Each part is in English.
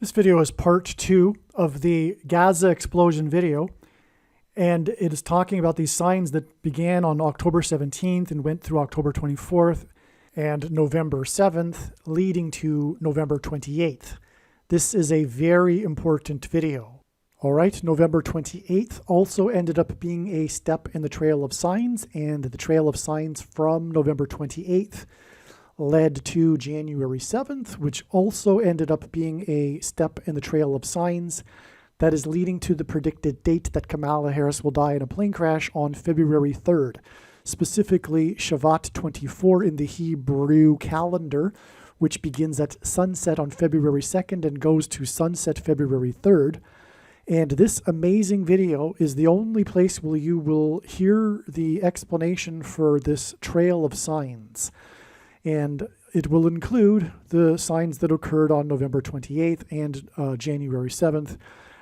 This video is part 2 of the Gaza explosion video, and it is talking about these signs that began on October 17th and went through October 24th and November 7th, leading to November 28th. This is a very important video. All right, November 28th also ended up being a step in the trail of signs, and the trail of signs from November 28th led to January 7th, which also ended up being a step in the trail of signs that is leading to the predicted date that Kamala Harris will die in a plane crash on February 3rd, specifically Shavat 24 in the Hebrew calendar, which begins at sunset on February 2nd and goes to sunset February 3rd. And this amazing video is the only place where you will hear the explanation for this trail of signs. And it will include the signs that occurred on November 28th and January 7th,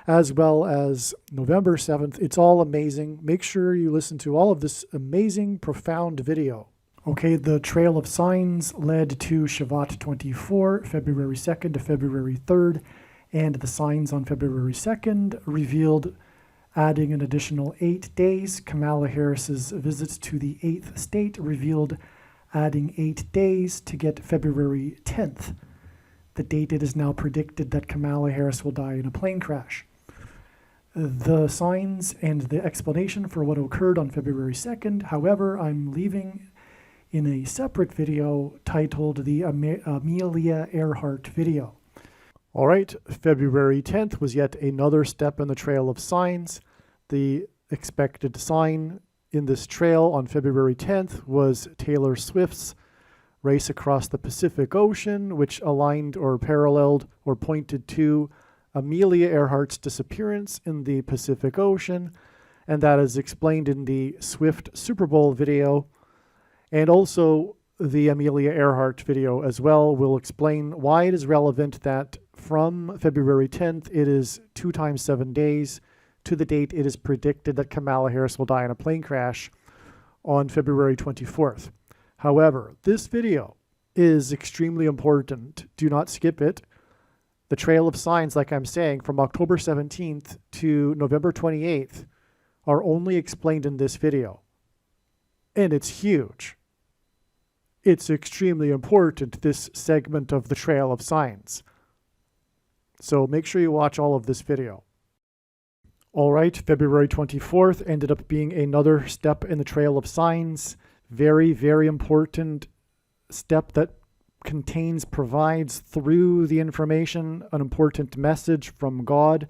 as well as November 7th. It's all amazing. Make sure you listen to all of this amazing, profound video. Okay, the trail of signs led to Shavat 24, February 2nd to February 3rd, and the signs on February 2nd revealed adding an additional 8 days. Kamala Harris's visits to the 8th state revealed adding 8 days to get February 10th, the date it is now predicted that Kamala Harris will die in a plane crash. The signs and the explanation for what occurred on February 2nd, however, I'm leaving in a separate video titled the Amelia Earhart video. All right, February 10th was yet another step in the trail of signs. The expected sign in this trail on February 10th was Taylor Swift's Race Across the Pacific Ocean, which aligned or paralleled or pointed to Amelia Earhart's disappearance in the Pacific Ocean, and that is explained in the Swift Super Bowl video, and also the Amelia Earhart video as well will explain why it is relevant that from February 10th it is 2 times 7 days to the date it is predicted that Kamala Harris will die in a plane crash on February 24th. However, this video is extremely important. Do not skip it. The trail of signs, like I'm saying, from October 17th to November 28th are only explained in this video. And it's huge. It's extremely important, this segment of the trail of signs. So make sure you watch all of this video. All right, February 24th ended up being another step in the trail of signs. Very, very important step that provides through the information an important message from God.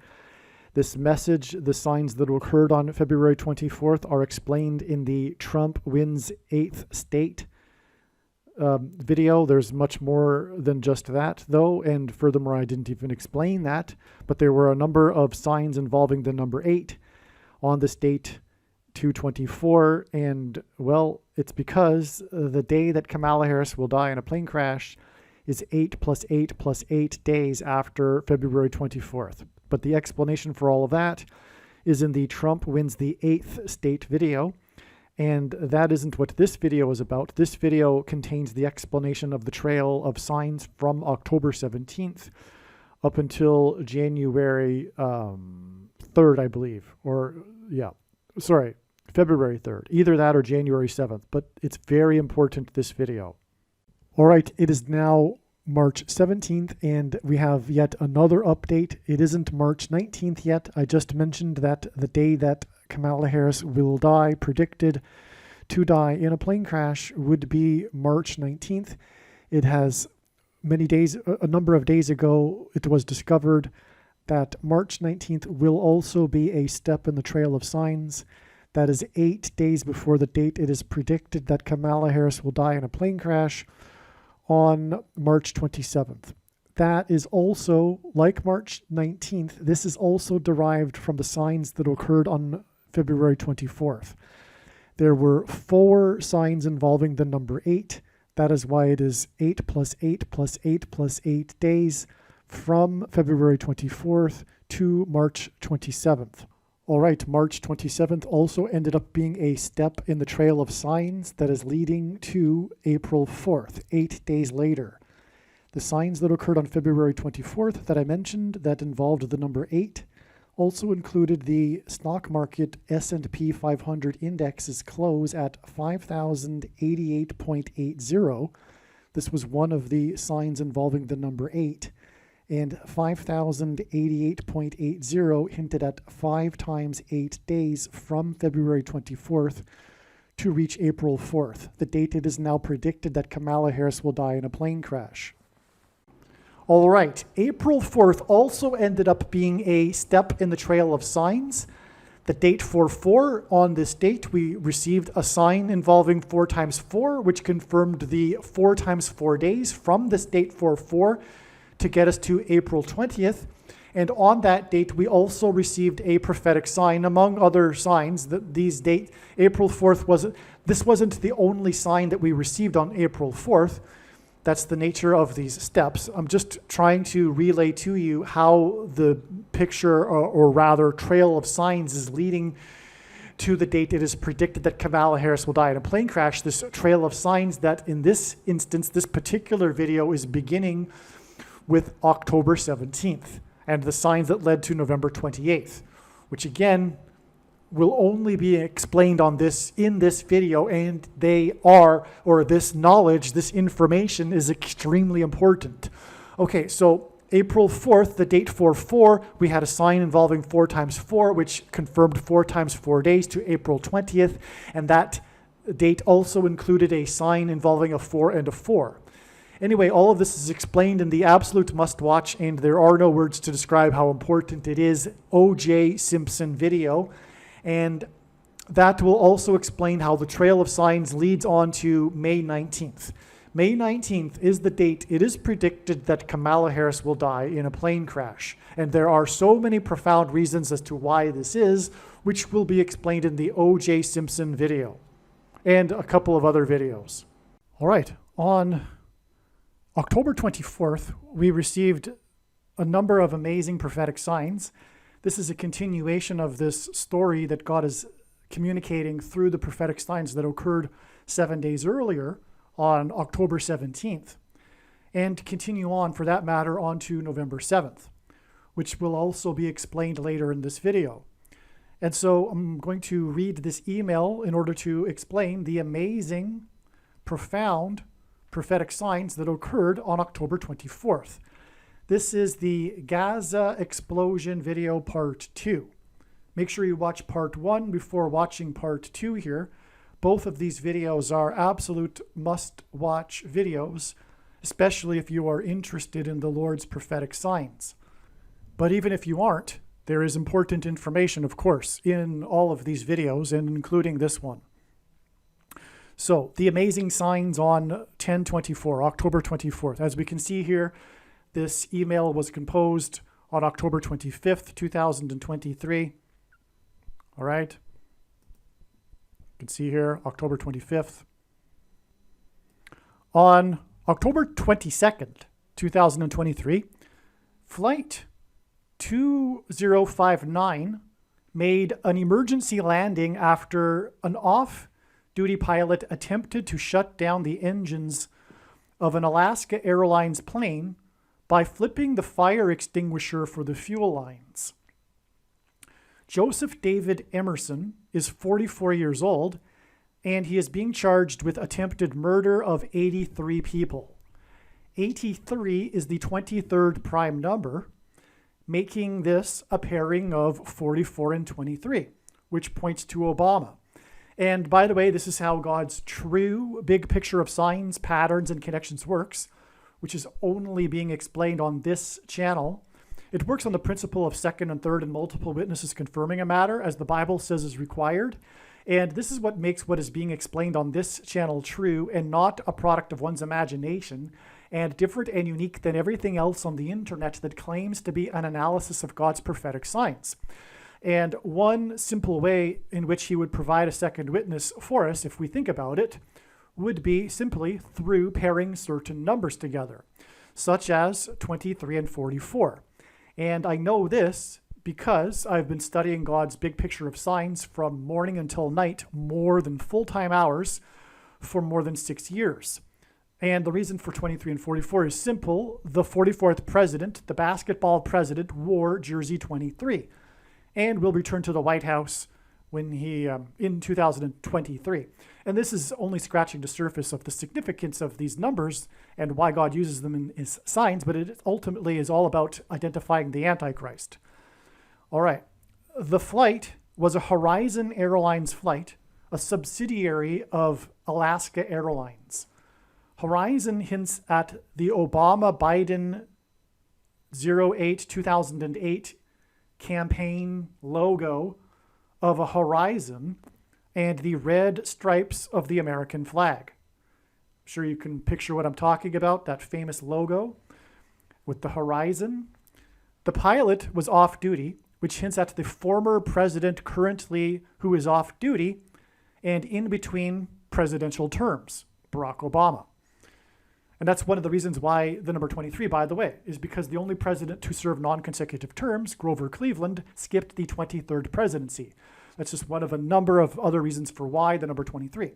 This message, the signs that occurred on February 24th are explained in the Trump wins 8th state video. There's much more than just that, though, and furthermore, I didn't even explain that, but there were a number of signs involving the number 8 on this date 2/24, and, well, it's because the day that Kamala Harris will die in a plane crash is 8 plus 8 plus 8 days after February 24th. But the explanation for all of that is in the Trump wins the 8th state video. And that isn't what this video is about. This video contains the explanation of the trail of signs from October 17th up until January 3rd, I believe. February 3rd. Either that or January 7th. But it's very important, this video. All right, it is now March 17th, and we have yet another update. It isn't March 19th yet. I just mentioned that the day that Kamala Harris will die, predicted to die in a plane crash, would be March 19th. It has a number of days ago, it was discovered that March 19th will also be a step in the trail of signs. That is 8 days before the date it is predicted that Kamala Harris will die in a plane crash on March 27th. That is also, like March 19th, this is also derived from the signs that occurred on February 24th. There were 4 signs involving the number 8. That is why it is 8 plus 8 plus 8 plus 8 days from February 24th to March 27th. All right, March 27th also ended up being a step in the trail of signs that is leading to April 4th, 8 days later. The signs that occurred on February 24th that I mentioned that involved the number 8 also included the stock market S&P 500 index's close at 5,088.80. This was one of the signs involving the number 8. And 5,088.80 hinted at 5 times 8 days from February 24th to reach April 4th, the date it is now predicted that Kamala Harris will die in a plane crash. All right, April 4th also ended up being a step in the trail of signs. The date 4/4, on this date, we received a sign involving 4 times 4, which confirmed the 4 times 4 days from this date 4/4 to get us to April 20th. And on that date, we also received a prophetic sign, among other signs. That these date, April 4th wasn't the only sign that we received on April 4th. That's the nature of these steps. I'm just trying to relay to you how the picture, or rather trail of signs, is leading to the date it is predicted that Kamala Harris will die in a plane crash. This trail of signs that in this instance, this particular video is beginning with October 17th and the signs that led to November 28th, which again will only be explained in this video, and this knowledge, this information is extremely important. Okay, so April 4th, the date 4/4, we had a sign involving 4 times 4, which confirmed 4 times 4 days to April 20th, and that date also included a sign involving a 4 and a 4. Anyway, all of this is explained in the absolute must-watch, and there are no words to describe how important it is, O.J. Simpson video. And that will also explain how the trail of signs leads on to May 19th. May 19th is the date it is predicted that Kamala Harris will die in a plane crash. And there are so many profound reasons as to why this is, which will be explained in the O.J. Simpson video and a couple of other videos. All right, on October 24th, we received a number of amazing prophetic signs. This is a continuation of this story that God is communicating through the prophetic signs that occurred 7 days earlier on October 17th, and continue on, for that matter, on to November 7th, which will also be explained later in this video. And so I'm going to read this email in order to explain the amazing, profound prophetic signs that occurred on October 24th. This is the Gaza explosion video part 2. Make sure you watch part 1 before watching part 2 here. Both of these videos are absolute must-watch videos, especially if you are interested in the Lord's prophetic signs. But even if you aren't, there is important information, of course, in all of these videos, and including this one. So, the amazing signs on 10/24, October 24th. As we can see here, this email was composed on October 25th, 2023. All right. You can see here, October 25th. On October 22nd, 2023, Flight 2059 made an emergency landing after an off-duty pilot attempted to shut down the engines of an Alaska Airlines plane by flipping the fire extinguisher for the fuel lines. Joseph David Emerson is 44 years old, and he is being charged with attempted murder of 83 people. 83 is the 23rd prime number, making this a pairing of 44 and 23, which points to Obama. And by the way, this is how God's true big picture of signs, patterns, and connections works, which is only being explained on this channel. It works on the principle of second and third and multiple witnesses confirming a matter, as the Bible says is required. And this is what makes what is being explained on this channel true and not a product of one's imagination, and different and unique than everything else on the internet that claims to be an analysis of God's prophetic signs. And one simple way in which he would provide a second witness for us, if we think about it, would be simply through pairing certain numbers together, such as 23 and 44. And I know this because I've been studying God's big picture of signs from morning until night, more than full-time hours, for more than 6 years. And the reason for 23 and 44 is simple. The 44th president, the basketball president, wore jersey 23 and will return to the White House when he in 2023. And this is only scratching the surface of the significance of these numbers and why God uses them in his signs, but it ultimately is all about identifying the Antichrist. All right. The flight was a Horizon Airlines flight, a subsidiary of Alaska Airlines. Horizon hints at the Obama-Biden 2008 campaign logo of a horizon and the red stripes of the American flag. I'm sure you can picture what I'm talking about, that famous logo with the horizon. The pilot was off duty, which hints at the former president currently who is off duty and in between presidential terms, Barack Obama. And that's one of the reasons why the number 23, by the way, is because the only president to serve non-consecutive terms, Grover Cleveland, skipped the 23rd presidency. That's just one of a number of other reasons for why the number 23.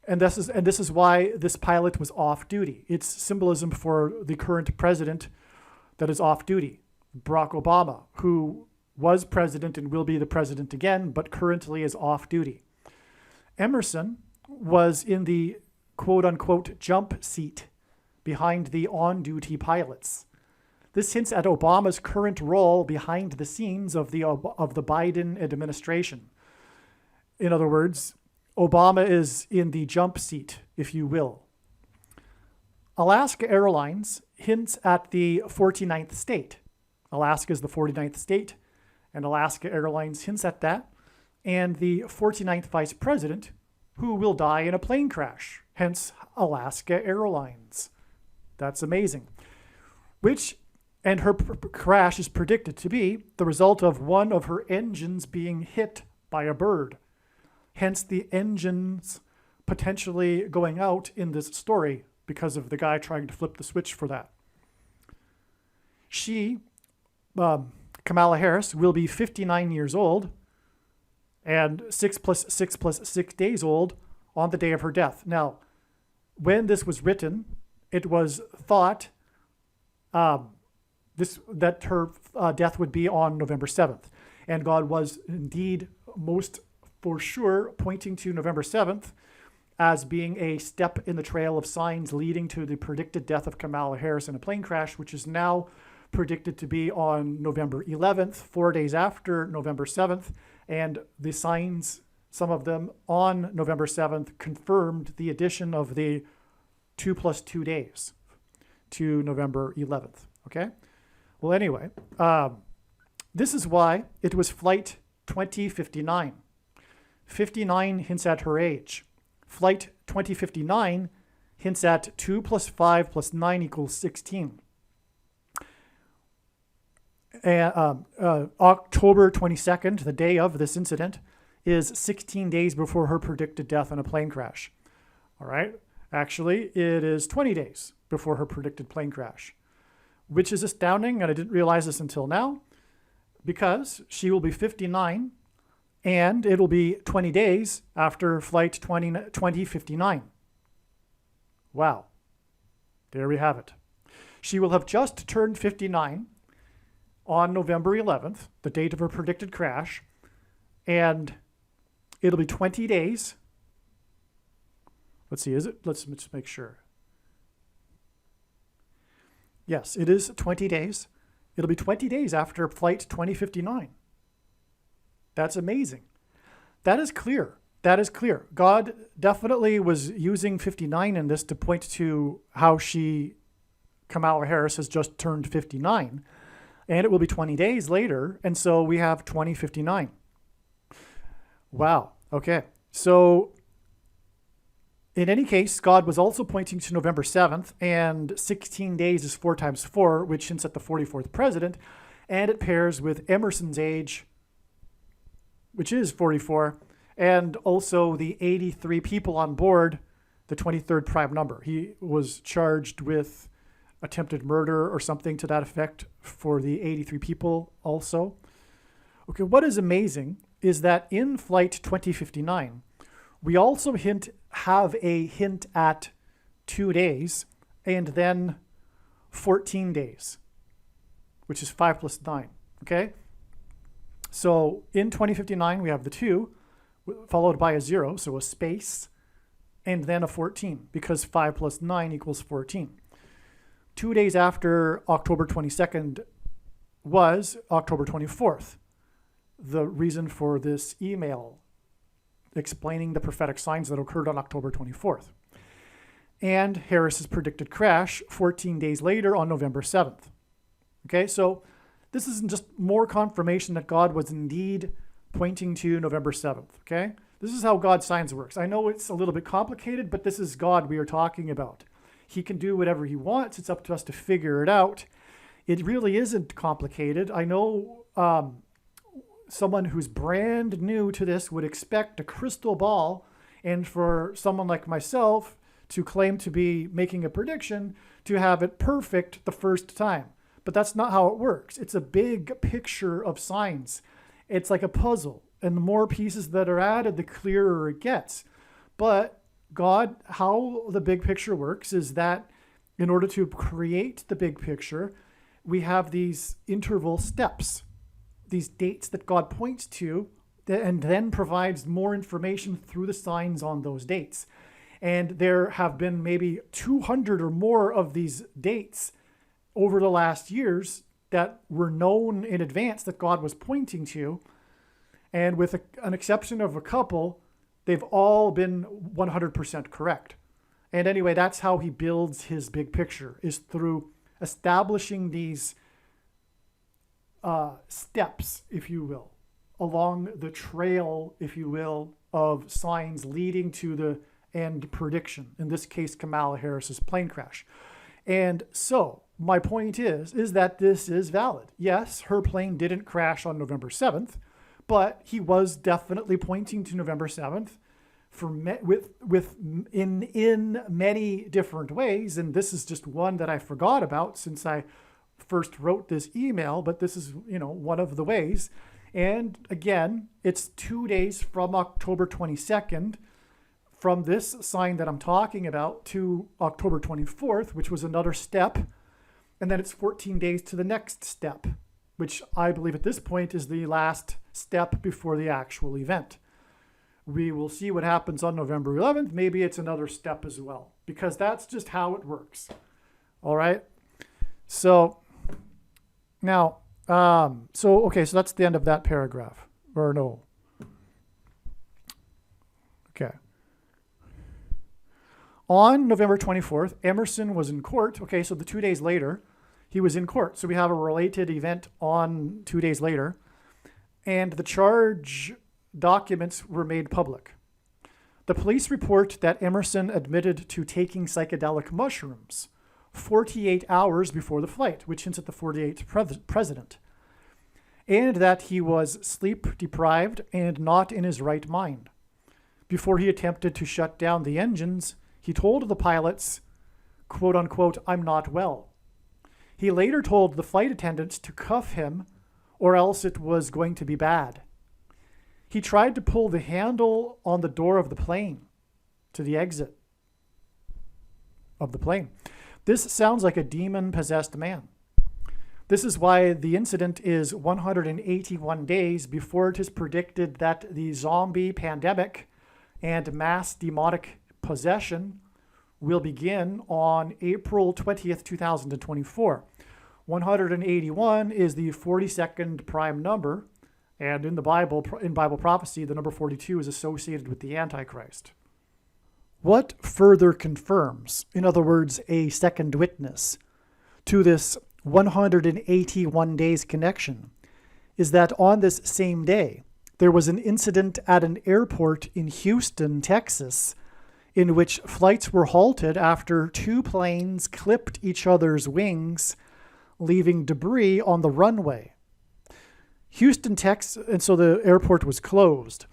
And this is why this pilot was off duty. It's symbolism for the current president that is off duty, Barack Obama, who was president and will be the president again, but currently is off duty. Emerson was in the quote-unquote jump seat behind the on-duty pilots. This hints at Obama's current role behind the scenes of the Biden administration. In other words, Obama is in the jump seat, if you will. Alaska Airlines hints at the 49th state. Alaska is the 49th state, and Alaska Airlines hints at that. And the 49th vice president, who will die in a plane crash, hence Alaska Airlines. That's amazing. And her crash is predicted to be the result of one of her engines being hit by a bird. Hence the engines potentially going out in this story because of the guy trying to flip the switch for that. She, Kamala Harris, will be 59 years old and 6 + 6 + 6 days old on the day of her death. Now, when this was written, it was thought that her death would be on November 7th. And God was indeed most for sure pointing to November 7th as being a step in the trail of signs leading to the predicted death of Kamala Harris in a plane crash, which is now predicted to be on November 11th, 4 days after November 7th. And the signs, some of them on November 7th, confirmed the addition of the 2 + 2 days to November 11th. Okay? Well, anyway, this is why it was flight 2059. 59 hints at her age. Flight 2059 hints at 2 + 5 + 9 = 16. October 22nd, the day of this incident, is 16 days before her predicted death in a plane crash. All right? Actually, it is 20 days before her predicted plane crash, which is astounding, and I didn't realize this until now, because she will be 59, and it'll be 20 days after flight 2059. Wow. There we have it. She will have just turned 59 on November 11th, the date of her predicted crash, and it'll be 20 days. Let's see, is it? Let's just make sure. Yes, it is 20 days. It'll be 20 days after flight 2059. That's amazing. That is clear. That is clear. God definitely was using 59 in this to point to how Kamala Harris, has just turned 59. And it will be 20 days later. And so we have 2059. Wow. Okay. So in any case, God was also pointing to November 7th, and 16 days is 4 times 4, which hints at the 44th president, and it pairs with Emerson's age, which is 44, and also the 83 people on board the 23rd prime number. He was charged with attempted murder or something to that effect for the 83 people also. Okay, what is amazing is that in flight 2059, we also have a hint at 2 days, and then 14 days, which is 5 plus 9, okay? So in 2059, we have the 2, followed by a 0, so a space, and then a 14, because 5 plus 9 equals 14. 2 days after October 22nd was October 24th. The reason for this email explaining the prophetic signs that occurred on October 24th. And Harris's predicted crash 14 days later on November 7th. Okay, so this is just more confirmation that God was indeed pointing to November 7th, okay? This is how God's signs works. I know it's a little bit complicated, but this is God we are talking about. He can do whatever he wants. It's up to us to figure it out. It really isn't complicated. I know someone who's brand new to this would expect a crystal ball, and for someone like myself to claim to be making a prediction to have it perfect the first time. But that's not how it works. It's a big picture of signs. It's like a puzzle, and the more pieces that are added, the clearer it gets. But God, how the big picture works is that in order to create the big picture, we have these interval steps, these dates that God points to, and then provides more information through the signs on those dates. And there have been maybe 200 or more of these dates over the last years that were known in advance that God was pointing to. And with an exception of a couple, they've all been 100% correct. And anyway, that's how he builds his big picture, is through establishing these steps, if you will, along the trail, if you will, of signs leading to the end prediction. In this case, Kamala Harris's plane crash. And so my point is that this is valid. Yes, her plane didn't crash on November 7th, but he was definitely pointing to November 7th in many different ways. And this is just one that I forgot about since I first wrote this email, but this is, one of the ways. And again, it's 2 days from October 22nd, from this sign that I'm talking about, to October 24th, which was another step. And then it's 14 days to the next step, which I believe at this point is the last step before the actual event. We will see what happens on November 11th. Maybe it's another step as well, because that's just how it works. All right. So now, so that's the end of that paragraph. Or no. Okay. On November 24th, Emerson was in court. Okay, so the 2 days later, he was in court. So we have a related event on 2 days later. And the charge documents were made public. The police report that Emerson admitted to taking psychedelic mushrooms 48 hours before the flight, which hints at the 48th president, and that he was sleep deprived and not in his right mind. Before he attempted to shut down the engines, he told the pilots, quote unquote, "I'm not well." He later told the flight attendants to cuff him or else it was going to be bad. He tried to pull the handle on the door of the plane to the exit of the plane. This sounds like a demon-possessed man. This is why the incident is 181 days before it is predicted that the zombie pandemic and mass demonic possession will begin on April 20th, 2024. 181 is the 42nd prime number, and in Bible prophecy, the number 42 is associated with the Antichrist. What further confirms, in other words, a second witness, to this 181 days connection is that on this same day, there was an incident at an airport in Houston, Texas, in which flights were halted after two planes clipped each other's wings, leaving debris on the runway. Houston, Texas, and so the airport was closed.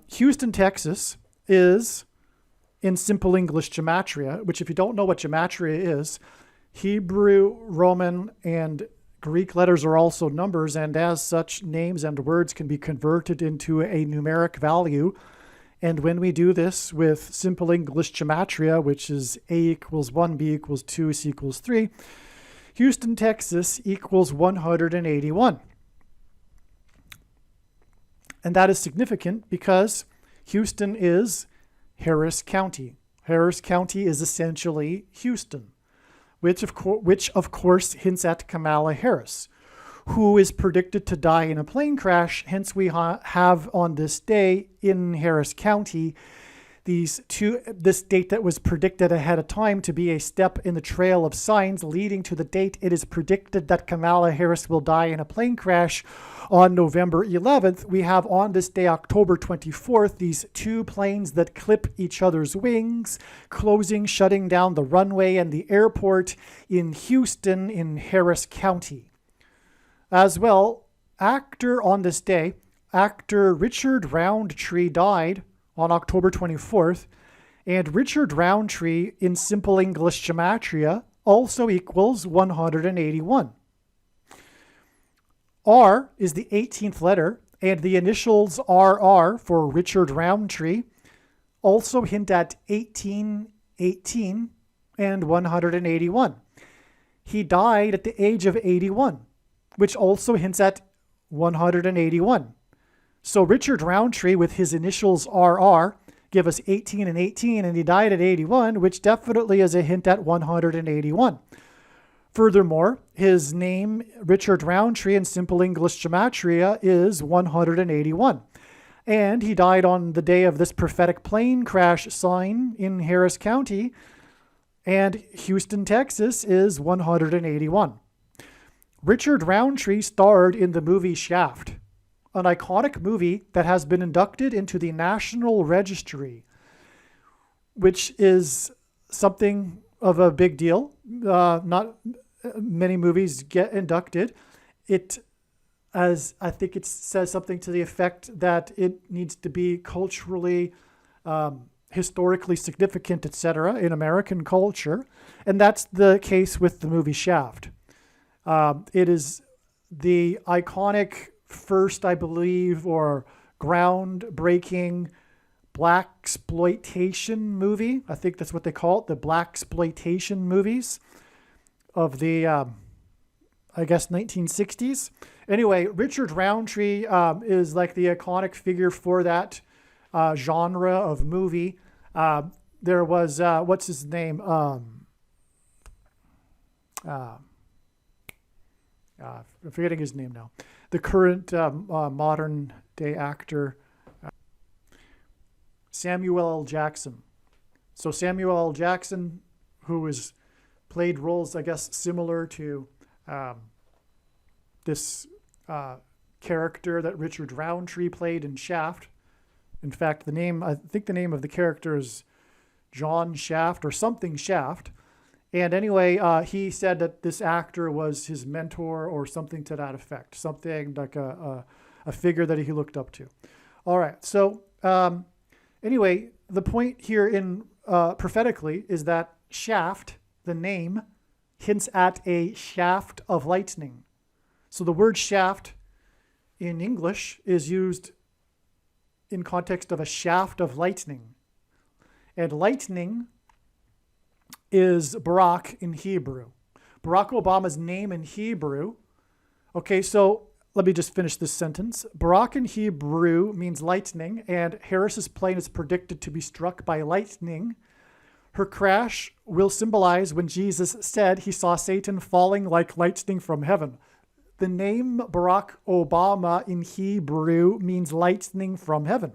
Houston, Texas is, in simple English, gematria, which if you don't know what gematria is, Hebrew, Roman, and Greek letters are also numbers, and as such, names and words can be converted into a numeric value. And when we do this with simple English gematria, which is A equals 1, B equals 2, C equals 3, Houston, Texas equals 181. And that is significant because Houston is Harris County. Harris County is essentially Houston, which of course hints at Kamala Harris, who is predicted to die in a plane crash. Hence, we have on this day in Harris County this date that was predicted ahead of time to be a step in the trail of signs leading to the date it is predicted that Kamala Harris will die in a plane crash on November 11th. We have on this day, October 24th, these two planes that clip each other's wings, shutting down the runway and the airport in Houston in Harris County. As well, on this day, actor Richard Roundtree died on October 24th, and Richard Roundtree in simple English gematria also equals 181. R is the 18th letter, and the initials RR for Richard Roundtree also hint at 1818 and 181. He died at the age of 81, which also hints at 181. So Richard Roundtree with his initials RR give us 18 and 18, and he died at 81, which definitely is a hint at 181. Furthermore, his name, Richard Roundtree, in simple English gematria is 181. And he died on the day of this prophetic plane crash sign in Harris County, and Houston, Texas is 181. Richard Roundtree starred in the movie Shaft, an iconic movie that has been inducted into the National Registry, which is something of a big deal. Not many movies get inducted. I think it says something to the effect that it needs to be culturally, historically significant, etc., in American culture. And that's the case with the movie Shaft. It is the iconic first, I believe, or groundbreaking blaxploitation movie. I think that's what they call it, the blaxploitation movies of the, 1960s. Anyway, Richard Roundtree is like the iconic figure for that genre of movie. There was, what's his name? I'm forgetting his name now. The current modern day actor, Samuel L. Jackson. So Samuel L. Jackson, who has played roles, I guess, similar to this character that Richard Roundtree played in Shaft. In fact, I think the name of the character is John Shaft or something Shaft. And anyway, he said that this actor was his mentor or something to that effect, something like a figure that he looked up to. All right. So anyway, the point here in prophetically is that Shaft, the name, hints at a shaft of lightning. So the word shaft in English is used in context of a shaft of lightning. And lightning is Barak in Hebrew. Barack Obama's name in Hebrew. Okay, so let me just finish this sentence. Barak in Hebrew means lightning, and Harris's plane is predicted to be struck by lightning. Her crash will symbolize when Jesus said he saw Satan falling like lightning from heaven. The name Barack Obama in Hebrew means lightning from heaven.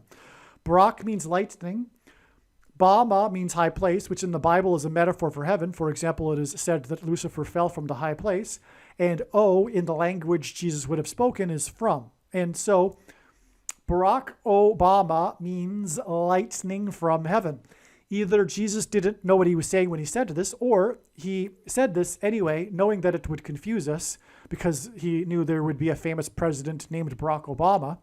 Barak means lightning. Bama means high place, which in the Bible is a metaphor for heaven. For example, it is said that Lucifer fell from the high place. And O, in the language Jesus would have spoken, is from. And so Barack Obama means lightning from heaven. Either Jesus didn't know what he was saying when he said this, or he said this anyway, knowing that it would confuse us because he knew there would be a famous president named Barack Obama.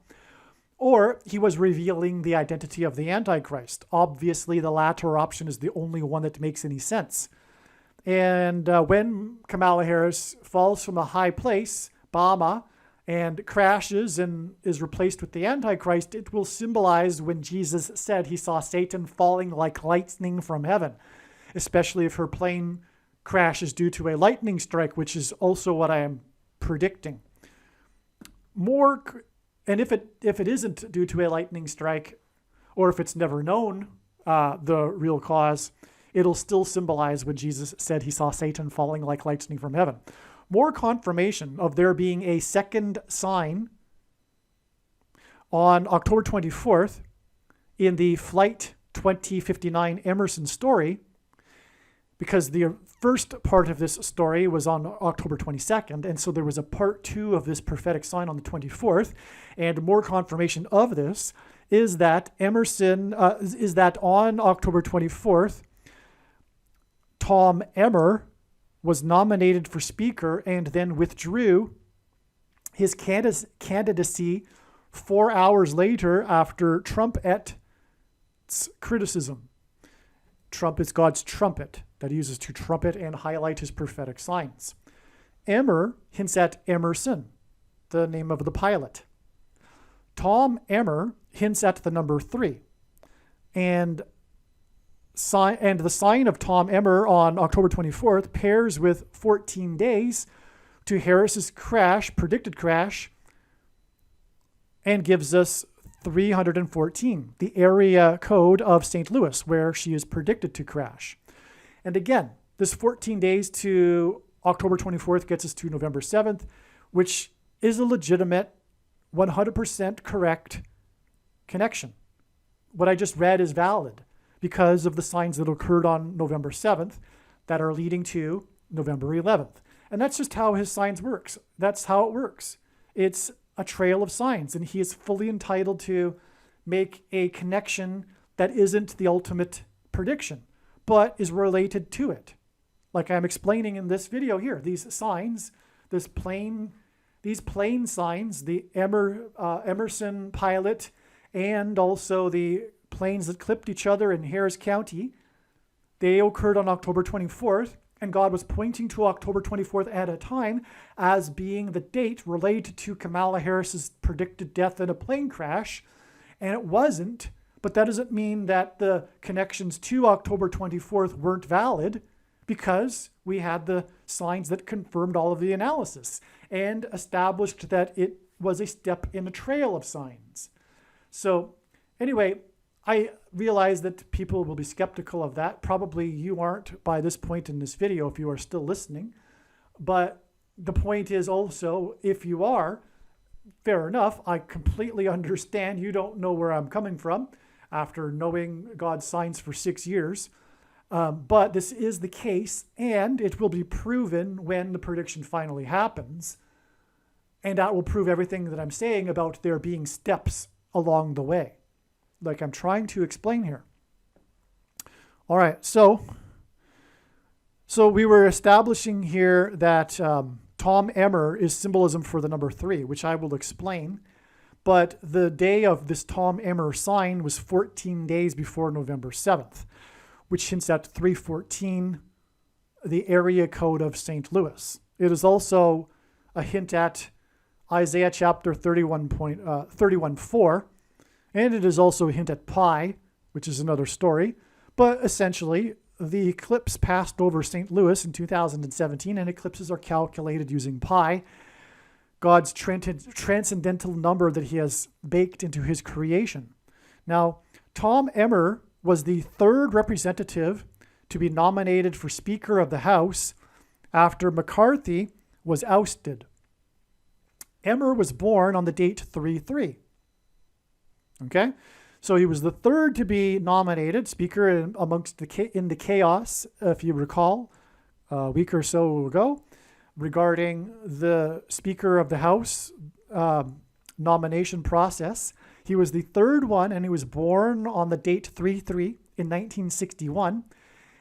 Or he was revealing the identity of the Antichrist. Obviously, the latter option is the only one that makes any sense. And when Kamala Harris falls from a high place, Bama, and crashes and is replaced with the Antichrist, it will symbolize when Jesus said he saw Satan falling like lightning from heaven, especially if her plane crashes due to a lightning strike, which is also what I am predicting. And if it isn't due to a lightning strike, or if it's never known the real cause, it'll still symbolize when Jesus said he saw Satan falling like lightning from heaven. More confirmation of there being a second sign on October 24th in the Flight 2059 Emerson story, because the first part of this story was on October 22nd, and so there was a part 2 of this prophetic sign on the 24th, and more confirmation of this is that on October 24th, Tom Emmer was nominated for Speaker and then withdrew his candidacy 4 hours later after Trumpet's criticism. Trump is God's trumpet that he uses to trumpet and highlight his prophetic signs. Emmer hints at Emerson, the name of the pilot. Tom Emmer hints at the number 3. And the sign of Tom Emmer on October 24th pairs with 14 days to Harris's predicted crash, and gives us 314, the area code of St. Louis, where she is predicted to crash. And again, this 14 days to October 24th gets us to November 7th, which is a legitimate, 100% correct connection. What I just read is valid because of the signs that occurred on November 7th that are leading to November 11th. And that's just how his signs works. That's how it works. It's a trail of signs, and he is fully entitled to make a connection that isn't the ultimate prediction, but is related to it. Like I'm explaining in this video here, these signs, these plane signs, the Emerson pilot, and also the planes that clipped each other in Harris County, they occurred on October 24th, and God was pointing to October 24th at a time as being the date related to Kamala Harris's predicted death in a plane crash, and it wasn't, but that doesn't mean that the connections to October 24th weren't valid, because we had the signs that confirmed all of the analysis and established that it was a step in a trail of signs. So anyway, I realize that people will be skeptical of that. Probably you aren't by this point in this video if you are still listening. But the point is also, if you are, fair enough. I completely understand. You don't know where I'm coming from after knowing God's signs for 6 years. But this is the case, and it will be proven when the prediction finally happens. And that will prove everything that I'm saying about there being steps along the way, like I'm trying to explain here. All right, so we were establishing here that Tom Emmer is symbolism for the number 3, which I will explain. But the day of this Tom Emmer sign was 14 days before November 7th, which hints at 314, the area code of St. Louis. It is also a hint at Isaiah chapter 31:4, and it is also a hint at pi, which is another story. But essentially, the eclipse passed over St. Louis in 2017, and eclipses are calculated using pi, God's transcendental number that he has baked into his creation. Now, Tom Emmer was the third representative to be nominated for Speaker of the House after McCarthy was ousted. Emmer was born on the date 3/3. Okay, so he was the third to be nominated Speaker in the chaos, if you recall, a week or so ago, regarding the Speaker of the House nomination process. He was the third one, and he was born on the date 3/3 in 1961,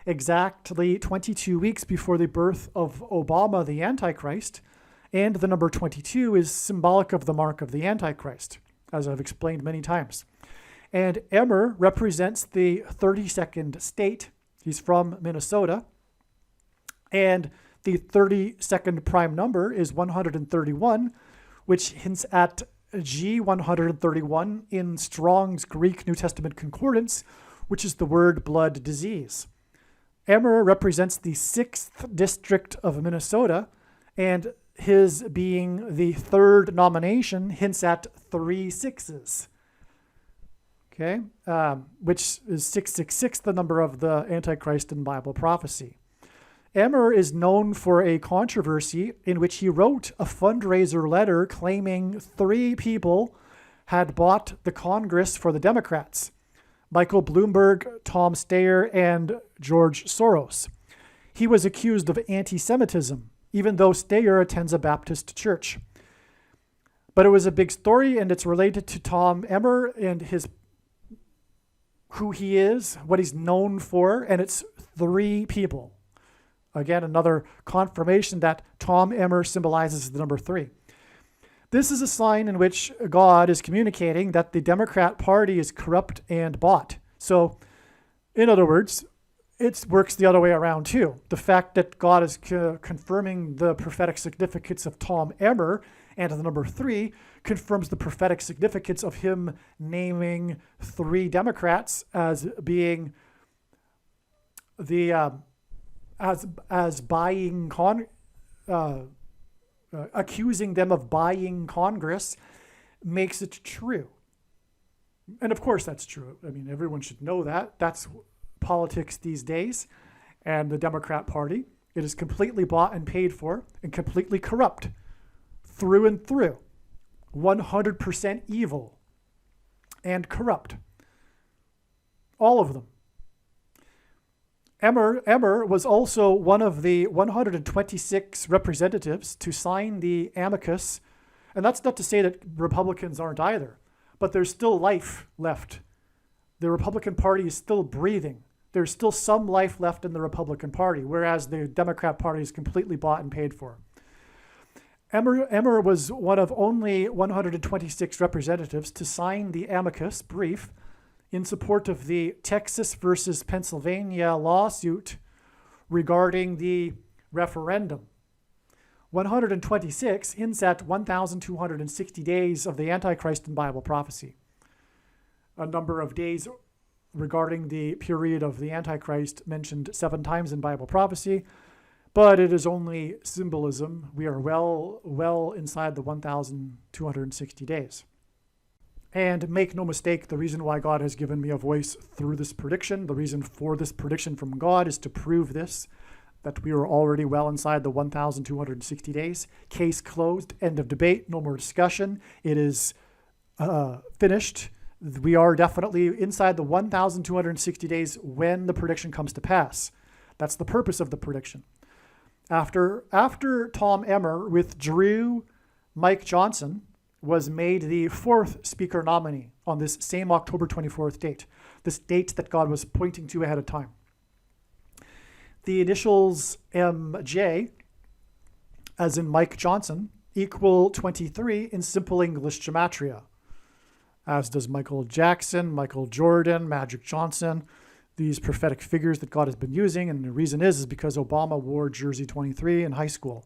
exactly 22 weeks before the birth of Obama, the Antichrist. And the number 22 is symbolic of the mark of the Antichrist, as I've explained many times. And Emmer represents the 32nd state. He's from Minnesota. And the 32nd prime number is 131, which hints at G131 in Strong's Greek New Testament Concordance, which is the word blood disease. Emmer represents the 6th district of Minnesota, and his being the 3rd nomination hints at 3 sixes. Okay, which is 666, the number of the Antichrist in Bible prophecy. Emmer is known for a controversy in which he wrote a fundraiser letter claiming 3 people had bought the Congress for the Democrats: Michael Bloomberg, Tom Steyer, and George Soros. He was accused of anti-Semitism, even though Steyer attends a Baptist church. But it was a big story, and it's related to Tom Emmer and who he is, what he's known for, and it's 3 people. Again, another confirmation that Tom Emmer symbolizes the number 3. This is a sign in which God is communicating that the Democrat Party is corrupt and bought. So, in other words, it works the other way around too. The fact that God is confirming the prophetic significance of Tom Emmer and the number 3 confirms the prophetic significance of him naming 3 Democrats as being the as buying accusing them of buying Congress makes it true. And of course that's true. I mean, everyone should know that. That's politics these days. And the Democrat Party, it is completely bought and paid for and completely corrupt through and through. 100% evil and corrupt. All of them. Emmer was also one of the 126 representatives to sign the amicus. And that's not to say that Republicans aren't either, but there's still life left. The Republican Party is still breathing. There's still some life left in the Republican Party, whereas the Democrat Party is completely bought and paid for. Emmer was one of only 126 representatives to sign the amicus brief in support of the Texas versus Pennsylvania lawsuit regarding the referendum. 126 hints at 1,260 days of the Antichrist in Bible prophecy. A number of days regarding the period of the Antichrist mentioned 7 times in Bible prophecy, but it is only symbolism. We are well inside the 1,260 days. And make no mistake, the reason why God has given me a voice through this prediction, the reason for this prediction from God is to prove this, that we are already well inside the 1,260 days. Case closed, end of debate, no more discussion. It is finished. We are definitely inside the 1,260 days when the prediction comes to pass. That's the purpose of the prediction. After Tom Emmer withdrew, Mike Johnson was made the 4th speaker nominee on this same October 24th date, this date that God was pointing to ahead of time. The initials MJ, as in Mike Johnson, equal 23 in simple English gematria, as does Michael Jackson, Michael Jordan, Magic Johnson, these prophetic figures that God has been using. And the reason is because Obama wore jersey 23 in high school.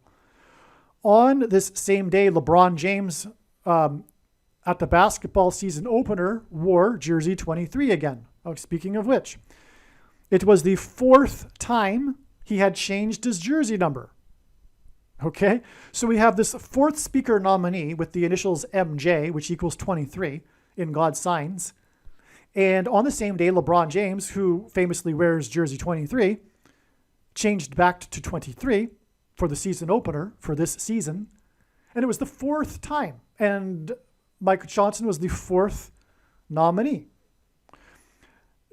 On this same day, LeBron James, at the basketball season opener, wore jersey 23 again. Oh, speaking of which, it was the 4th time he had changed his jersey number. Okay, so we have this 4th speaker nominee with the initials MJ, which equals 23 in God's signs. And on the same day, LeBron James, who famously wears jersey 23, changed back to 23 for the season opener for this season. And it was the 4th time. And Michael Johnson was the 4th nominee.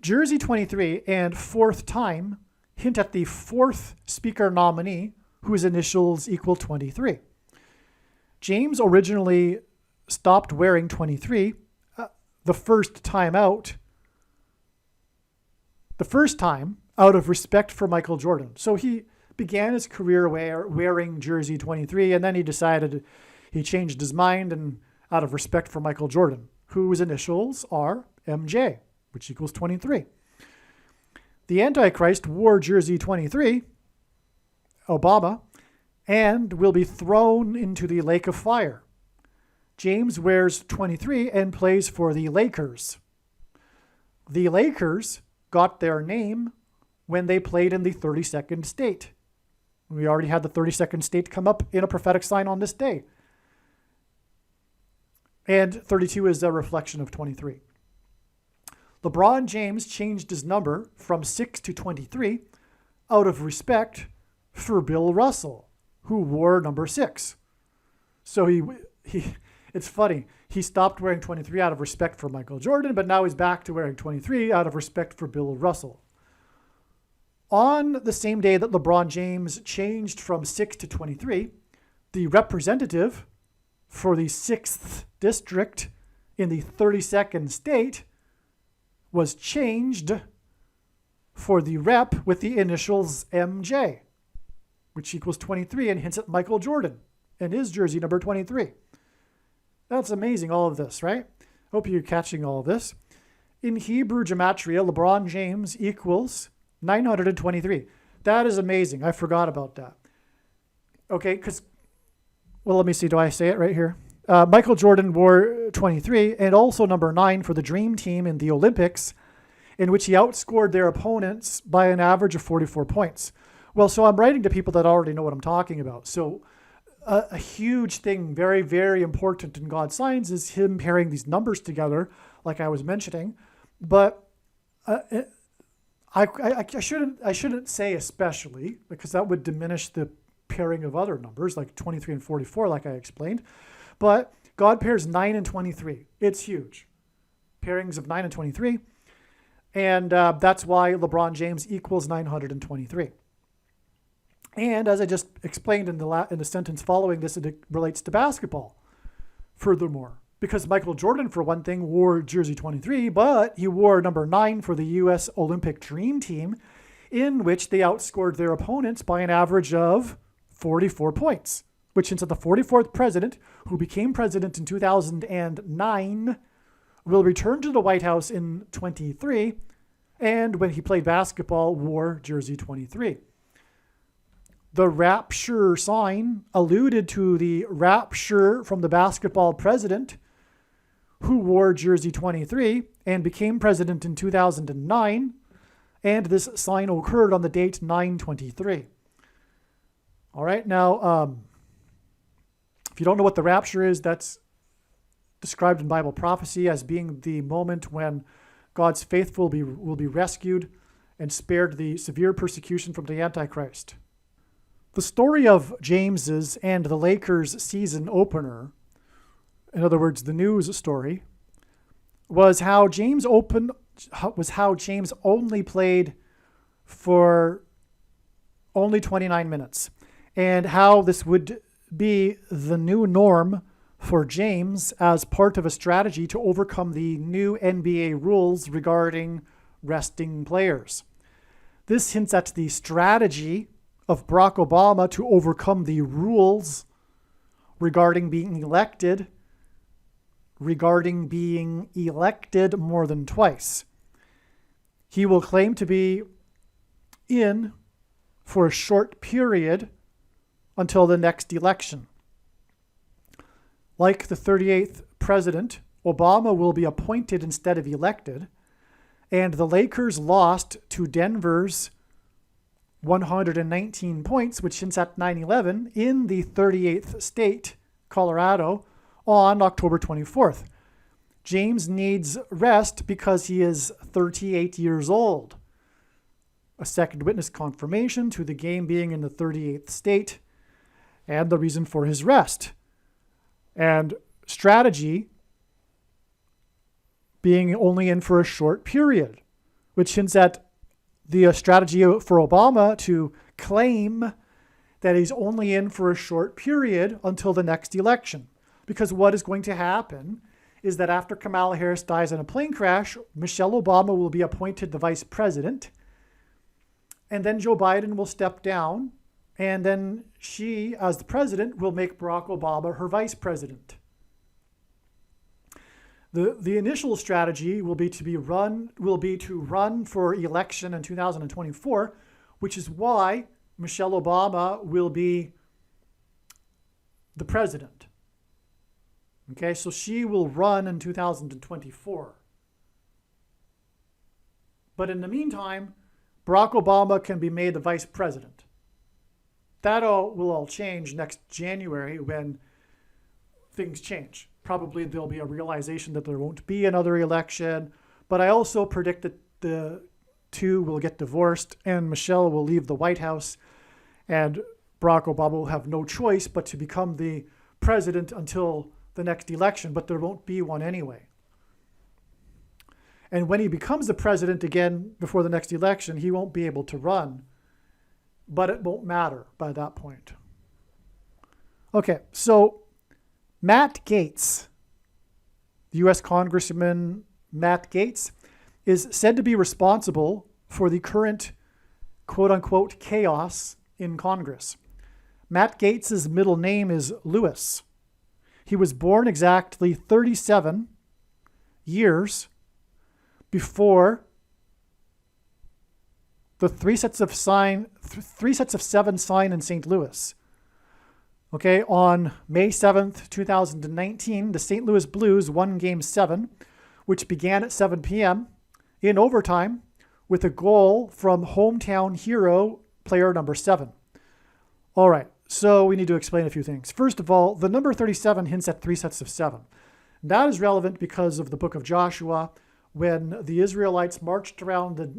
Jersey 23 and 4th time hint at the 4th speaker nominee whose initials equal 23. James originally stopped wearing 23 the first time out of respect for Michael Jordan. So he began his career wearing jersey 23, and then he changed his mind and out of respect for Michael Jordan, whose initials are MJ, which equals 23. The Antichrist wore jersey 23, Obama, and will be thrown into the lake of fire. James wears 23 and plays for the Lakers. The Lakers got their name when they played in the 32nd state. We already had the 32nd state come up in a prophetic sign on this day. And 32 is a reflection of 23. LeBron James changed his number from 6 to 23 out of respect for Bill Russell, who wore number 6. So it's funny. He stopped wearing 23 out of respect for Michael Jordan, but now he's back to wearing 23 out of respect for Bill Russell. On the same day that LeBron James changed from 6 to 23, the representative for the 6th district in the 32nd state was changed for the rep with the initials MJ, which equals 23 and hints at Michael Jordan and his jersey number 23. That's amazing, all of this, right? Hope you're catching all of this. In Hebrew gematria, LeBron James equals 923. That is amazing. I forgot about that. Okay, let me see. Do I say it right here? Michael Jordan wore 23 and also number 9 for the Dream Team in the Olympics, in which he outscored their opponents by an average of 44 points. Well, so I'm writing to people that already know what I'm talking about. So a huge thing, very, very important in God's signs is him pairing these numbers together, like I was mentioning. But I shouldn't say especially, because that would diminish the pairing of other numbers like 23 and 44, like I explained. But God pairs 9 and 23. It's huge. Pairings of 9 and 23. And that's why LeBron James equals 923. And as I just explained in the sentence following this, it relates to basketball. Furthermore, because Michael Jordan, for one thing, wore jersey 23, but he wore number 9 for the U.S. Olympic Dream Team, in which they outscored their opponents by an average of 44 points, which hints at the 44th president, who became president in 2009, will return to the White House in 23, and when he played basketball, wore jersey 23. The rapture sign alluded to the rapture from the basketball president, who wore jersey 23 and became president in 2009, and this sign occurred on the date 9/23. All right, now, if you don't know what the rapture is, that's described in Bible prophecy as being the moment when God's faithful will be rescued and spared the severe persecution from the Antichrist. The story of James's and the Lakers season opener, in other words, the news story, was how James only played for only 29 minutes, and how this would be the new norm for James as part of a strategy to overcome the new NBA rules regarding resting players. This hints at the strategy of Barack Obama to overcome the rules regarding being elected more than twice. He will claim to be in for a short period until the next election. Like the 38th president, Obama will be appointed instead of elected, and the Lakers lost to Denver's 119 points, which hints at 9/11 in the 38th state, Colorado, on October 24th. James needs rest because he is 38 years old. A second witness confirmation to the game being in the 38th state and the reason for his rest. And strategy being only in for a short period, which hints at the strategy for Obama to claim that he's only in for a short period until the next election. Because what is going to happen is that after Kamala Harris dies in a plane crash, Michelle Obama will be appointed the vice president, and then Joe Biden will step down, and then she, as the president, will make Barack Obama her vice president. The initial strategy will be to run for election in 2024, which is why Michelle Obama will be the president. Okay, so she will run in 2024. But in the meantime, Barack Obama can be made the vice president. That will all change next January when things change. Probably there'll be a realization that there won't be another election. But I also predict that the two will get divorced and Michelle will leave the White House and Barack Obama will have no choice but to become the president until the next election, but there won't be one anyway. And when he becomes the president again before the next election, he won't be able to run, but it won't matter by that point. Okay, so Matt Gaetz, the U.S. Congressman Matt Gaetz, is said to be responsible for the current quote-unquote chaos in Congress. Matt Gaetz's middle name is Lewis. He was born exactly 37 years before the three sets of seven sign in St. Louis. Okay, on May 7th, 2019, the St. Louis Blues won Game 7, which began at 7 p.m. in overtime with a goal from hometown hero player number 7. All right, so we need to explain a few things. First of all, the number 37 hints at three sets of 7. That is relevant because of the book of Joshua, when the Israelites marched around the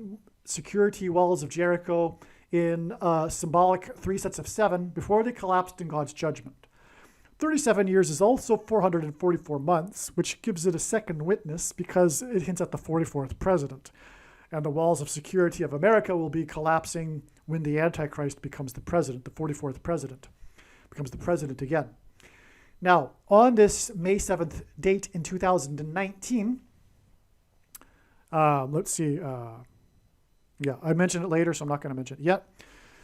security walls of Jericho in symbolic three sets of 7 before they collapsed in God's judgment. 37 years is also 444 months, which gives it a second witness because it hints at the 44th president. And the walls of security of America will be collapsing when the Antichrist becomes the president, the 44th president, becomes the president again. Now, on this May 7th date in 2019, let's see. Yeah, I mentioned it later, so I'm not going to mention it yet.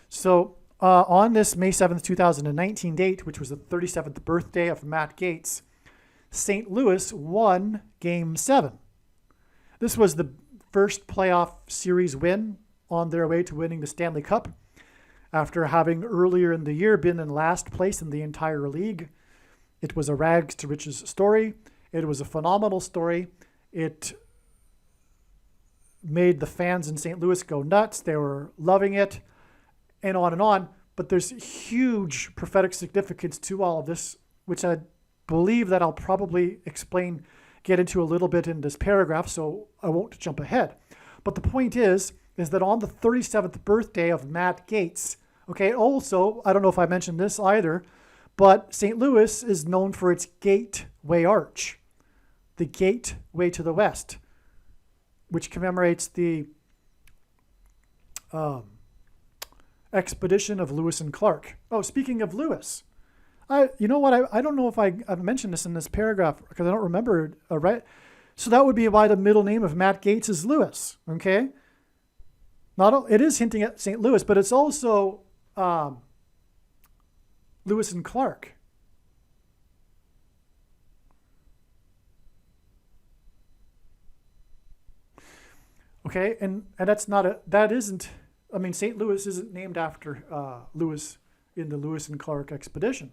So on this May 7th, 2019 date, which was the 37th birthday of Matt Gaetz, St. Louis won Game 7. This was the first playoff series win on their way to winning the Stanley Cup after having earlier in the year been in last place in the entire league. It was a rags to riches story. It was a phenomenal story. It made the fans in St. Louis go nuts. They were loving it, and on and on. But there's huge prophetic significance to all of this, which I believe that I'll probably get into a little bit in this paragraph, so I won't jump ahead. But the point is that on the 37th birthday of Matt Gaetz, okay, also, I don't know if I mentioned this either, but St. Louis is known for its Gateway Arch, the gateway to the west, which commemorates the expedition of Lewis and Clark. Oh, speaking of Lewis, you know what? I don't know if I've mentioned this in this paragraph because I don't remember. Right? So that would be why the middle name of Matt Gaetz is Lewis. Okay. It is hinting at St. Louis, but it's also Lewis and Clark. Okay, and St. Louis isn't named after Lewis in the Lewis and Clark expedition.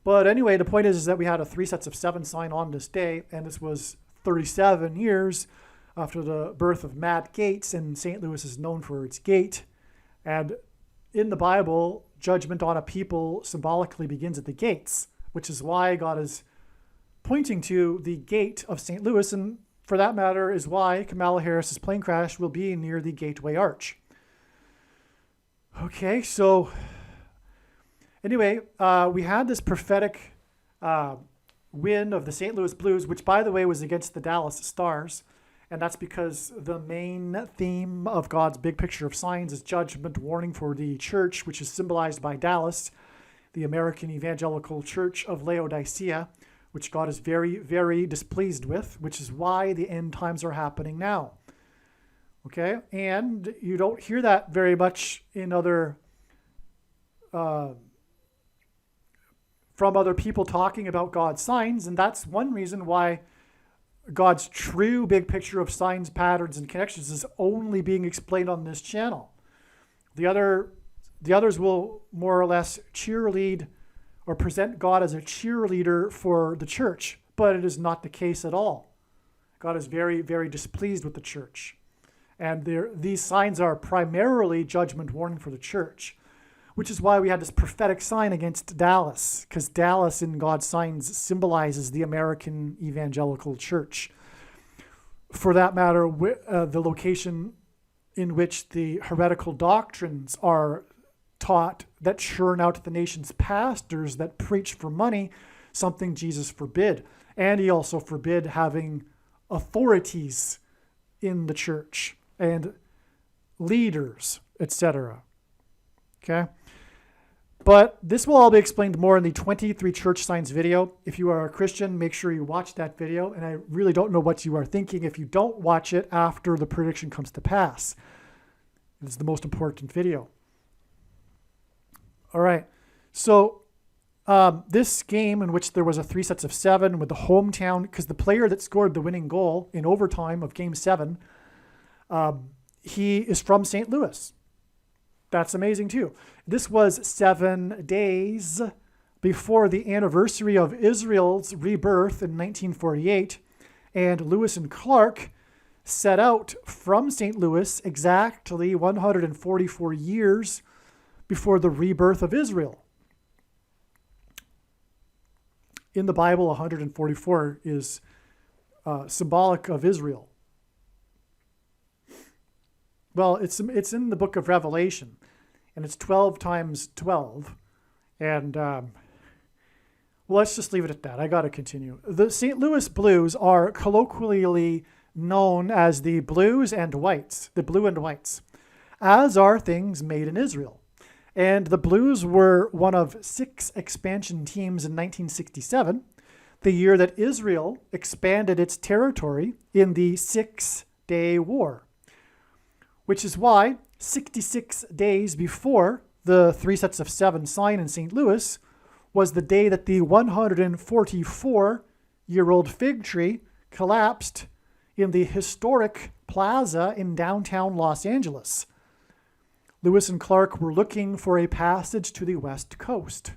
But anyway, the point is that we had a three sets of 7 sign on this day, and this was 37 years after the birth of Matt Gaetz, and St. Louis is known for its gate. And in the Bible, judgment on a people symbolically begins at the gates, which is why God is pointing to the gate of St. Louis, and for that matter is why Kamala Harris's plane crash will be near the Gateway Arch. Okay, so anyway, we had this prophetic win of the St. Louis Blues, which, by the way, was against the Dallas Stars. And that's because the main theme of God's big picture of signs is judgment warning for the church, which is symbolized by Dallas, the American Evangelical Church of Laodicea, which God is very, very displeased with, which is why the end times are happening now. Okay? And you don't hear that very much in from other people talking about God's signs, and that's one reason why God's true big picture of signs, patterns, and connections is only being explained on this channel. The others will more or less cheerlead or present God as a cheerleader for the church, but it is not the case at all. God is very, very displeased with the church. And these signs are primarily judgment warning for the church, which is why we had this prophetic sign against Dallas, because Dallas in God's signs symbolizes the American evangelical church. For that matter, the location in which the heretical doctrines are taught that churn out the nation's pastors that preach for money, something Jesus forbid. And he also forbid having authorities in the church and leaders, etc. Okay? But this will all be explained more in the 23 church signs video. If you are a Christian, make sure you watch that video. And I really don't know what you are thinking if you don't watch it after the prediction comes to pass. It's the most important video. All right. So this game in which there was a 3 sets of 7 with the hometown, because the player that scored the winning goal in overtime of Game 7, he is from St. Louis. That's amazing too. This was 7 days before the anniversary of Israel's rebirth in 1948, and Lewis and Clark set out from St. Louis exactly 144 years before the rebirth of Israel. In the Bible, 144 is symbolic of Israel. Well, it's in the book of Revelation, and it's 12 times 12. And, well, let's just leave it at that. I got to continue. The St. Louis Blues are colloquially known as the Blues and Whites, the Blue and Whites, as are things made in Israel. And the Blues were one of 6 expansion teams in 1967, the year that Israel expanded its territory in the 6-Day War. Which is why 66 days before the 3 sets of 7 sign in St. Louis was the day that the 144-year-old fig tree collapsed in the historic plaza in downtown Los Angeles. Lewis and Clark were looking for a passage to the West Coast.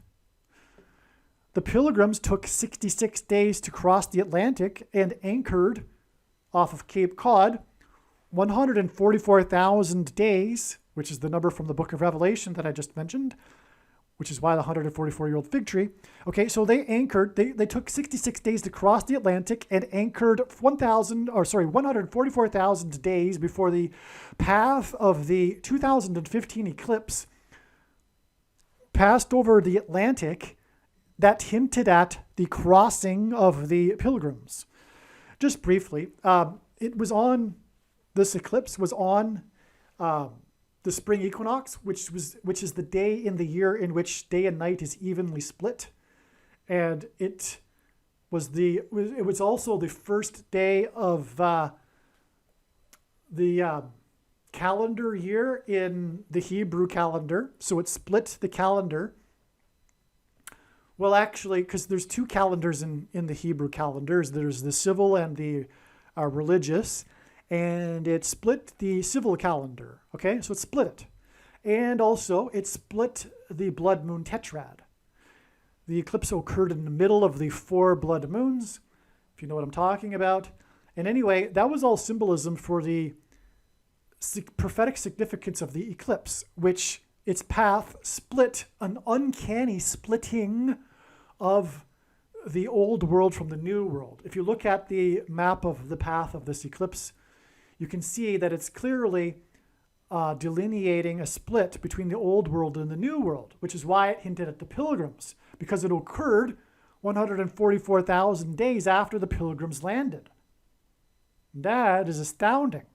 The Pilgrims took 66 days to cross the Atlantic and anchored off of Cape Cod. 144,000 days, which is the number from the book of Revelation that I just mentioned, which is why the 144-year-old fig tree. Okay, so they anchored, they took 66 days to cross the Atlantic and anchored 144,000 days before the path of the 2015 eclipse passed over the Atlantic that hinted at the crossing of the Pilgrims. Just briefly, this eclipse was on the spring equinox, which is the day in the year in which day and night is evenly split, and it was also the first day of the calendar year in the Hebrew calendar. So it split the calendar. Well, actually, because there's 2 calendars in the Hebrew calendars. There's the civil and the religious. And it split the civil calendar, okay? So it split it. And also, it split the blood moon tetrad. The eclipse occurred in the middle of the 4 blood moons, if you know what I'm talking about. And anyway, that was all symbolism for the prophetic significance of the eclipse, which its path split, an uncanny splitting of the old world from the new world. If you look at the map of the path of this eclipse, you can see that it's clearly delineating a split between the old world and the new world, which is why it hinted at the Pilgrims, because it occurred 144,000 days after the Pilgrims landed. That is astounding.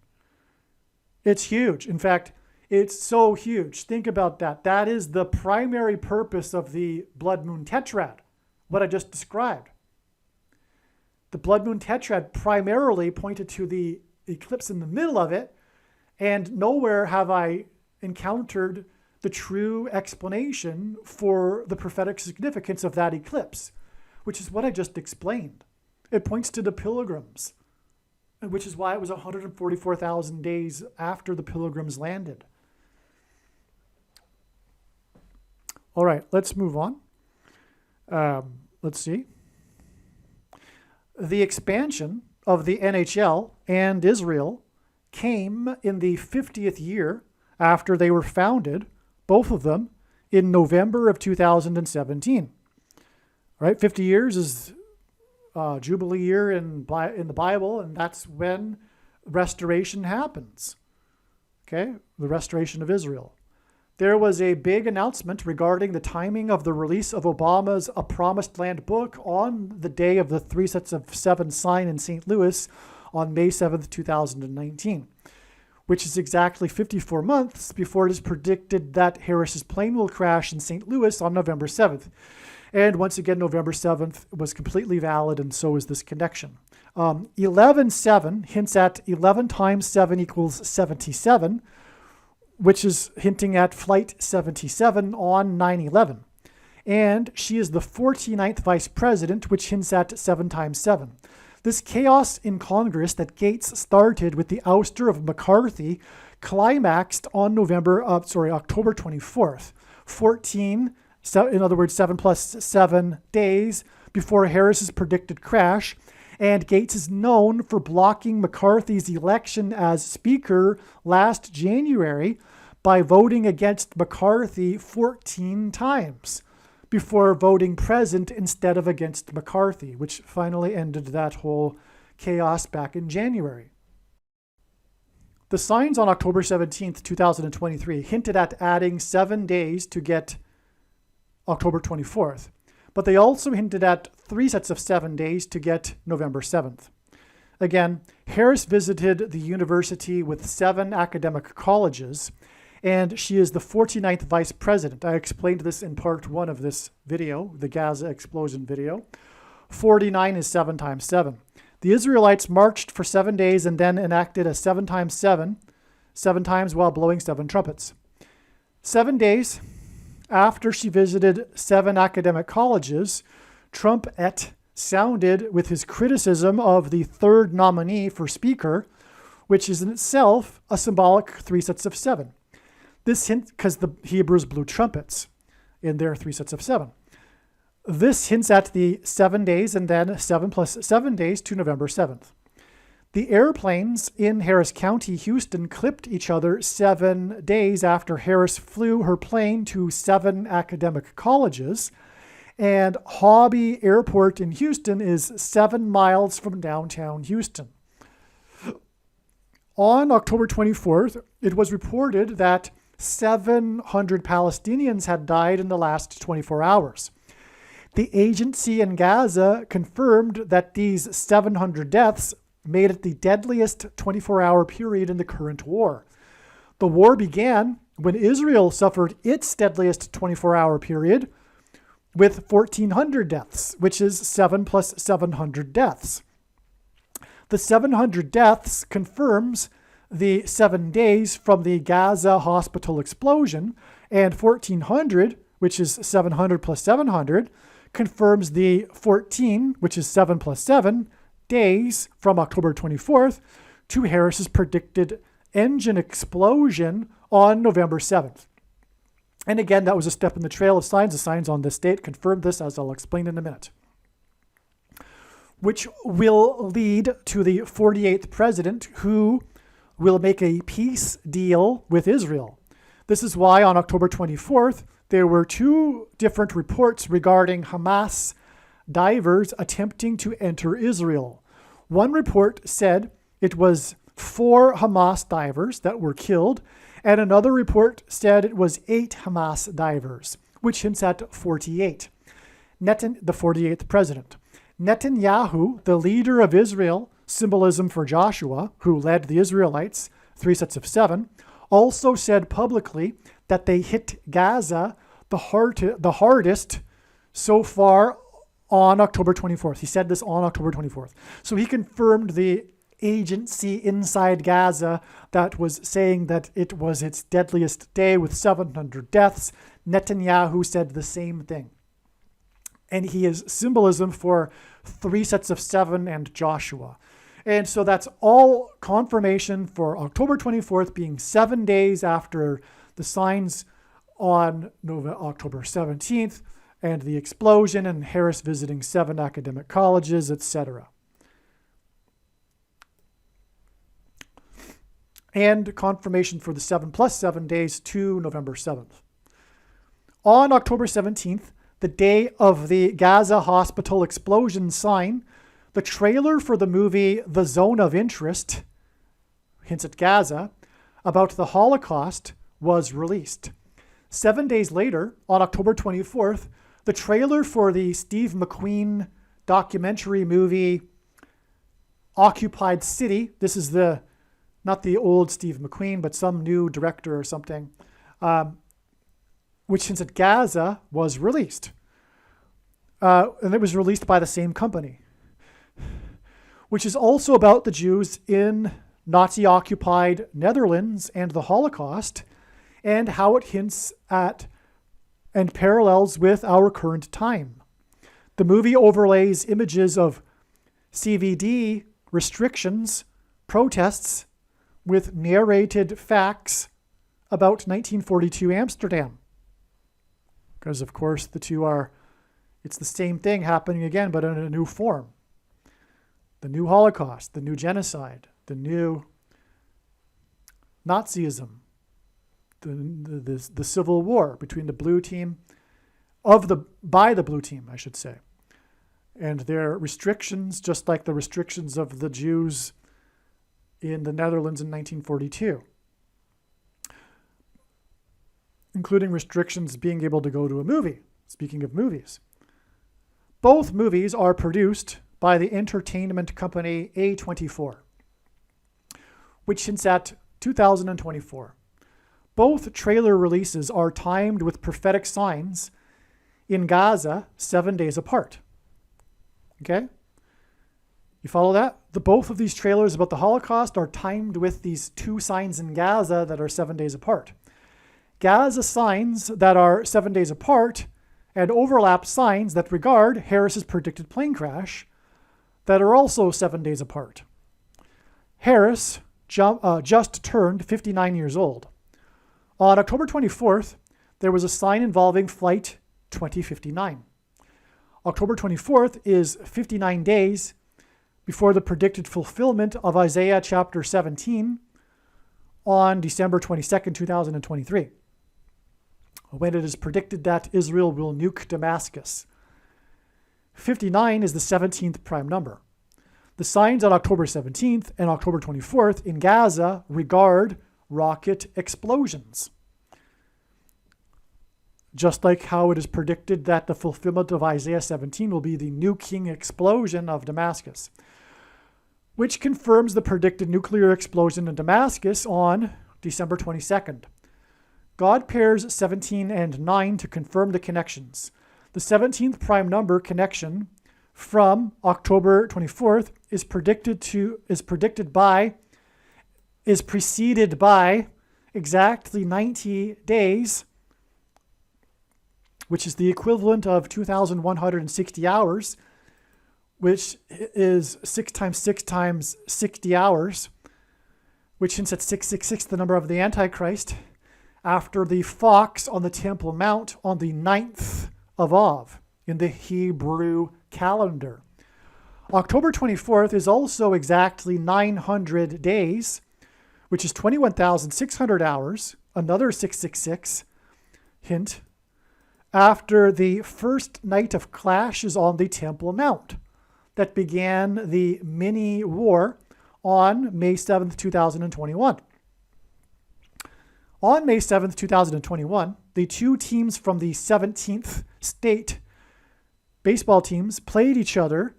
It's huge. In fact, it's so huge. Think about that. That is the primary purpose of the blood moon tetrad, what I just described. The blood moon tetrad primarily pointed to the eclipse in the middle of it, and nowhere have I encountered the true explanation for the prophetic significance of that eclipse, which is what I just explained. It points to the Pilgrims, which is why it was 144,000 days after the Pilgrims landed. All right, let's move on. Let's see. The expansion of the NHL and Israel came in the 50th year after they were founded, both of them, in November of 2017. Right? 50 years is Jubilee year in the Bible, and that's when restoration happens. Okay? The restoration of Israel. There was a big announcement regarding the timing of the release of Obama's A Promised Land book on the day of the 3 sets of 7 sign in St. Louis on May 7th, 2019, which is exactly 54 months before it is predicted that Harris's plane will crash in St. Louis on November 7th. And once again, November 7th was completely valid, and so is this connection. 11-7 hints at 11 times 7 equals 77, which is hinting at Flight 77 on 9/11. And she is the 49th vice president, which hints at 7 times 7. This chaos in Congress that Gates started with the ouster of McCarthy climaxed on October 24th, 14, in other words, 7 plus 7 days before Harris's predicted crash. And Gates is known for blocking McCarthy's election as Speaker last January by voting against McCarthy 14 times before voting present instead of against McCarthy, which finally ended that whole chaos back in January. The signs on October 17th, 2023 hinted at adding 7 days to get October 24th. But they also hinted at 3 sets of 7 days to get November 7th. Again, Harris visited the university with 7 academic colleges, and she is the 49th vice president. I explained this in part 1 of this video, the Gaza explosion video. 49 is 7 times 7. The Israelites marched for 7 days and then enacted a 7 times 7, 7 times while blowing 7 trumpets. 7 days after she visited 7 academic colleges, Trump sounded with his criticism of the 3rd nominee for Speaker, which is in itself a symbolic 3 sets of 7. This hint, because the Hebrews blew trumpets in their 3 sets of 7. This hints at the 7 days and then 7 plus 7 days to November 7th. The airplanes in Harris County, Houston, clipped each other 7 days after Harris flew her plane to 7 academic colleges, and Hobby Airport in Houston is 7 miles from downtown Houston. On October 24th, it was reported that 700 Palestinians had died in the last 24 hours. The agency in Gaza confirmed that these 700 deaths made it the deadliest 24-hour period in the current war. The war began when Israel suffered its deadliest 24-hour period with 1,400 deaths, which is 7 plus 700 deaths. The 700 deaths confirms the 7 days from the Gaza hospital explosion, and 1,400, which is 700 plus 700, confirms the 14, which is 7 plus 7, days from October 24th to Harris's predicted engine explosion on November 7th. And again, that was a step in the trail of signs. The signs on this date confirmed this, as I'll explain in a minute, which will lead to the 48th president, who will make a peace deal with Israel. This is why on October 24th, there were 2 different reports regarding Hamas divers attempting to enter Israel. One report said it was 4 Hamas divers that were killed, and another report said it was 8 Hamas divers, which hints at 48. The 48th president. Netanyahu, the leader of Israel, symbolism for Joshua, who led the Israelites, 3 sets of 7, also said publicly that they hit Gaza the hardest so far on October 24th. He said this on October 24th. So he confirmed the agency inside Gaza that was saying that it was its deadliest day with 700 deaths. Netanyahu said the same thing. And he is symbolism for 3 sets of 7 and Joshua. And so that's all confirmation for October 24th being 7 days after the signs on October 17th and the explosion and Harris visiting 7 academic colleges, etc. and confirmation for the 7 plus 7 days to November 7th. On October 17th, the day of the Gaza Hospital Explosion sign, the trailer for the movie The Zone of Interest, hints at Gaza, about the Holocaust was released. 7 days later, on October 24th, the trailer for the Steve McQueen documentary movie Occupied City, this is not the old Steve McQueen, but some new director or something, which hints at Gaza, was released. And it was released by the same company, which is also about the Jews in Nazi-occupied Netherlands and the Holocaust, and how it hints at and parallels with our current time. The movie overlays images of CVD restrictions, protests, with narrated facts about 1942 Amsterdam. Because, of course, the two it's the same thing happening again, but in a new form. The new Holocaust, the new genocide, the new Nazism, the civil war between the blue team, by the blue team, I should say, and their restrictions, just like the restrictions of the Jews in the Netherlands in 1942, including restrictions being able to go to a movie. Speaking of movies, both movies are produced by the entertainment company A24, which hints at 2024. Both trailer releases are timed with prophetic signs in Gaza 7 days apart. Okay? You follow that? Both of these trailers about the Holocaust are timed with these two signs in Gaza that are 7 days apart. Gaza signs that are 7 days apart and overlap signs that regard Harris's predicted plane crash that are also 7 days apart. Harris just turned 59 years old. On October 24th, there was a sign involving Flight 2059. October 24th is 59 days before the predicted fulfillment of Isaiah chapter 17 on December 22nd, 2023, when it is predicted that Israel will nuke Damascus. 59 is the 17th prime number. The signs on October 17th and October 24th in Gaza regard rocket explosions. Just like how it is predicted that the fulfillment of Isaiah 17 will be the nuking explosion of Damascus, which confirms the predicted nuclear explosion in Damascus on December 22nd. God pairs 17 and 9 to confirm the connections. The 17th prime number connection from October 24th is preceded by exactly 90 days, which is the equivalent of 2,160 hours, which is 6 times 6 times 60 hours, which hints at 666, the number of the Antichrist, after the fox on the Temple Mount on the 9th of Av in the Hebrew calendar. October 24th is also exactly 900 days, which is 21,600 hours, another 666, hint, after the first night of clashes on the Temple Mount that began the mini war on May 7th, 2021. On May 7th, 2021, the two teams from the 17th state baseball teams played each other,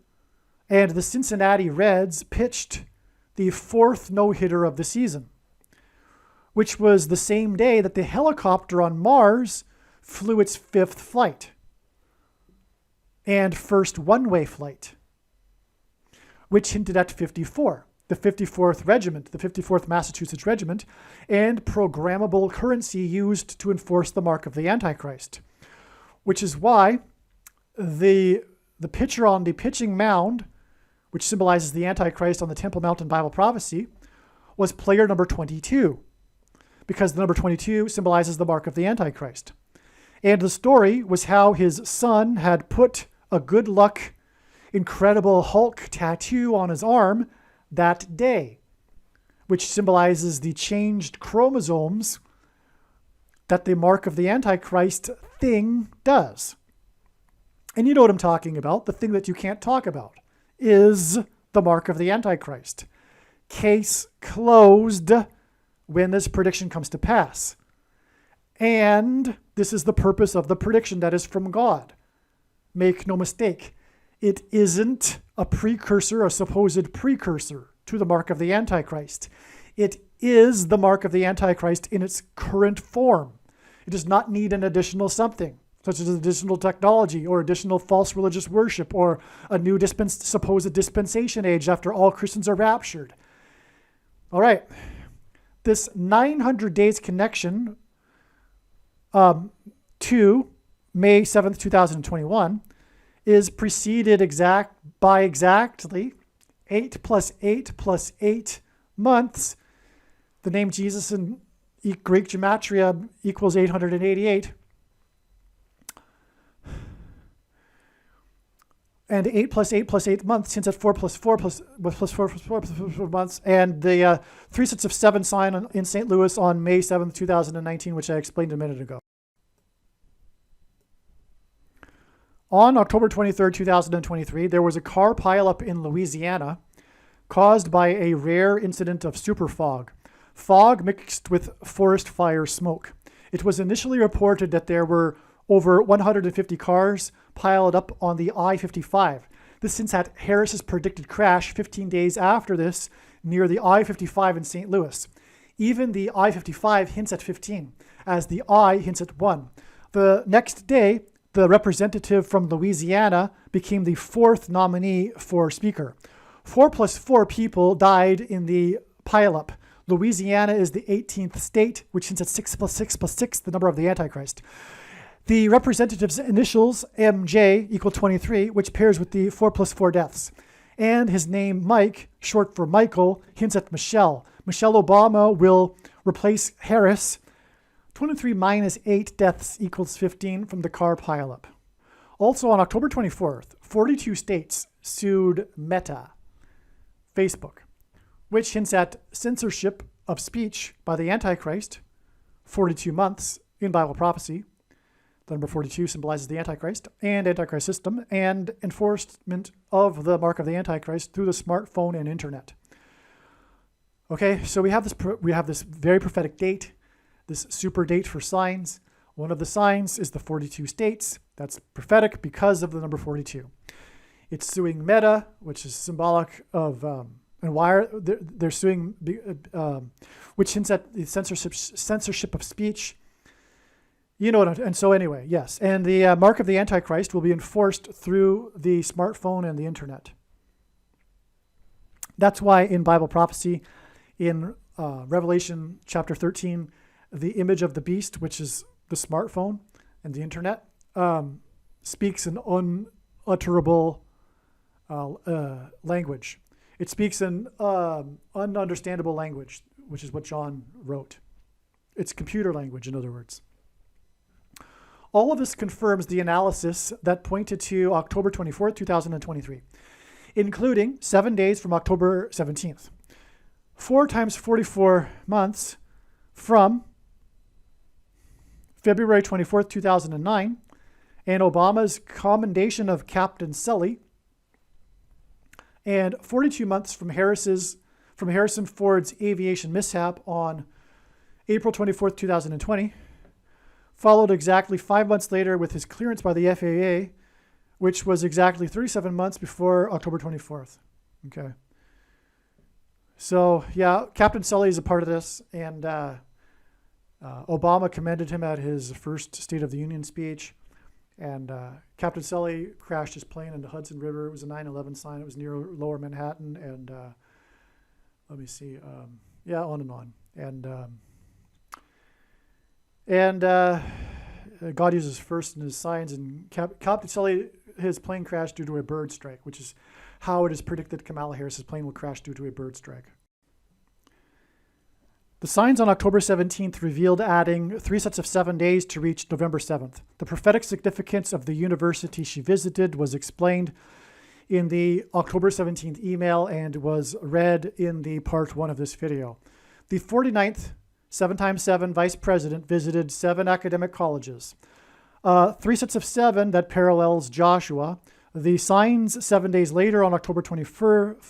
and the Cincinnati Reds pitched the fourth no-hitter of the season, which was the same day that the helicopter on Mars flew its fifth flight and first one-way flight, which hinted at 54, the 54th Regiment, the 54th Massachusetts Regiment, and programmable currency used to enforce the mark of the Antichrist, which is why the pitcher on the pitching mound, which symbolizes the Antichrist on the Temple Mount in Bible prophecy, was player number 22, because the number 22 symbolizes the mark of the Antichrist. And the story was how his son had put a good luck, Incredible Hulk tattoo on his arm that day, which symbolizes the changed chromosomes that the mark of the Antichrist thing does. And you know what I'm talking about. The thing that you can't talk about is the mark of the Antichrist. Case closed when this prediction comes to pass. And this is the purpose of the prediction that is from God. Make no mistake. It isn't a precursor, a supposed precursor to the mark of the Antichrist. It is the mark of the Antichrist in its current form. It does not need an additional something, such as additional technology or additional false religious worship or a new supposed dispensation age after all Christians are raptured. All right. This 900 days connection to May 7th, 2021 is preceded by exactly 8 plus 8 plus 8 months. The name Jesus in Greek gematria equals 888. And 8 plus 8 plus 8 months hints at 4 plus 4 plus 4 plus 4 months. And the 3 sets of 7 sign in St. Louis on May 7th, 2019, which I explained a minute ago. On October 23rd, 2023, there was a car pileup in Louisiana caused by a rare incident of superfog. Fog mixed with forest fire smoke. It was initially reported that there were over 150 cars piled up on the I-55. This hints at Harris's predicted crash 15 days after this near the I-55 in St. Louis. Even the I-55 hints at 15, as the I hints at 1. The next day, the representative from Louisiana became the 4th nominee for Speaker. 4 plus 4 people died in the pileup. Louisiana is the 18th state, which hints at 6 plus 6 plus 6, the number of the Antichrist. The representative's initials, MJ, equal 23, which pairs with the 4 plus 4 deaths. And his name, Mike, short for Michael, hints at Michelle. Michelle Obama will replace Harris. 23 minus 8 deaths equals 15 from the car pileup. Also on October 24th, 42 states sued Meta, Facebook, which hints at censorship of speech by the Antichrist, 42 months in Bible prophecy. The number 42 symbolizes the Antichrist and Antichrist system and enforcement of the mark of the Antichrist through the smartphone and internet. Okay, so we have this very prophetic date, this super date for signs. One of the signs is the 42 states. That's prophetic because of the number 42. It's suing Meta, which is symbolic of, and why they're suing, which hints at the censorship of speech. You know what, and so anyway, yes. And the mark of the Antichrist will be enforced through the smartphone and the internet. That's why in Bible prophecy, in Revelation chapter 13, the image of the beast, which is the smartphone and the internet, speaks an unutterable language. It speaks an ununderstandable language, which is what John wrote. It's computer language, in other words. All of this confirms the analysis that pointed to October 24th, 2023, including 7 days from October 17th. 4 times 44 months from February 24th, 2009, and Obama's commendation of Captain Sully, and 42 months from Harrison Ford's aviation mishap on April 24th, 2020, followed exactly 5 months later with his clearance by the FAA, which was exactly 37 months before October 24th. Okay. So, yeah, Captain Sully is a part of this, and Obama commended him at his first State of the Union speech, and Captain Sully crashed his plane in the Hudson River. It was a 9/11 sign. It was near Lower Manhattan, and let me see, yeah, on and on. And God uses first in his signs, and Captain Sully, his plane crashed due to a bird strike, which is how it is predicted Kamala Harris's plane will crash due to a bird strike. The signs on October 17th revealed adding 3 sets of 7 days to reach November 7th. The prophetic significance of the university she visited was explained in the October 17th email and was read in the part 1 of this video. The 49th 7x7 vice president visited 7 academic colleges. 3 sets of 7 that parallels Joshua. The signs 7 days later on October 24th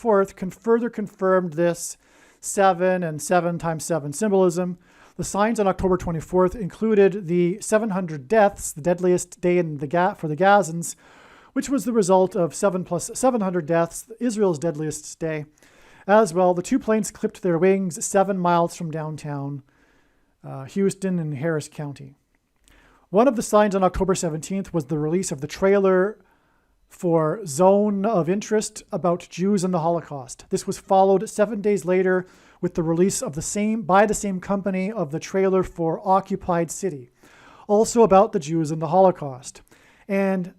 further confirmed this 7 and 7x7 symbolism. The signs on October 24th included the 700 deaths, the deadliest day for the Gazans, which was the result of 7 plus 700 deaths, Israel's deadliest day. As well, the 2 planes clipped their wings 7 miles from downtown Houston in Harris County. One of the signs on October 17th was the release of the trailer for Zone of Interest about Jews and the Holocaust. This was followed 7 days later with the release of by the same company of the trailer for Occupied City, also about the Jews and the Holocaust. At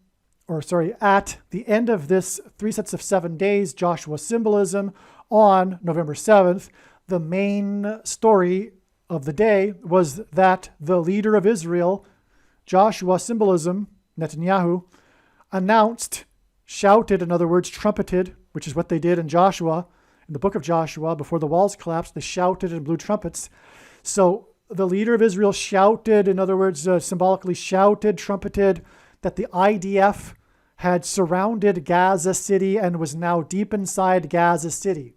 the end of this 3 sets of 7 days, Joshua symbolism, on November 7th, the main story of the day was that the leader of Israel, Joshua symbolism, Netanyahu, shouted, in other words, trumpeted, which is what they did in Joshua, in the book of Joshua, before the walls collapsed, they shouted and blew trumpets. So the leader of Israel shouted, in other words, symbolically shouted, trumpeted, that the IDF had surrounded Gaza City and was now deep inside Gaza City.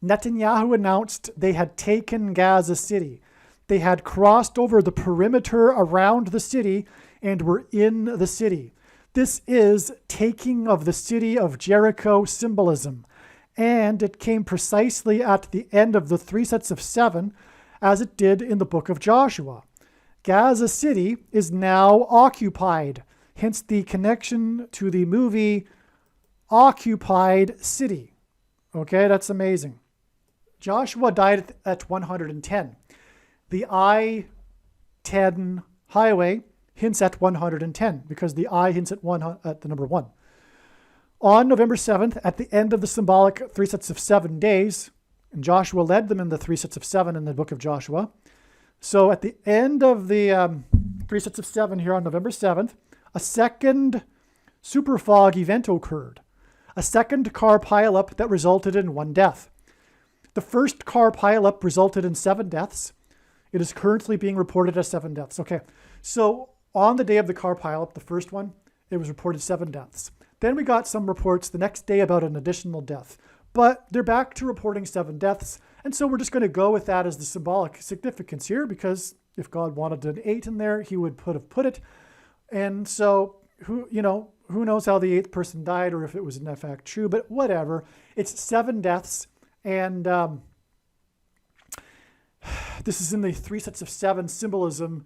Netanyahu announced they had taken Gaza City. They had crossed over the perimeter around the city and were in the city. This is taking of the city of Jericho symbolism, and it came precisely at the end of the 3 sets of 7, as it did in the book of Joshua. Gaza City is now occupied, hence the connection to the movie Occupied City. Okay, that's amazing. Joshua died at 110. The I-10 highway hints at 110 because the I hints at the number 1. On November 7th, at the end of the symbolic 3 sets of 7 days, and Joshua led them in the 3 sets of 7 in the book of Joshua. So at the end of the 3 sets of 7 here on November 7th, a second super fog event occurred. A second car pileup that resulted in 1 death. The first car pileup resulted in 7 deaths. It is currently being reported as 7 deaths. Okay, so on the day of the car pileup, the first one, it was reported 7 deaths. Then we got some reports the next day about an additional death. But they're back to reporting 7 deaths. And so we're just going to go with that as the symbolic significance here, because if God wanted an 8 in there, he would have put it. And so who knows how the 8th person died or if it was in fact true, but whatever. It's 7 deaths. And this is in the 3 sets of 7 symbolism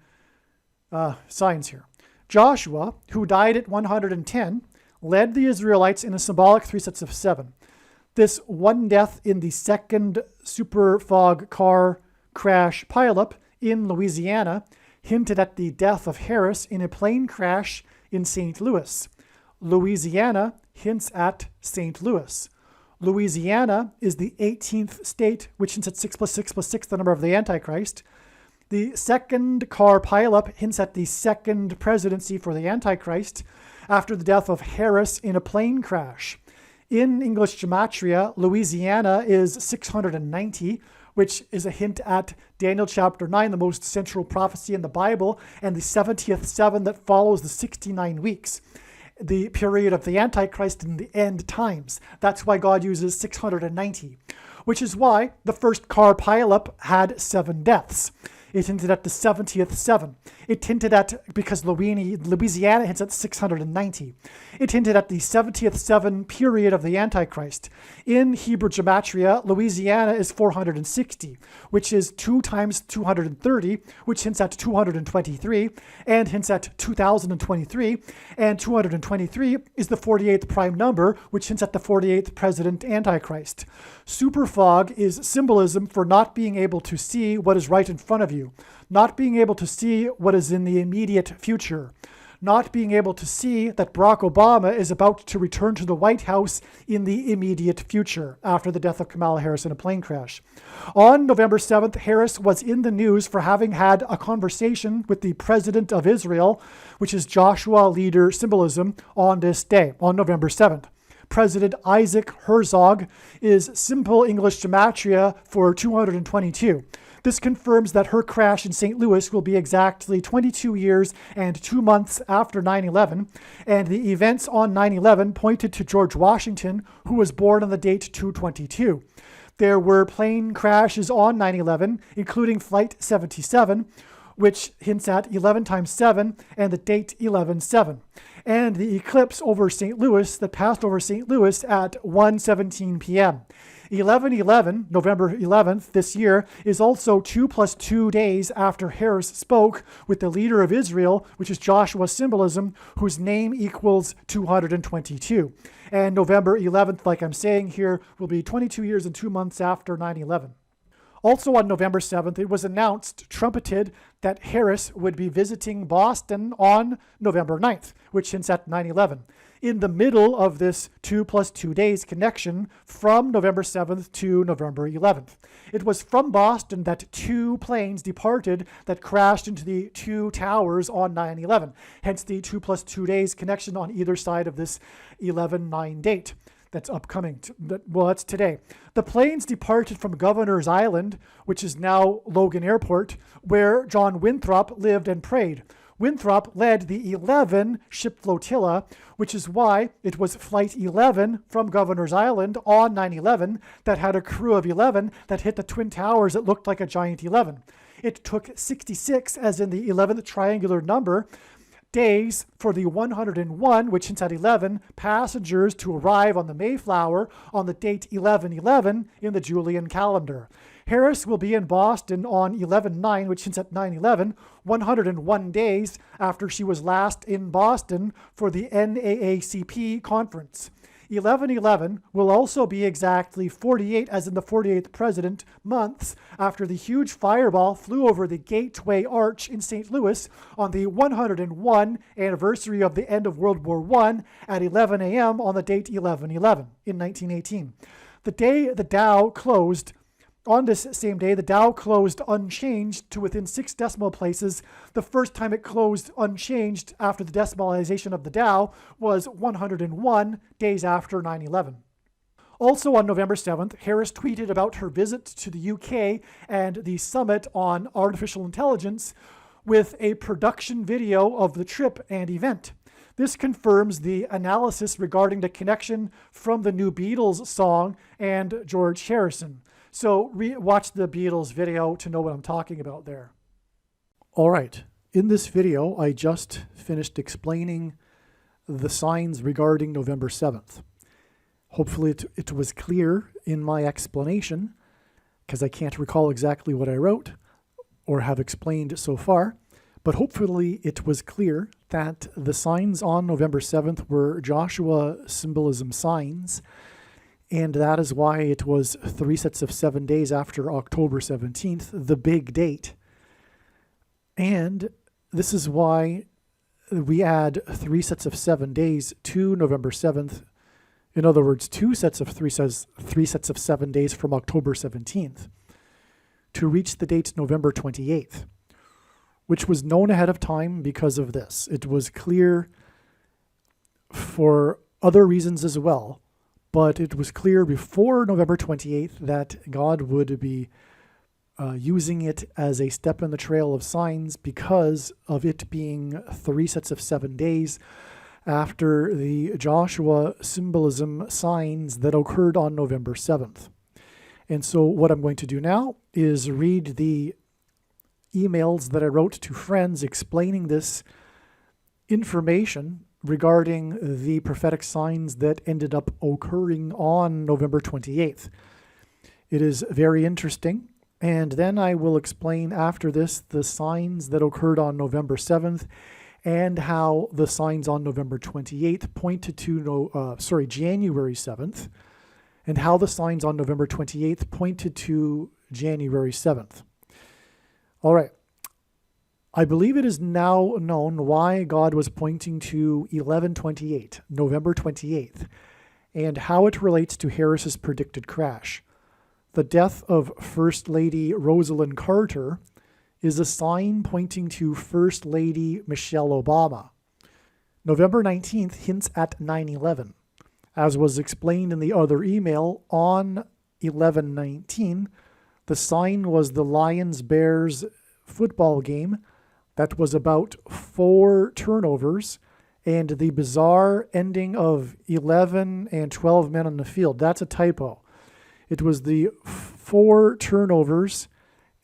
signs here. Joshua, who died at 110, led the Israelites in a symbolic 3 sets of 7. This 1 death in the second super fog car crash pileup in Louisiana hinted at the death of Harris in a plane crash in St. Louis. Louisiana hints at St. Louis. Louisiana is the 18th state, which hints at 6 plus 6 plus 6, the number of the Antichrist. The second car pileup hints at the second presidency for the Antichrist after the death of Harris in a plane crash. In English gematria, Louisiana is 690, which is a hint at Daniel chapter 9, the most central prophecy in the Bible, and the 70th 7 that follows the 69 weeks, the period of the Antichrist in the end times. That's why God uses 690, which is why the first car pileup had 7 deaths. It hinted at the 70th 7. It hinted at, because Louisiana hints at 690. It hinted at the 70th 7 period of the Antichrist. In Hebrew gematria, Louisiana is 460, which is 2 times 230, which hints at 223, and hints at 2023. And 223 is the 48th prime number, which hints at the 48th president Antichrist. Super fog is symbolism for not being able to see what is right in front of you, not being able to see what is in the immediate future, not being able to see that Barack Obama is about to return to the White House in the immediate future after the death of Kamala Harris in a plane crash. On November 7th, Harris was in the news for having had a conversation with the president of Israel, which is Joshua leader symbolism, on this day, on November 7th. President Isaac Herzog is simple English gematria for 222. This confirms that her crash in St. Louis will be exactly 22 years and 2 months after 9/11, and the events on 9/11 pointed to George Washington, who was born on the date 222. There were plane crashes on 9/11, including Flight 77, which hints at 11 times 7 and the date 11/7, and the eclipse over St. Louis that passed over St. Louis at 1:17 p.m. 11/11, November 11th this year, is also 2 + 2 days after Harris spoke with the leader of Israel, which is Joshua symbolism, whose name equals 222. And November 11th, like I'm saying here, will be 22 years and 2 months after 9/11. Also on November 7th, it was announced, trumpeted, that Harris would be visiting Boston on November 9th, which hints at 9/11. In the middle of this 2 + 2 days connection from November 7th to November 11th. It was from Boston that 2 planes departed that crashed into the 2 towers on 9/11, hence the 2 + 2 days connection on either side of this 11/9 date. That's upcoming. That's today. The planes departed from Governor's Island, which is now Logan Airport, where John Winthrop lived and prayed. Winthrop led the 11 ship flotilla, which is why it was Flight 11 from Governor's Island on 9/11 that had a crew of 11 that hit the Twin Towers that looked like a giant 11. It took 66, as in the 11th triangular number, days for the 101, which hints at 11, passengers to arrive on the Mayflower on the date 11/11 in the Julian calendar. Harris will be in Boston on 11/9, which hints at 9/11, 101 days after she was last in Boston for the NAACP conference. 11/11 will also be exactly 48, as in the 48th president, months after the huge fireball flew over the Gateway Arch in St. Louis on the 101 anniversary of the end of World War I at 11 a.m. on the date 11/11 in 1918. The day the Dow closed, on this same day, the Dow closed unchanged to within 6 decimal places. The first time it closed unchanged after the decimalization of the Dow was 101 days after 9/11. Also on November 7th, Harris tweeted about her visit to the UK and the summit on artificial intelligence with a production video of the trip and event. This confirms the analysis regarding the connection from the new Beatles song and George Harrison. So watch the Beatles video to know what I'm talking about there. All right, in this video, I just finished explaining the signs regarding November 7th. Hopefully it was clear in my explanation, because I can't recall exactly what I wrote or have explained so far, but hopefully it was clear that the signs on November 7th were Joshua symbolism signs, and that is why it was 3 sets of 7 days after October 17th, the big date. And this is why we add 3 sets of 7 days to November 7th. In other words, 2 sets of 3 sets of 7 days from October 17th to reach the date November 28th, which was known ahead of time because of this. It was clear for other reasons as well, but it was clear before November 28th that God would be using it as a step in the trail of signs because of it being 3 sets of 7 days after the Joshua symbolism signs that occurred on November 7th. And so what I'm going to do now is read the emails that I wrote to friends explaining this information regarding the prophetic signs that ended up occurring on November 28th. It is very interesting, and then I will explain after this the signs that occurred on November 7th and how the signs on November 28th pointed to January 7th, and how the signs on November 28th pointed to January 7th. All right. I believe it is now known why God was pointing to 11/28, November 28th, and how it relates to Harris's predicted crash. The death of First Lady Rosalind Carter is a sign pointing to First Lady Michelle Obama. November 19th hints at 9/11. As was explained in the other email, on 11/19, the sign was the Lions-Bears football game that was about 4 turnovers and the bizarre ending of 11 and 12 men on the field. That's a typo. It was the 4 turnovers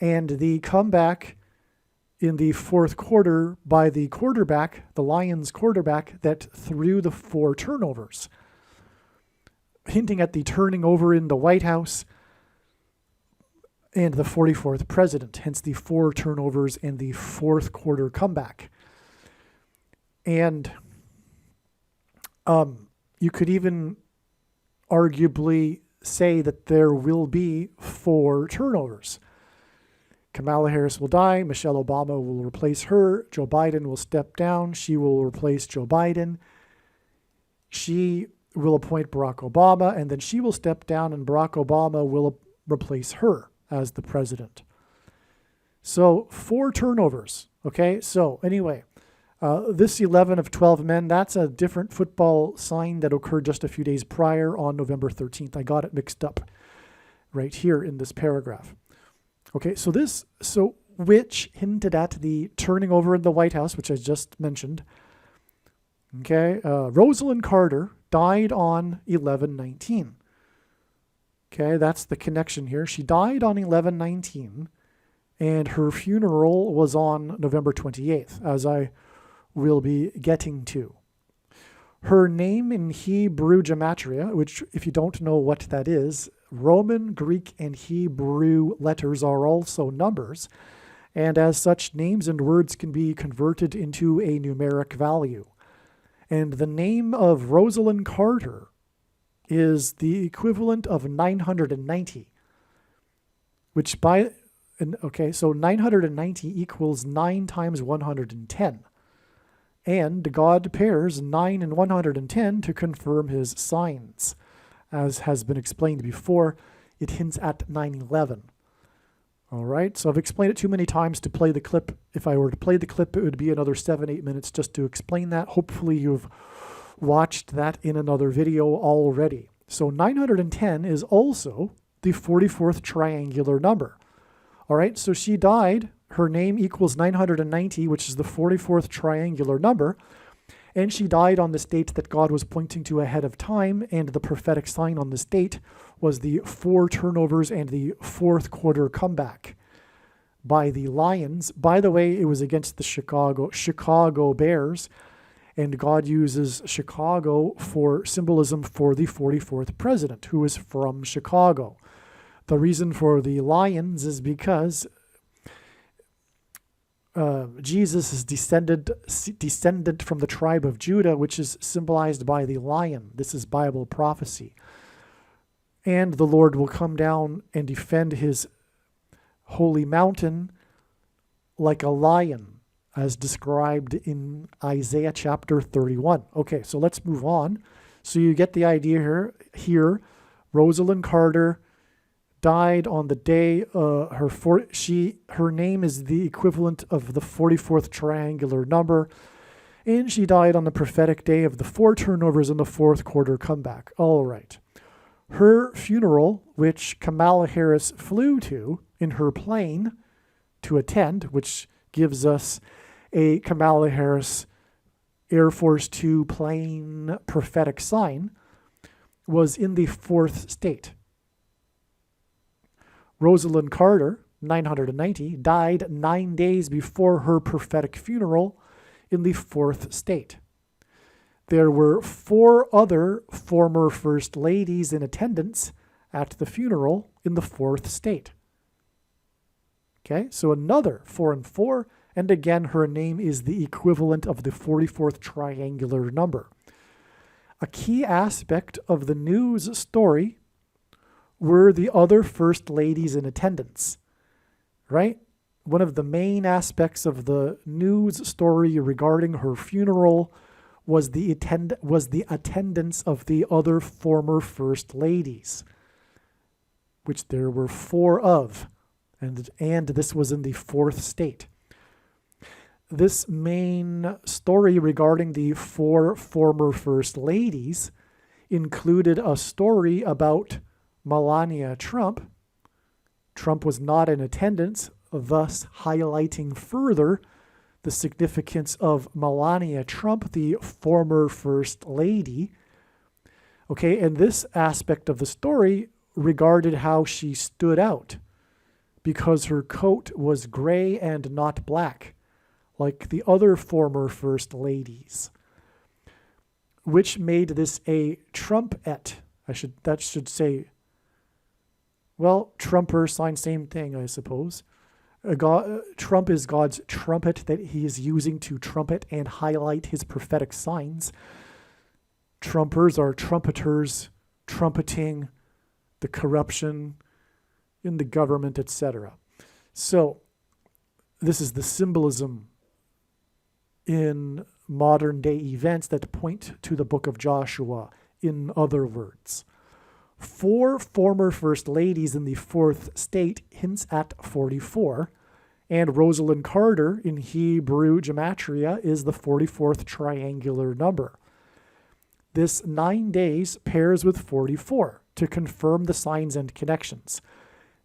and the comeback in the fourth quarter by the quarterback, the Lions quarterback, that threw the 4 turnovers, hinting at the turning over in the White House and the 44th president, hence the 4 turnovers and the fourth quarter comeback. And you could even arguably say that there will be 4 turnovers. Kamala Harris will die. Michelle Obama will replace her. Joe Biden will step down. She will replace Joe Biden. She will appoint Barack Obama, and then she will step down, and Barack Obama will replace her as the president. So 4 turnovers. Okay, so anyway, this 11 of 12 men, that's a different football sign that occurred just a few days prior on November 13th. I got it mixed up right here in this paragraph. Okay, so which hinted at the turning over in the White House, which I just mentioned. Okay, Rosalind Carter died on 11/19. Okay, that's the connection here. She died on 11/19, and her funeral was on November 28th, as I will be getting to. Her name in Hebrew gematria, which if you don't know what that is, Roman, Greek, and Hebrew letters are also numbers, and as such, names and words can be converted into a numeric value. And the name of Rosalind Carter is the equivalent of 990, which so 990 equals 9 times 110. And God pairs 9 and 110 to confirm his signs. As has been explained before, it hints at 9/11. All right, so I've explained it too many times to play the clip. If I were to play the clip, it would be another 7-8 minutes just to explain that. Hopefully you've watched that in another video already. So 910 is also the 44th triangular number. All right, so she died. Her name equals 990, which is the 44th triangular number. And she died on this date that God was pointing to ahead of time, and the prophetic sign on this date was the 4 turnovers and the fourth quarter comeback by the Lions. By the way, it was against the Chicago Bears, and God uses Chicago for symbolism for the 44th president, who is from Chicago. The reason for the Lions is because Jesus is descendant from the tribe of Judah, which is symbolized by the lion. This is Bible prophecy. And the Lord will come down and defend his holy mountain like a lion, as described in Isaiah chapter 31. Okay, so let's move on. So you get the idea here. Rosalind Carter died on the day her name is the equivalent of the 44th triangular number, and she died on the prophetic day of the 4 turnovers in the fourth quarter comeback. All right. Her funeral, which Kamala Harris flew to in her plane to attend, which gives us a Kamala Harris Air Force 2 plane prophetic sign, was in the 4th state. Rosalind Carter, 990, died 9 days before her prophetic funeral in the 4th state. There were 4 other former first ladies in attendance at the funeral in the 4th state. Okay, so another 4 and 4, and again her name is the equivalent of the 44th triangular number. A key aspect of the news story were the other first ladies in attendance, right? one of the main aspects of the news story regarding her funeral was the attendance of the other former first ladies, which there were 4 of, and this was in the 4th state. This main story regarding the 4 former first ladies included a story about Melania Trump. Trump was not in attendance, thus highlighting further the significance of Melania Trump, the former first lady. Okay, and this aspect of the story regarded how she stood out because her coat was gray and not black, like the other former first ladies, which made this a Trumpette. That should say, well, Trumper sign, same thing, I suppose. Trump is God's trumpet that he is using to trumpet and highlight his prophetic signs. Trumpers are trumpeters, trumpeting the corruption in the government, etc. So this is the symbolism in modern day events that point to the book of Joshua. In other words, 4 former first ladies in the 4th state hints at 44, and Rosalind Carter in Hebrew gematria is the 44th triangular number. This 9 days pairs with 44 to confirm the signs and connections.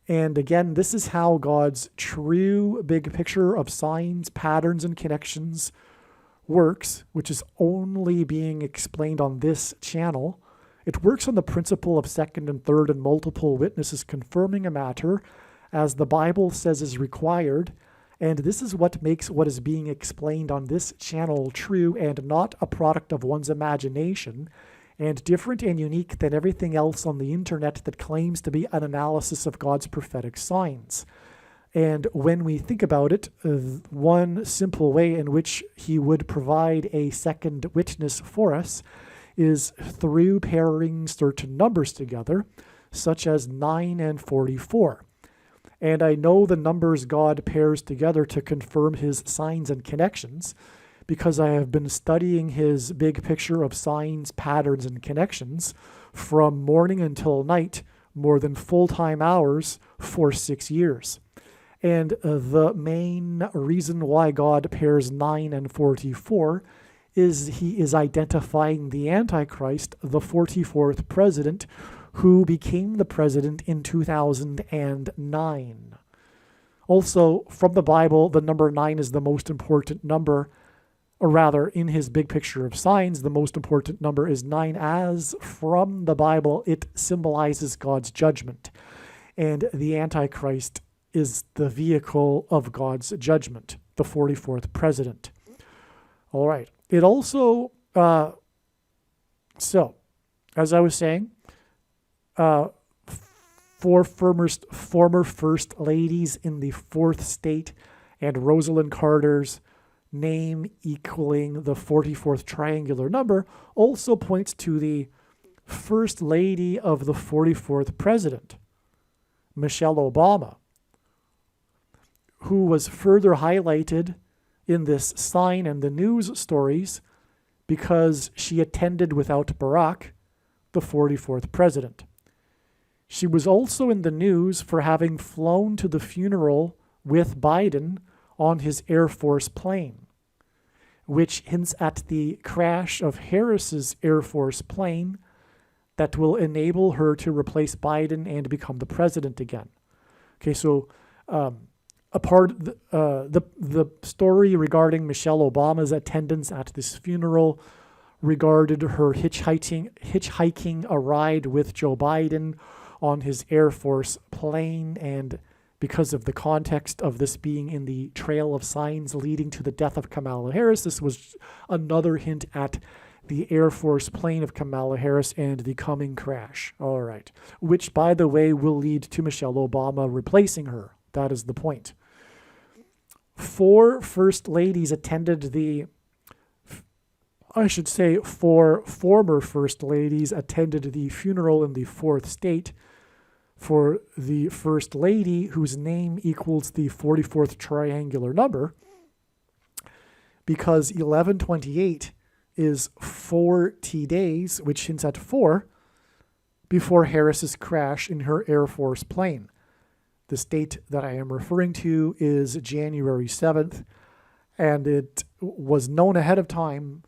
And again, this is how God's true big picture of signs, patterns, and connections works, which is only being explained on this channel. It works on the principle of second and third and multiple witnesses confirming a matter as the Bible says is required, and this is what makes what is being explained on this channel true and not a product of one's imagination, and different and unique than everything else on the internet that claims to be an analysis of God's prophetic signs. And when we think about it, one simple way in which he would provide a second witness for us is through pairing certain numbers together, such as 9 and 44. And I know the numbers God pairs together to confirm his signs and connections because I have been studying his big picture of signs, patterns, and connections from morning until night, more than full-time hours for 6 years. And the main reason why God pairs 9 and 44 is he is identifying the Antichrist, the 44th president, who became the president in 2009. Also, from the Bible, the number 9 is the most important number, or rather, in his big picture of signs, the most important number is 9, as from the Bible, it symbolizes God's judgment. And the Antichrist is the vehicle of God's judgment, the 44th president. All right. It also, so, as I was saying, 4 former first ladies in the 4th state and Rosalind Carter's name equaling the 44th triangular number also points to the first lady of the 44th president, Michelle Obama, who was further highlighted in this sign and the news stories because she attended without Barack, the 44th president. She was also in the news for having flown to the funeral with Biden on his Air Force plane, which hints at the crash of Harris's Air Force plane that will enable her to replace Biden and become the president again. Okay, so the story regarding Michelle Obama's attendance at this funeral regarded her hitchhiking a ride with Joe Biden on his Air Force plane, and because of the context of this being in the trail of signs leading to the death of Kamala Harris, this was another hint at the Air Force plane of Kamala Harris and the coming crash. All right. Which, by the way, will lead to Michelle Obama replacing her. That is the point. 4 first ladies attended 4 former first ladies attended the funeral in the 4th state for the First Lady, whose name equals the 44th triangular number, because 1128 is 40 days, which hints at 4, before Harris's crash in her Air Force plane. This date that I am referring to is January 7th, and it was known ahead of time,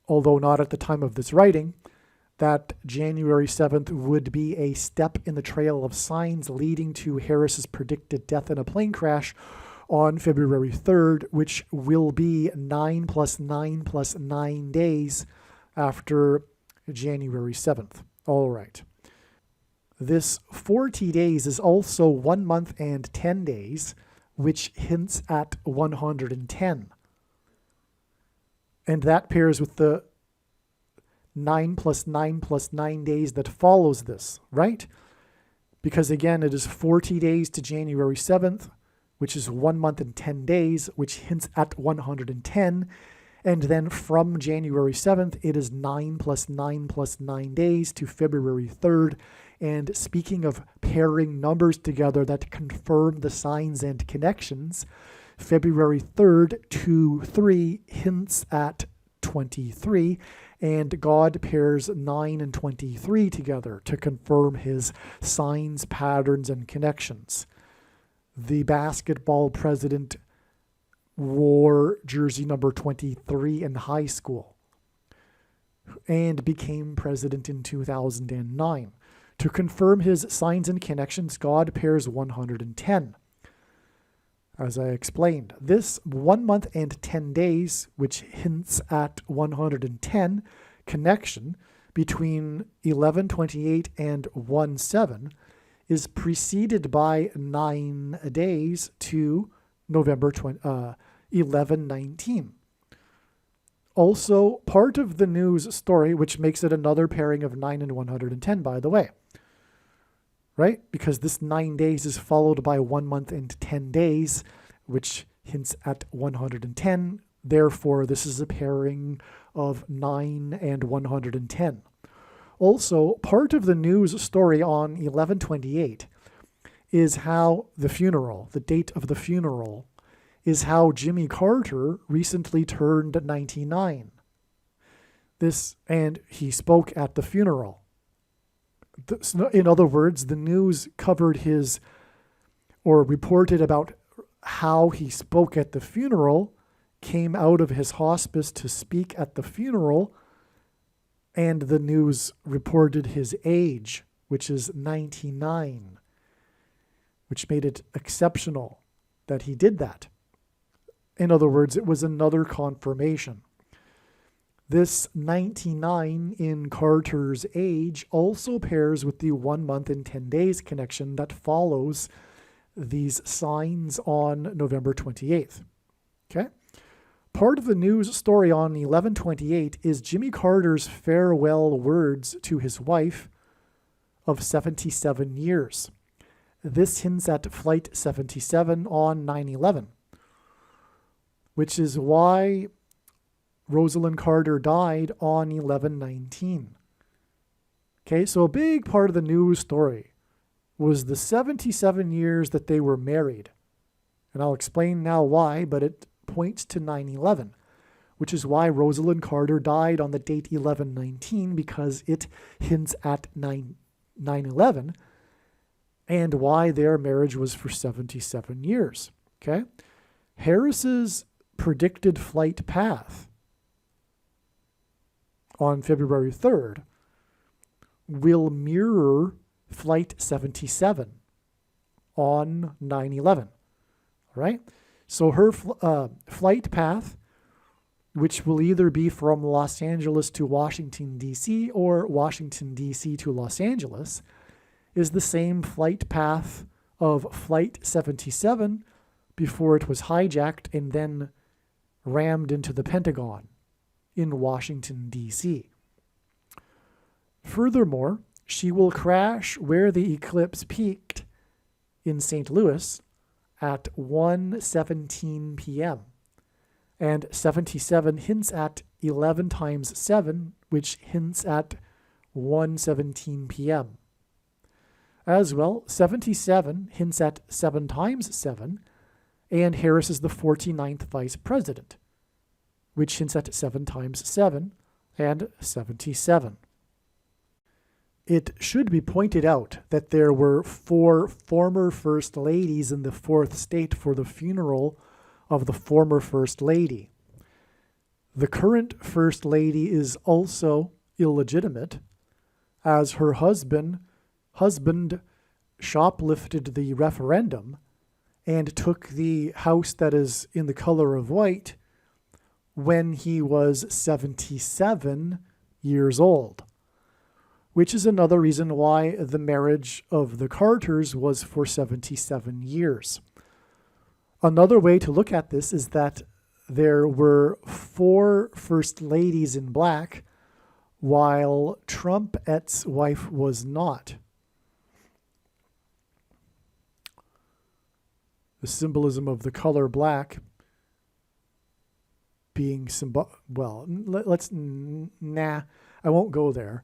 although not at the time of this writing, that January 7th would be a step in the trail of signs leading to Harris's predicted death in a plane crash on February 3rd, which will be 9 plus 9 plus 9 days after January 7th. All right. This 40 days is also 1 month and 10 days, which hints at 110. And that pairs with the 9 plus 9 plus 9 days that follows this, right? Because again, it is 40 days to January 7th, which is 1 month and 10 days, which hints at 110. And then from January 7th, it is 9 plus 9 plus 9 days to February 3rd. And speaking of pairing numbers together that confirm the signs and connections, February 3rd to 3 hints at 23, and God pairs 9 and 23 together to confirm his signs, patterns, and connections. The basketball president wore jersey number 23 in high school and became president in 2009. To confirm his signs and connections, God pairs 110. As I explained, this 1 month and 10 days, which hints at 110 connection between 1128 and 17, is preceded by 9 days to November 1119. Also, part of the news story, which makes it another pairing of 9 and 110, by the way. Right? Because this 9 days is followed by 1 month and 10 days, which hints at 110. Therefore, this is a pairing of 9 and 110. Also, part of the news story on 1128 is how the funeral, the date of the funeral, is how Jimmy Carter recently turned 99. And he spoke at the funeral. In other words, the news covered his, or reported about how he spoke at the funeral, came out of his hospice to speak at the funeral, and the news reported his age, which is 99, which made it exceptional that he did that. In other words, it was another confirmation. This 99 in Carter's age also pairs with the 1 month and 10 days connection that follows these signs on November 28th. Okay? Part of the news story on 1128 is Jimmy Carter's farewell words to his wife of 77 years. This hints at Flight 77 on 9/11, which is why Rosalind Carter died on 11/19. Okay, so a big part of the news story was the 77 years that they were married. And I'll explain now why, but it points to 9/11, which is why Rosalind Carter died on the date 11/19, because it hints at 9/11, and why their marriage was for 77 years. Okay? Harris's predicted flight path on February 3rd will mirror Flight 77 on 9/11. All right? So her flight path, which will either be from Los Angeles to Washington, D.C., or Washington, D.C. to Los Angeles, is the same flight path of Flight 77 before it was hijacked and then rammed into the Pentagon in Washington, D.C. Furthermore, she will crash where the eclipse peaked in St. Louis at 1:17 p.m. And 77 hints at 11 times 7, which hints at 1:17 p.m. As well, 77 hints at 7 times 7, and Harris is the 49th vice president, which hints at 7 times 7 and 77. It should be pointed out that there were 4 former First Ladies in the 4th state for the funeral of the former First Lady. The current First Lady is also illegitimate, as her husband shoplifted the referendum and took the house that is in the color of white when he was 77 years old, which is another reason why the marriage of the Carters was for 77 years. Another way to look at this is that there were 4 First Ladies in black, while Trumpet's wife was not. The symbolism of the color black being I won't go there.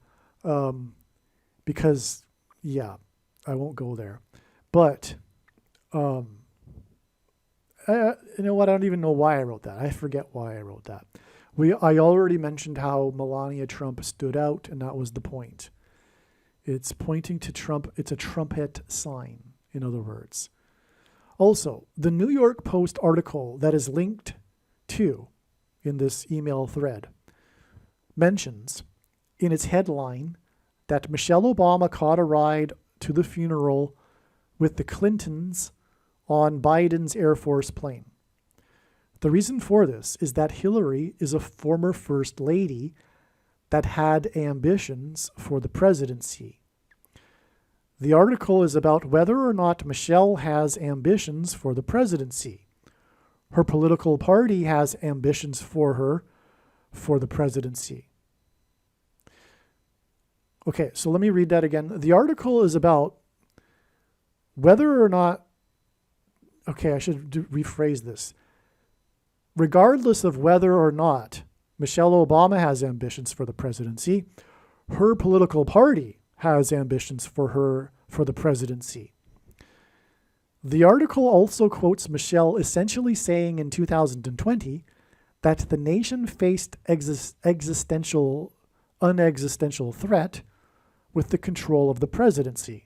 Because, I won't go there. But, you know what? I don't even know why I wrote that. I forget why I wrote that. I already mentioned how Melania Trump stood out, and that was the point. It's pointing to Trump. It's a trumpet sign, in other words. Also, the New York Post article that is linked to in this email thread mentions in its headline that Michelle Obama caught a ride to the funeral with the Clintons on Biden's Air Force plane. The reason for this is that Hillary is a former First Lady that had ambitions for the presidency. The article is about whether or not Michelle has ambitions for the presidency. Her political party has ambitions for her for the presidency. Okay, so let me read that again. The article is about whether or not, I should rephrase this. Regardless of whether or not Michelle Obama has ambitions for the presidency, her political party has ambitions for her for the presidency. The article also quotes Michelle essentially saying in 2020 that the nation faced unexistential threat with the control of the presidency.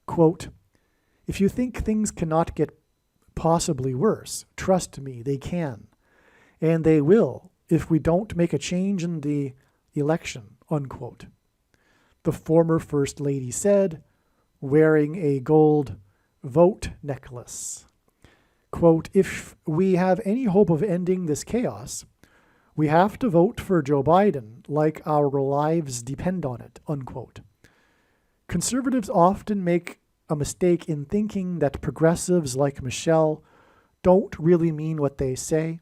Quote, "If you think things cannot get possibly worse, trust me, they can. And they will if we don't make a change in the election," unquote. The former First Lady said, wearing a gold vote necklace. Quote, "If we have any hope of ending this chaos, we have to vote for Joe Biden like our lives depend on it," unquote. Conservatives often make a mistake in thinking that progressives like Michelle don't really mean what they say,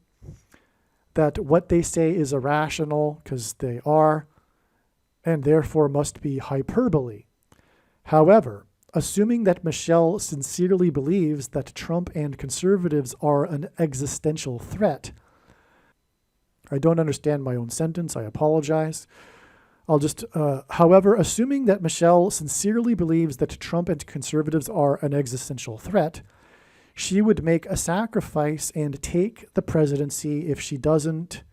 that what they say is irrational because they are, and therefore must be hyperbole. However, assuming that Michelle sincerely believes that Trump and conservatives are an existential threat, I don't understand my own sentence, I apologize. However, assuming that Michelle sincerely believes that Trump and conservatives are an existential threat, she would make a sacrifice and take the presidency if she doesn't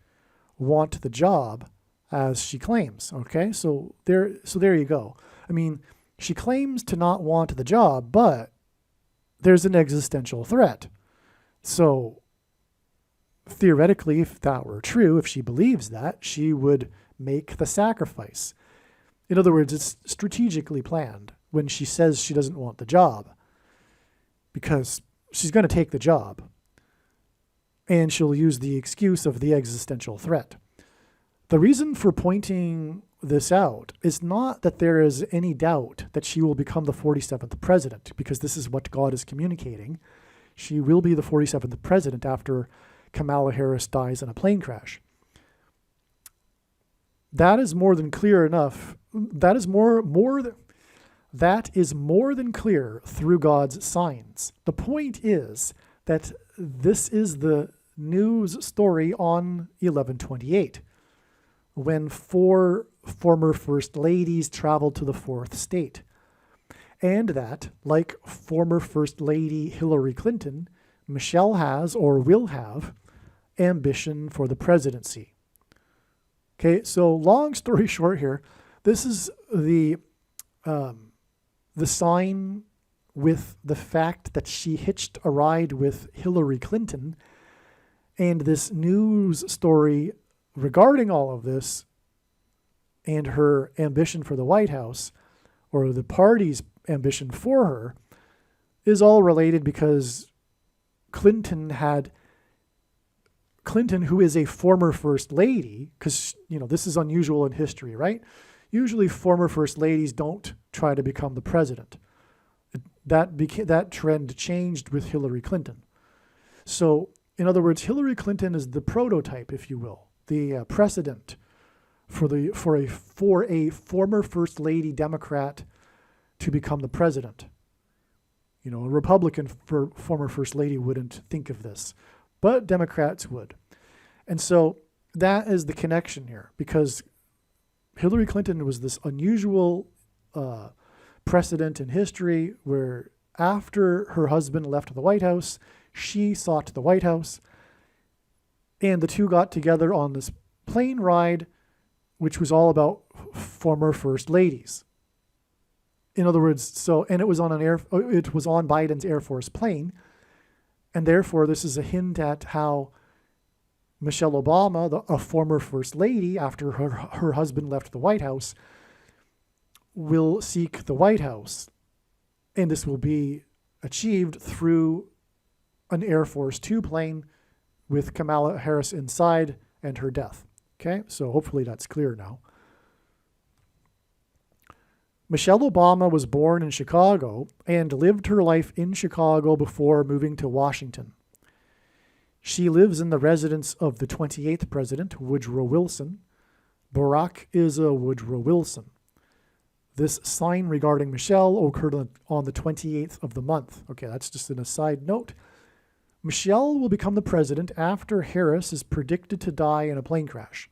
want the job, as she claims. Okay, so there you go. I mean, she claims to not want the job, but there's an existential threat. So theoretically, if that were true, if she believes that, she would make the sacrifice. In other words, it's strategically planned when she says she doesn't want the job, because she's going to take the job, and she'll use the excuse of the existential threat. The reason for pointing this out is not that there is any doubt that she will become the 47th president, because this is what God is communicating. She will be the 47th president after Kamala Harris dies in a plane crash. That is more than clear enough. That is more than clear through God's signs. The point is that this is the news story on 11/28, when 4 former First Ladies traveled to the 4th state. and that, like former First Lady Hillary Clinton, Michelle has or will have ambition for the presidency. Okay, so long story short here, this is the sign with the fact that she hitched a ride with Hillary Clinton, and this news story regarding all of this and her ambition for the White House, or the party's ambition for her, is all related because Clinton, who is a former First Lady, because, this is unusual in history, right? Usually former First Ladies don't try to become the president. That trend changed with Hillary Clinton. So, in other words, Hillary Clinton is the prototype, if you will, the precedent for a former First Lady Democrat to become the president. A Republican former First Lady wouldn't think of this, but Democrats would. And so that is the connection here, because Hillary Clinton was this unusual precedent in history where after her husband left the White House, she sought the White House, and the two got together on this plane ride, which was all about former First Ladies. In other words, and it was on Biden's Air Force plane, and therefore this is a hint at how Michelle Obama, a former First Lady, after her husband left the White House, will seek the White House. And this will be achieved through an Air Force 2 plane with Kamala Harris inside and her death. Okay, so hopefully that's clear now. Michelle Obama was born in Chicago and lived her life in Chicago before moving to Washington. She lives in the residence of the 28th president, Woodrow Wilson. Barack is a Woodrow Wilson. This sign regarding Michelle occurred on the 28th of the month. Okay, that's just an aside note. Michelle will become the president after Harris is predicted to die in a plane crash.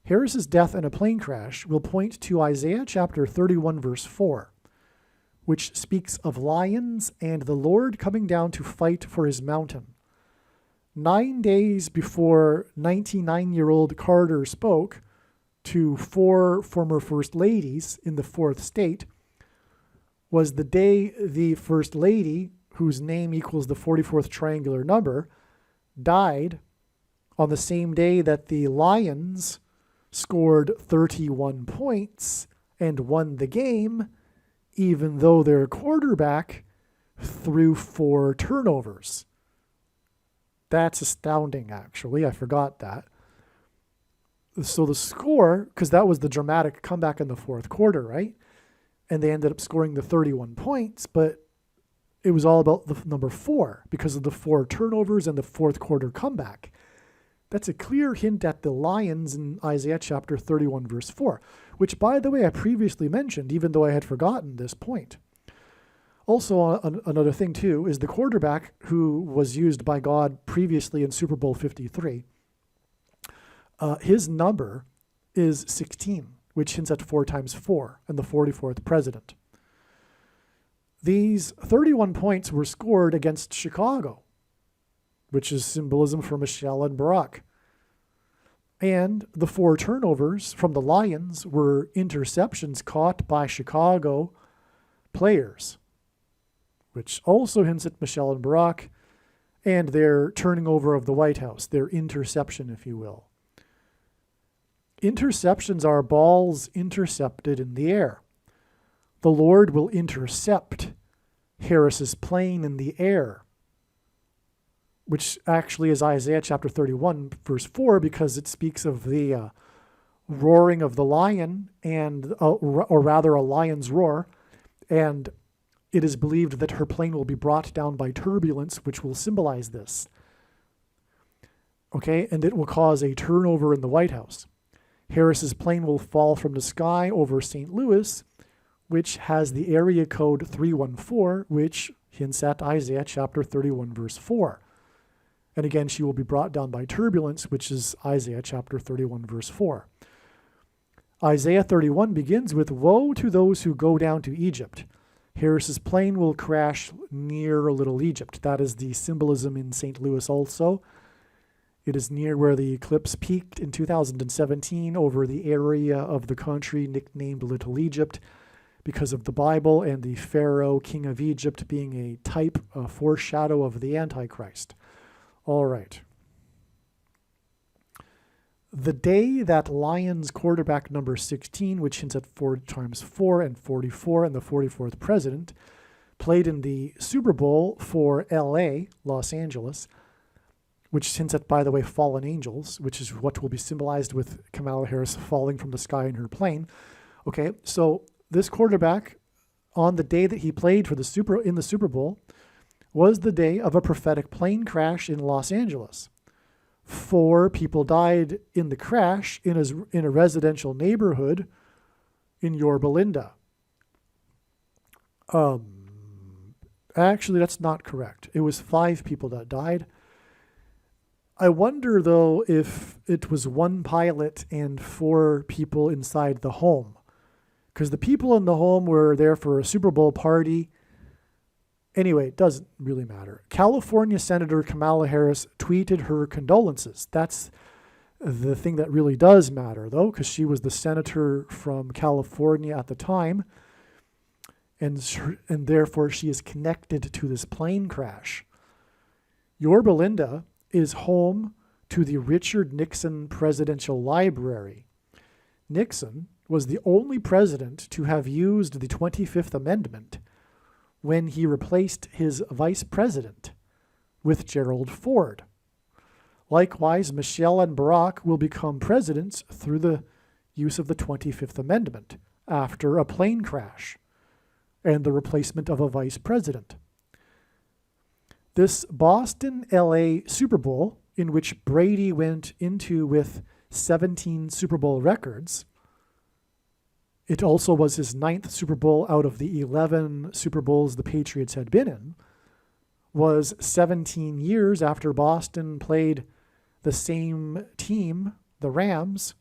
Harris's death in a plane crash will point to Isaiah chapter 31, verse 4, which speaks of lions and the Lord coming down to fight for his mountain. 9 days before 99-year-old Carter spoke to 4 former First Ladies in the 4th state was the day the First Lady, whose name equals the 44th triangular number, died, on the same day that the Lions scored 31 points and won the game, even though their quarterback threw 4 turnovers. That's astounding, actually. I forgot that. So the score, because that was the dramatic comeback in the 4th quarter, right? And they ended up scoring the 31 points, but it was all about the number 4 because of the 4 turnovers and the 4th quarter comeback. That's a clear hint at the Lions in Isaiah chapter 31, verse 4, which, by the way, I previously mentioned, even though I had forgotten this point. Also, another thing, too, is the quarterback who was used by God previously in Super Bowl 53. His number is 16, which hints at 4 times 4 and the 44th president. These 31 points were scored against Chicago, which is symbolism for Michelle and Barack. And the 4 turnovers from the Lions were interceptions caught by Chicago players, which also hints at Michelle and Barack and their turning over of the White House, their interception, if you will. Interceptions are balls intercepted in the air. The Lord will intercept Harris's plane in the air, which actually is Isaiah chapter 31, verse 4, because it speaks of the roaring of the lion, or rather a lion's roar, and it is believed that her plane will be brought down by turbulence, which will symbolize this. Okay, and it will cause a turnover in the White House. Harris's plane will fall from the sky over St. Louis, which has the area code 314, which hints at Isaiah chapter 31, verse 4. And again, she will be brought down by turbulence, which is Isaiah chapter 31, verse 4. Isaiah 31 begins with, "Woe to those who go down to Egypt. Harris's plane will crash near Little Egypt. That is the symbolism in St. Louis also. It is near where the eclipse peaked in 2017 over the area of the country nicknamed Little Egypt because of the Bible and the Pharaoh, king of Egypt, being a type, a foreshadow of the Antichrist. All right. The day that Lions quarterback number 16, which hints at 4 times 4 and 44 and the 44th president, played in the Super Bowl for LA, Los Angeles, which hints at, by the way, fallen angels, which is what will be symbolized with Kamala Harris falling from the sky in her plane. Okay, so this quarterback, on the day that he played for the Super Bowl, was the day of a prophetic plane crash in Los Angeles. 4 people died in the crash in a residential neighborhood in Yorba Linda. Actually, that's not correct. It was 5 people that died. I wonder, though, if it was 1 pilot and 4 people inside the home. Because the people in the home were there for a Super Bowl party. Anyway, it doesn't really matter. California Senator Kamala Harris tweeted her condolences. That's the thing that really does matter, though, because she was the senator from California at the time. And therefore, she is connected to this plane crash. Yorba Linda is home to the Richard Nixon Presidential Library. Nixon was the only president to have used the 25th Amendment when he replaced his vice president with Gerald Ford. Likewise, Michelle and Barack will become presidents through the use of the 25th Amendment after a plane crash and the replacement of a vice president. This Boston-LA Super Bowl, in which Brady went into with 17 Super Bowl records, it also was his 9th Super Bowl out of the 11 Super Bowls the Patriots had been in, was 17 years after Boston played the same team, the Rams,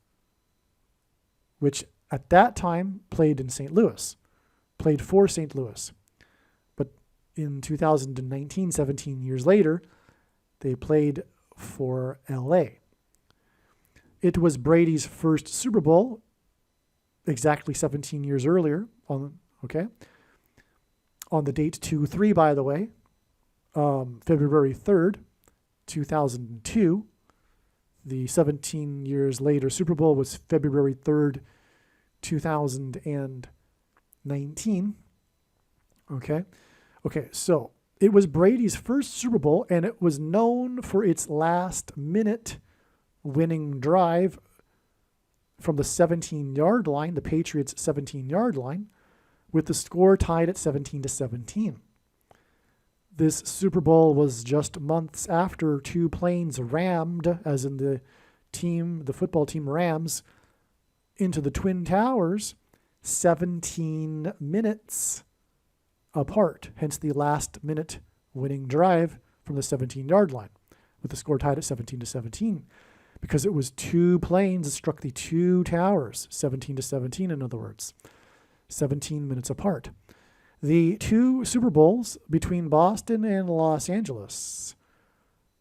which at that time played in St. Louis, played for St. Louis. But in 2019, 17 years later, they played for LA. It was Brady's first Super Bowl, exactly 17 years earlier, on the date 2-3, by the way, February 3rd, 2002. The 17 years later Super Bowl was February 3rd, 2019. Okay, so it was Brady's first Super Bowl, and it was known for its last-minute winning drive from the 17-yard line, the Patriots' 17-yard line, with the score tied at 17-17. This Super Bowl was just months after 2 planes rammed, as in the football team Rams, into the Twin Towers 17 minutes apart, hence the last-minute winning drive from the 17-yard line, with the score tied at 17-17. Because it was 2 planes that struck the 2 towers, 17-17 in other words, 17 minutes apart. The 2 Super Bowls between Boston and Los Angeles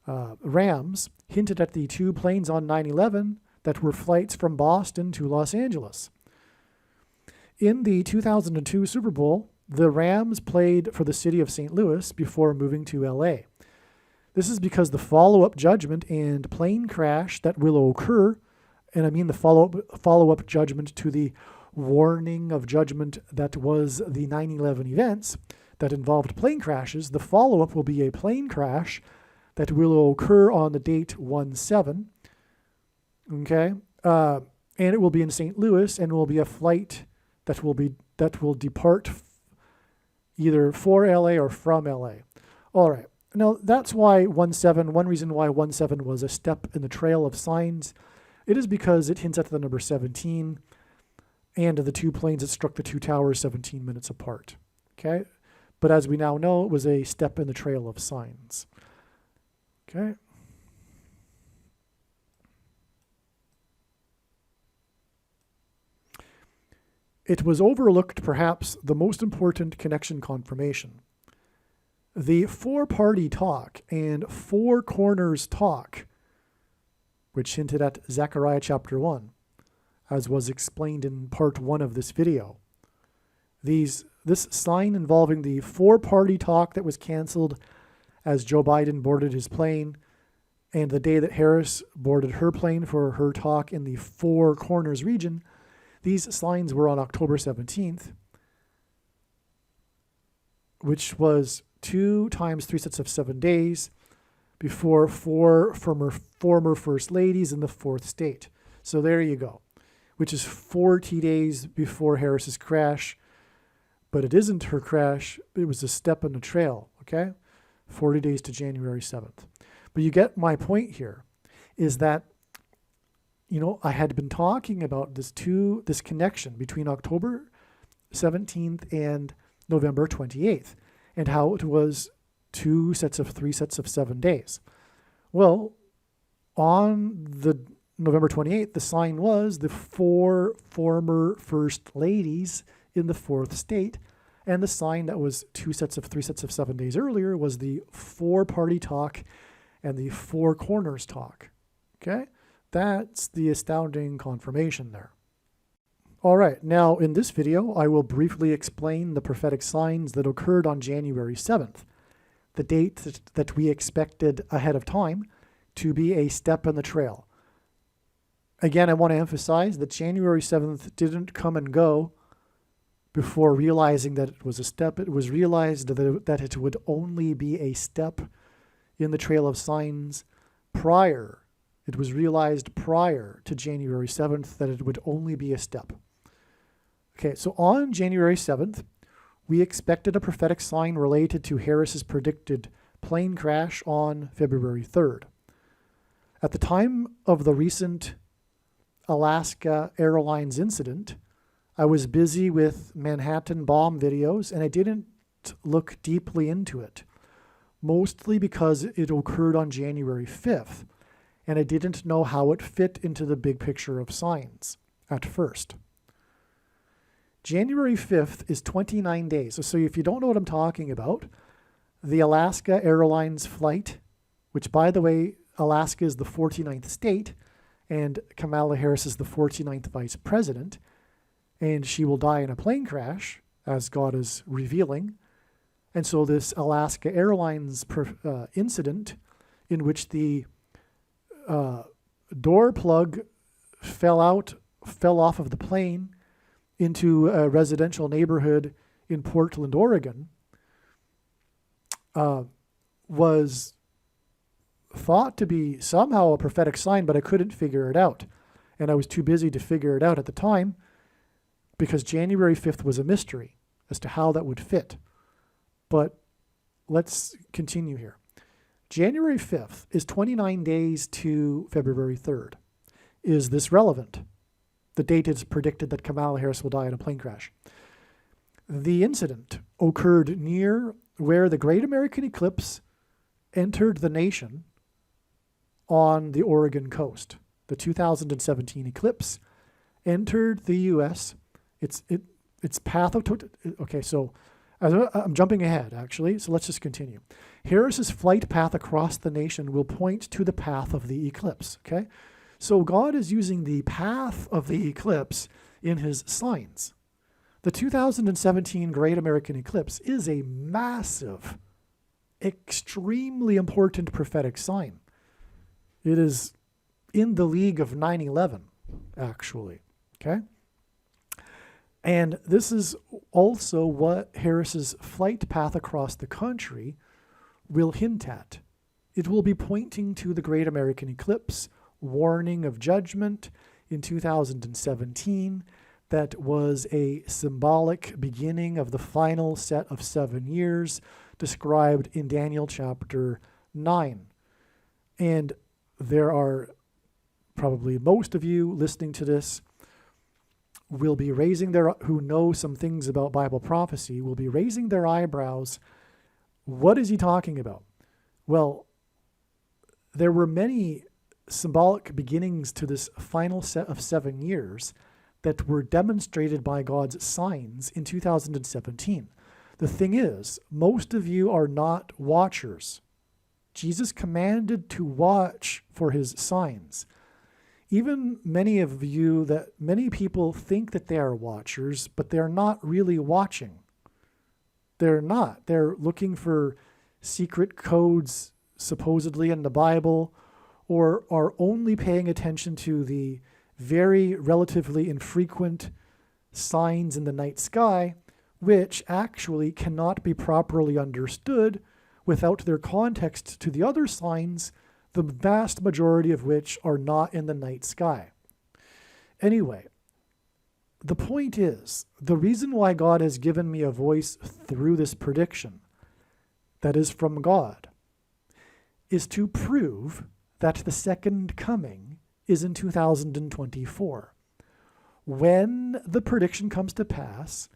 Rams hinted at the 2 planes on 9/11 that were flights from Boston to Los Angeles. In the 2002 Super Bowl, the Rams played for the city of St. Louis before moving to LA. This is because the follow-up judgment and plane crash that will occur, and I mean the follow-up judgment to the warning of judgment that was the 9/11 events that involved plane crashes, the follow-up will be a plane crash that will occur on the date 1/7, okay? And it will be in St. Louis, and will be a flight that will depart either for LA or from LA. All right. Now, that's why 1/7, one reason why 1/7 was a step in the trail of signs, it is because it hints at the number 17 and the 2 planes that struck the 2 towers 17 minutes apart. Okay? But as we now know, it was a step in the trail of signs. Okay? it was overlooked perhaps the most important connection confirmation. The four-party talk and four corners talk, which hinted at Zechariah chapter 1, as was explained in part 1 of this video. This sign involving the four-party talk that was canceled as Joe Biden boarded his plane, and the day that Harris boarded her plane for her talk in the Four Corners region, these signs were on October 17th, which was 2 times 3 sets of 7 days before 4 former first ladies in the 4th state. So there you go, which is 40 days before Harris's crash. But it isn't her crash. It was a step in the trail, okay? 40 days to January 7th. But you get my point here, is that, I had been talking about this connection between October 17th and November 28th, and how it was 3 sets of 7 days. Well, on the November 28th, the sign was the 4 former first ladies in the 4th state, and the sign that was 3 sets of 7 days earlier was the four-party talk and the four corners talk. Okay? That's the astounding confirmation there. All right, now in this video, I will briefly explain the prophetic signs that occurred on January 7th, the date that we expected ahead of time to be a step in the trail. Again, I want to emphasize that January 7th didn't come and go before realizing that it was a step. It was realized that it would only be a step in the trail of signs prior. It was realized prior to January 7th that it would only be a step. Okay, so on January 7th, we expected a prophetic sign related to Harris's predicted plane crash on February 3rd. At the time of the recent Alaska Airlines incident, I was busy with Manhattan bomb videos, and I didn't look deeply into it, mostly because it occurred on January 5th, and I didn't know how it fit into the big picture of signs at first. January 5th is 29 days. So if you don't know what I'm talking about, the Alaska Airlines flight, which, by the way, Alaska is the 49th state, and Kamala Harris is the 49th vice president, and she will die in a plane crash, as God is revealing. And so this Alaska Airlines incident, in which the door plug fell off of the plane into a residential neighborhood in Portland, Oregon, was thought to be somehow a prophetic sign, but I couldn't figure it out. And I was too busy to figure it out at the time, because January 5th was a mystery as to how that would fit. But let's continue here. January 5th is 29 days to February 3rd. Is this relevant? The date is predicted that Kamala Harris will die in a plane crash. The incident occurred near where the Great American Eclipse entered the nation on the Oregon coast. The 2017 eclipse entered the U.S. Its path of okay, so I'm jumping ahead, actually, so let's just continue. Harris's flight path across the nation will point to the path of the eclipse, okay? So God is using the path of the eclipse in his signs. The 2017 Great American Eclipse is a massive, extremely important prophetic sign. It is in the league of 9/11, actually, okay? And this is also what Harris's flight path across the country will hint at. It will be pointing to the Great American Eclipse, warning of judgment in 2017 that was a symbolic beginning of the final set of 7 years described in Daniel chapter 9. And there are probably most of you listening to this will be raising who know some things about Bible prophecy, will be raising their eyebrows. What is he talking about? Well, there were many symbolic beginnings to this final set of 7 years that were demonstrated by God's signs in 2017. The thing is, most of you are not watchers. Jesus commanded to watch for his signs. Even many people think that they are watchers, but they're not really watching. They're not. They're looking for secret codes, supposedly in the Bible, or are only paying attention to the very relatively infrequent signs in the night sky, which actually cannot be properly understood without their context to the other signs, the vast majority of which are not in the night sky. Anyway, the point is, the reason why God has given me a voice through this prediction that is from God is to prove that the second coming is in 2024. When the prediction comes to pass,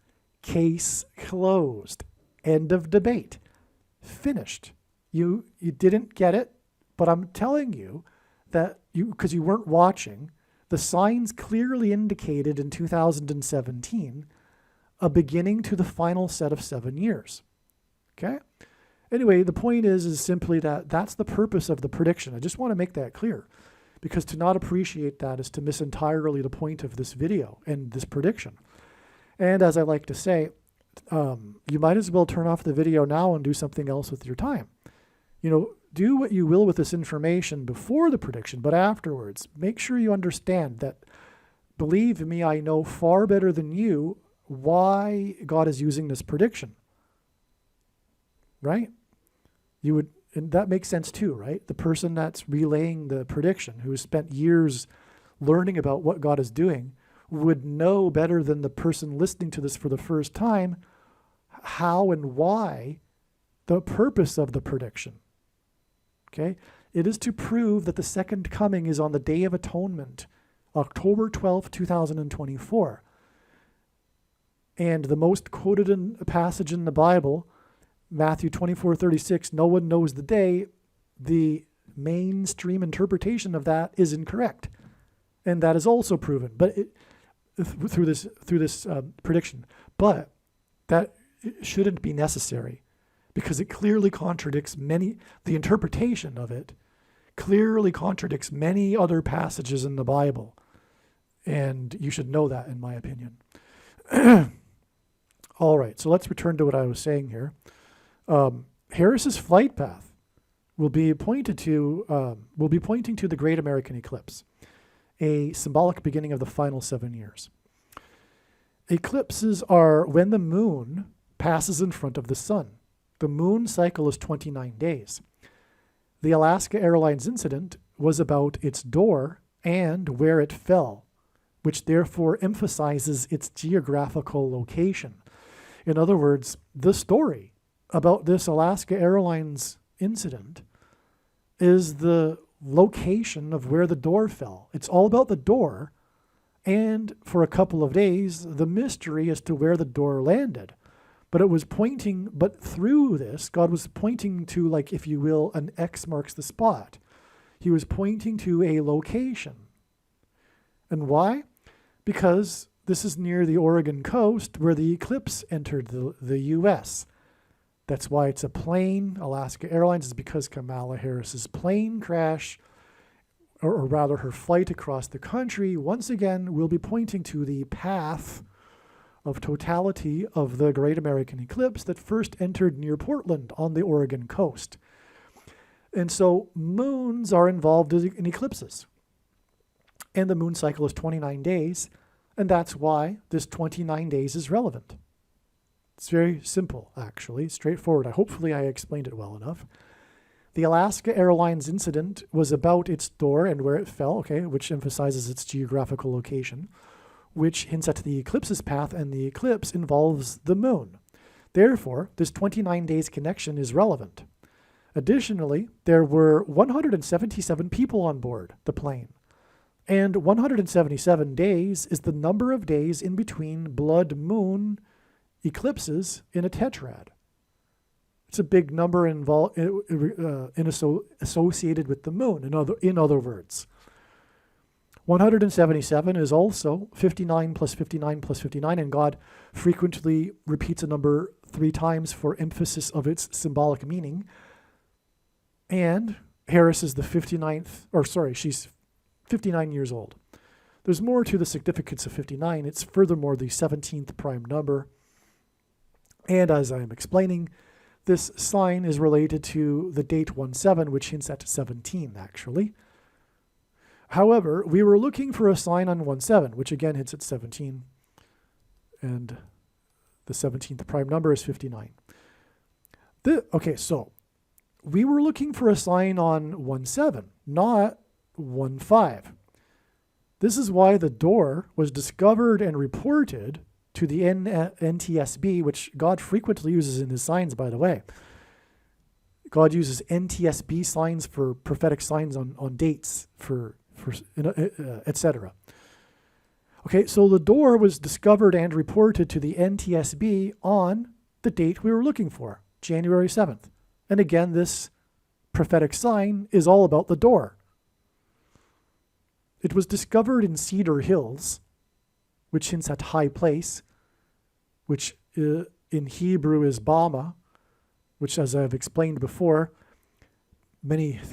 case closed. End of debate. Finished. You didn't get it, but I'm telling you that because you weren't watching, the signs clearly indicated in 2017 a beginning to the final set of 7 years. Okay? Anyway, the point is simply that that's the purpose of the prediction. I just want to make that clear, because to not appreciate that is to miss entirely the point of this video and this prediction. And as I like to say, you might as well turn off the video now and do something else with your time. Do what you will with this information before the prediction, but afterwards, make sure you understand that, believe me, I know far better than you why God is using this prediction. Right? And that makes sense too, right? The person that's relaying the prediction, who has spent years learning about what God is doing, would know better than the person listening to this for the first time how and why the purpose of the prediction. Okay? It is to prove that the second coming is on the Day of Atonement, October 12th, 2024. And the most quoted passage in the Bible, Matthew 24:36, no one knows the day. The mainstream interpretation of that is incorrect. And that is also proven through this prediction. But that shouldn't be necessary, because it clearly contradicts the interpretation of it clearly contradicts many other passages in the Bible. And you should know that, in my opinion. All right, so let's return to what I was saying here. Harris's flight path will be pointing to the Great American Eclipse, a symbolic beginning of the final 7 years. Eclipses are when the moon passes in front of the sun. The moon cycle is 29 days. The Alaska Airlines incident was about its door and where it fell, which therefore emphasizes its geographical location. In other words, the story about this Alaska Airlines incident is the location of where the door fell. It's all about the door, and for a couple of days, the mystery as to where the door landed. But through this, God was pointing to, like, if you will, an X marks the spot. He was pointing to a location. And why? Because this is near the Oregon coast where the eclipse entered the U.S. That's why it's a plane. Alaska Airlines is because Kamala Harris's plane crash, or rather her flight across the country, once again will be pointing to the path of totality of the Great American Eclipse that first entered near Portland on the Oregon coast. And so moons are involved in eclipses. And the moon cycle is 29 days, and that's why this 29 days is relevant. It's very simple, actually, straightforward. Hopefully I explained it well enough. The Alaska Airlines incident was about its door and where it fell, which emphasizes its geographical location, which hints at the eclipse's path, and the eclipse involves the moon. Therefore, this 29 days connection is relevant. Additionally, there were 177 people on board the plane, and 177 days is the number of days in between blood moon eclipses in a tetrad. It's a big number associated with the moon, in other words. 177 is also 59 plus 59 plus 59, and God frequently repeats a number 3 times for emphasis of its symbolic meaning. And Harris is the 59th, or sorry, she's 59 years old. There's more to the significance of 59. It's furthermore the 17th prime number. And as I am explaining, this sign is related to the date 17, which hints at 17, actually. However, we were looking for a sign on 17, which again hints at 17. And the 17th prime number is 59. Okay, so we were looking for a sign on 17, not 15. This is why the door was discovered and reported to the NTSB, which God frequently uses in his signs, by the way. God uses NTSB signs for prophetic signs on dates, for etc. Okay, so the door was discovered and reported to the NTSB on the date we were looking for, January 7th. And again, this prophetic sign is all about the door. It was discovered in Cedar Hills, which hints at high place, which in Hebrew is Bama, which, as I've explained before,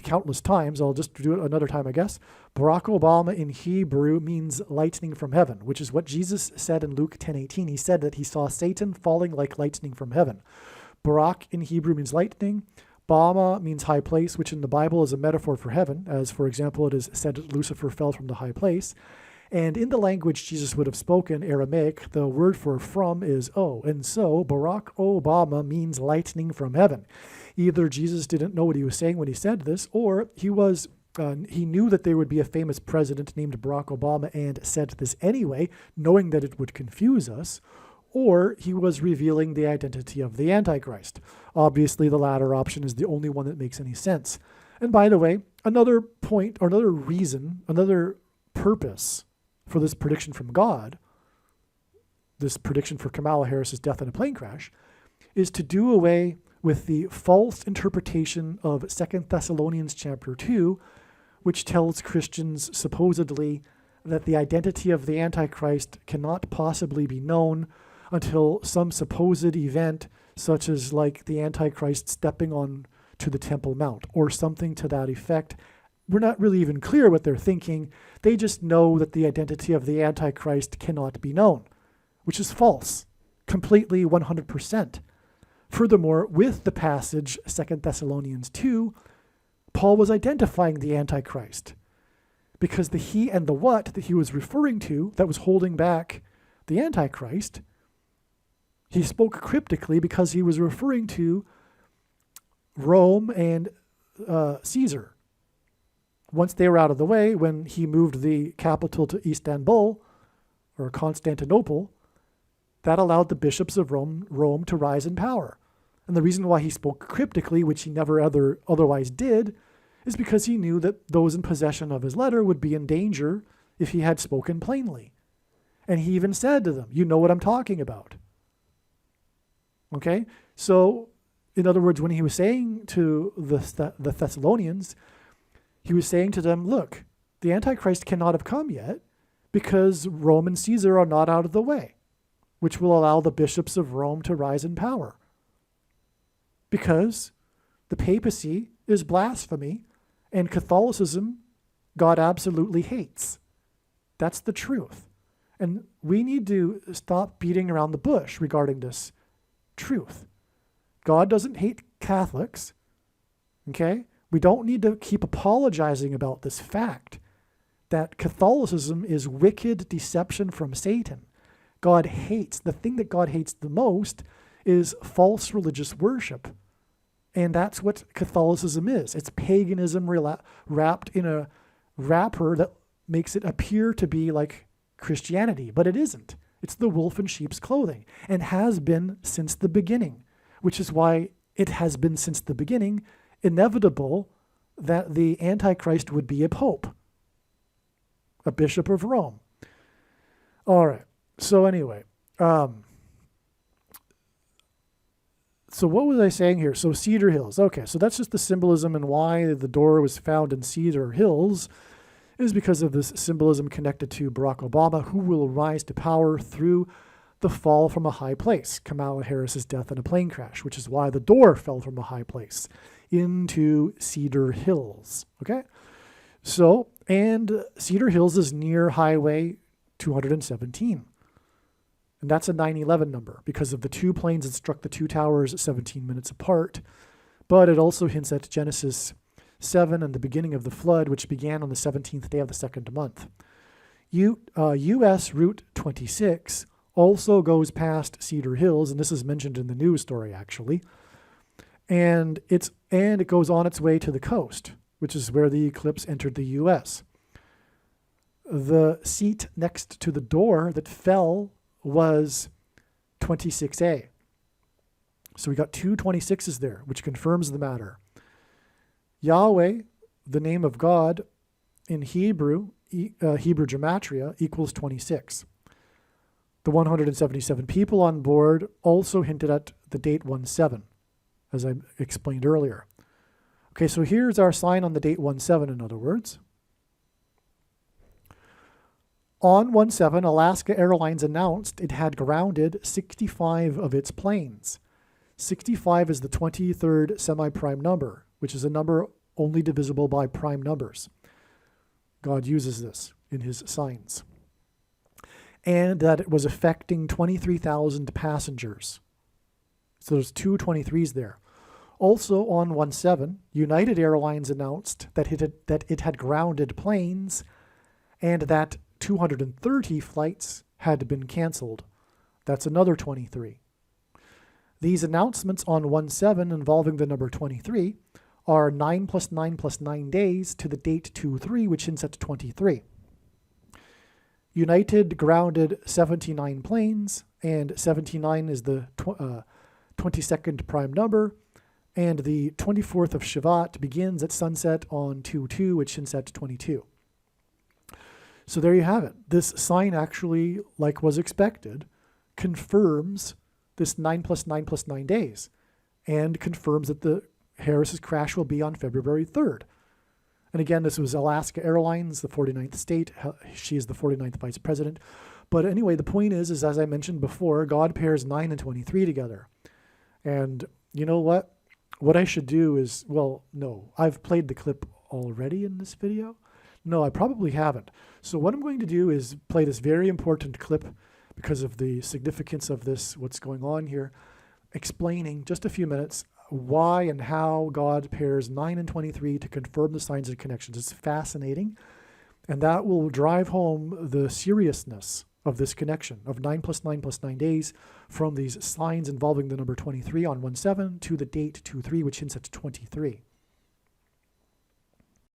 countless times, I'll just do it another time, I guess. Barack Obama in Hebrew means lightning from heaven, which is what Jesus said in Luke 10:18. He said that he saw Satan falling like lightning from heaven. Barak in Hebrew means lightning. Bama means high place, which in the Bible is a metaphor for heaven, as, for example, it is said that Lucifer fell from the high place. And in the language Jesus would have spoken, Aramaic, the word for from is O. And so Barack Obama means lightning from heaven. Either Jesus didn't know what he was saying when he said this, or he knew that there would be a famous president named Barack Obama and said this anyway, knowing that it would confuse us, or he was revealing the identity of the Antichrist. Obviously, the latter option is the only one that makes any sense. And by the way, another point, or another reason, another purpose for this prediction from God, this prediction for Kamala Harris's death in a plane crash, is to do away with the false interpretation of 2 Thessalonians chapter 2, which tells Christians supposedly that the identity of the Antichrist cannot possibly be known until some supposed event, such as like the Antichrist stepping on to the Temple Mount or something to that effect. We're not really even clear what they're thinking. They just know that the identity of the Antichrist cannot be known, which is false, completely 100%. Furthermore, with the passage 2 Thessalonians 2, Paul was identifying the Antichrist because the he and the what that he was referring to that was holding back the Antichrist, he spoke cryptically because he was referring to Rome and Caesar. Once they were out of the way, when he moved the capital to Istanbul, or Constantinople, that allowed the bishops of Rome to rise in power. And the reason why he spoke cryptically, which he never otherwise did, is because he knew that those in possession of his letter would be in danger if he had spoken plainly. And he even said to them, you know what I'm talking about. Okay? So, in other words, when he was saying to the Thessalonians, he was saying to them, look, the Antichrist cannot have come yet because Rome and Caesar are not out of the way, which will allow the bishops of Rome to rise in power. Because the papacy is blasphemy and Catholicism God absolutely hates. That's the truth. And we need to stop beating around the bush regarding this truth. God doesn't hate Catholics, okay? We don't need to keep apologizing about this fact that Catholicism is wicked deception from Satan. God hates, the thing that God hates the most is false religious worship. And that's what Catholicism is. It's paganism wrapped in a wrapper that makes it appear to be like Christianity, but it isn't. It's the wolf in sheep's clothing and has been since the beginning, which is why it has been since the beginning inevitable that the Antichrist would be a pope, a bishop of Rome. All right. So anyway, so what was I saying here? So Cedar Hills. Okay, so that's just the symbolism and why the door was found in Cedar Hills is because of this symbolism connected to Barack Obama, who will rise to power through the fall from a high place, Kamala Harris's death in a plane crash, which is why the door fell from a high place into Cedar Hills. Okay? So, and Cedar Hills is near Highway 217. And that's a 9/11 number because of the two planes that struck the two towers 17 minutes apart. But it also hints at Genesis 7 and the beginning of the flood, which began on the 17th day of the second month. U.S. Route 26 also goes past Cedar Hills, and this is mentioned in the news story, actually. And it goes on its way to the coast, which is where the eclipse entered the U.S. The seat next to the door that fell was 26A. So we got two 26s there, which confirms the matter. Yahweh, the name of God in Hebrew, Hebrew gematria, equals 26. The 177 people on board also hinted at the date 17, as I explained earlier. Okay, so here's our sign on the date 17, in other words. On 17, Alaska Airlines announced it had grounded 65 of its planes. 65 is the 23rd semi-prime number, which is a number only divisible by prime numbers. God uses this in his signs. And that it was affecting 23,000 passengers. So there's two 23s there. Also on 17, United Airlines announced that it had grounded planes and that 230 flights had been canceled. That's another 23. These announcements on 17 involving the number 23 are 9 plus 9 plus 9 days to the date 23, which hints at 23. United grounded 79 planes, and 79 is the 22nd prime number, and the 24th of Shavat begins at sunset on 2/2, which hints at 22. So there you have it. This sign actually, like was expected, confirms this 9 plus 9 plus 9 days and confirms that the Harris's crash will be on February 3rd. And again, this was Alaska Airlines, the 49th state. She is the 49th vice president. But anyway, the point is as I mentioned before, God pairs 9 and 23 together. And you know what? What I should do is, well, no, I've played the clip already in this video. No, I probably haven't. So what I'm going to do is play this very important clip because of the significance of this, what's going on here, explaining just a few minutes why and how God pairs 9 and 23 to confirm the signs and connections. It's fascinating, and that will drive home the seriousness of this connection of 9 plus 9 plus 9 days from these signs involving the number 23 on 17 to the date 23, which hints at 23.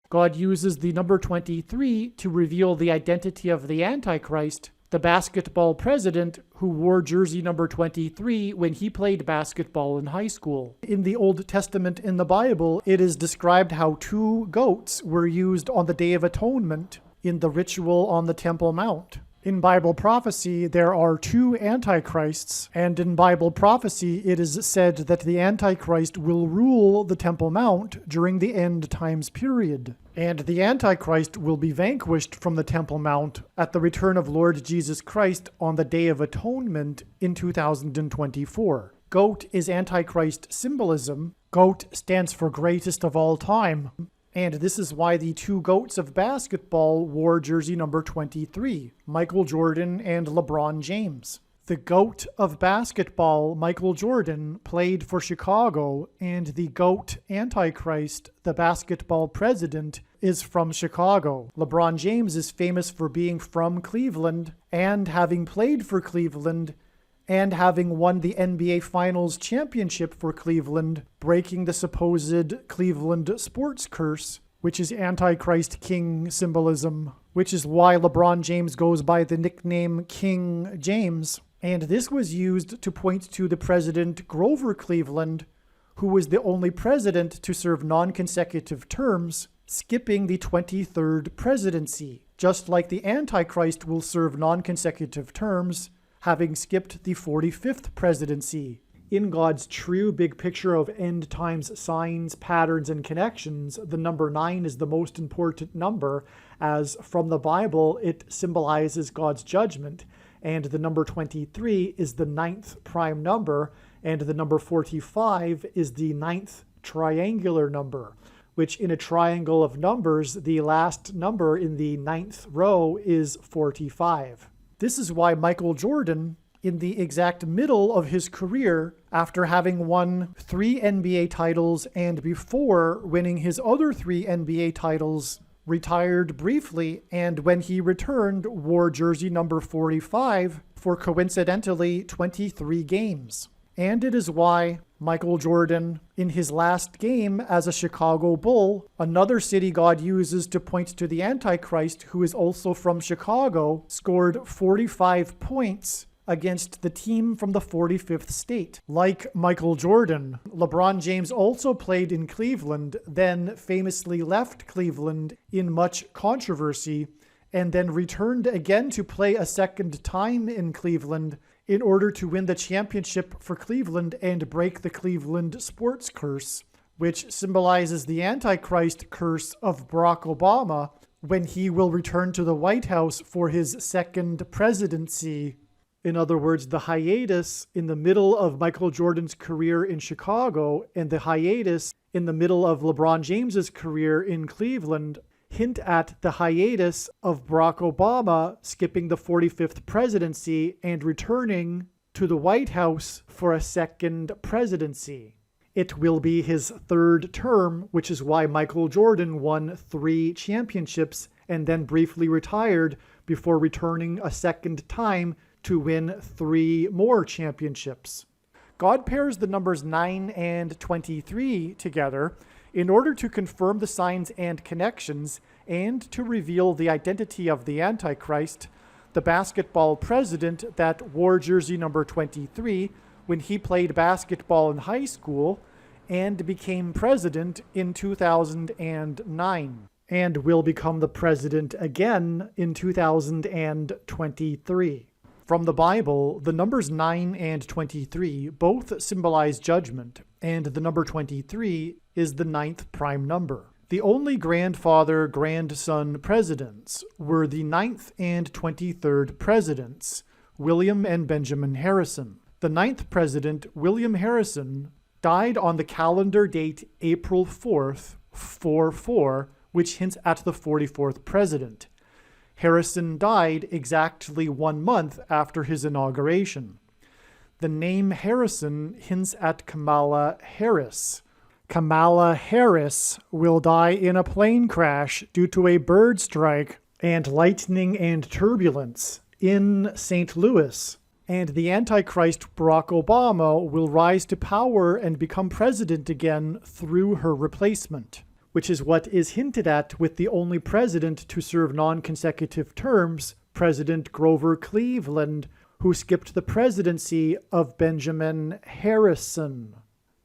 God uses the number 23 to reveal the identity of the Antichrist, the basketball president who wore jersey number 23 when he played basketball in high school. In the Old Testament in the Bible, it is described how 2 goats were used on the Day of Atonement in the ritual on the Temple Mount. In Bible prophecy, there are 2 antichrists, and in Bible prophecy, it is said that the Antichrist will rule the Temple Mount during the end times period. And the Antichrist will be vanquished from the Temple Mount at the return of Lord Jesus Christ on the Day of Atonement in 2024. Goat is Antichrist symbolism. Goat stands for greatest of all time. And this is why the 2 goats of basketball wore jersey number 23, Michael Jordan and LeBron James. The GOAT of basketball, Michael Jordan, played for Chicago, and the GOAT Antichrist, the basketball president, is from Chicago. LeBron James is famous for being from Cleveland and having played for Cleveland and having won the NBA Finals championship for Cleveland, breaking the supposed Cleveland sports curse, which is Antichrist King symbolism, which is why LeBron James goes by the nickname King James. And this was used to point to the president Grover Cleveland, who was the only president to serve non-consecutive terms, skipping the 23rd presidency, just like the Antichrist will serve non-consecutive terms, having skipped the 45th presidency. In God's true big picture of end times signs, patterns, and connections, the number 9 is the most important number, as from the Bible it symbolizes God's judgment, and the number 23 is the 9th prime number, and the number 45 is the 9th triangular number, which in a triangle of numbers, the last number in the 9th row is 45. This is why Michael Jordan, in the exact middle of his career, after having won 3 NBA titles and before winning his other 3 NBA titles, retired briefly, and when he returned, wore jersey number 45 for coincidentally 23 games. And it is why Michael Jordan, in his last game as a Chicago Bull, another city God uses to point to the Antichrist, who is also from Chicago, scored 45 points against the team from the 45th state. Like Michael Jordan, LeBron James also played in Cleveland, then famously left Cleveland in much controversy, and then returned again to play a second time in Cleveland in order to win the championship for Cleveland and break the Cleveland sports curse, which symbolizes the Antichrist curse of Barack Obama when he will return to the White House for his second presidency. In other words, the hiatus in the middle of Michael Jordan's career in Chicago and the hiatus in the middle of LeBron James's career in Cleveland hint at the hiatus of Barack Obama skipping the 45th presidency and returning to the White House for a second presidency. It will be his third term, which is why Michael Jordan won 3 championships and then briefly retired before returning a second time to win 3 more championships. God pairs the numbers 9 and 23 together in order to confirm the signs and connections and to reveal the identity of the Antichrist, the basketball president that wore jersey number 23 when he played basketball in high school and became president in 2009, and will become the president again in 2023. From the Bible, the numbers 9 and 23 both symbolize judgment, and the number 23 is the 9th prime number. The only grandfather-grandson presidents were the 9th and 23rd presidents, William and Benjamin Harrison. The 9th president, William Harrison, died on the calendar date April 4th, 44, which hints at the 44th president. Harrison died exactly 1 month after his inauguration. The name Harrison hints at Kamala Harris. Kamala Harris will die in a plane crash due to a bird strike and lightning and turbulence in St. Louis. And the Antichrist Barack Obama will rise to power and become president again through her replacement, which is what is hinted at with the only president to serve non-consecutive terms, President Grover Cleveland, who skipped the presidency of Benjamin Harrison.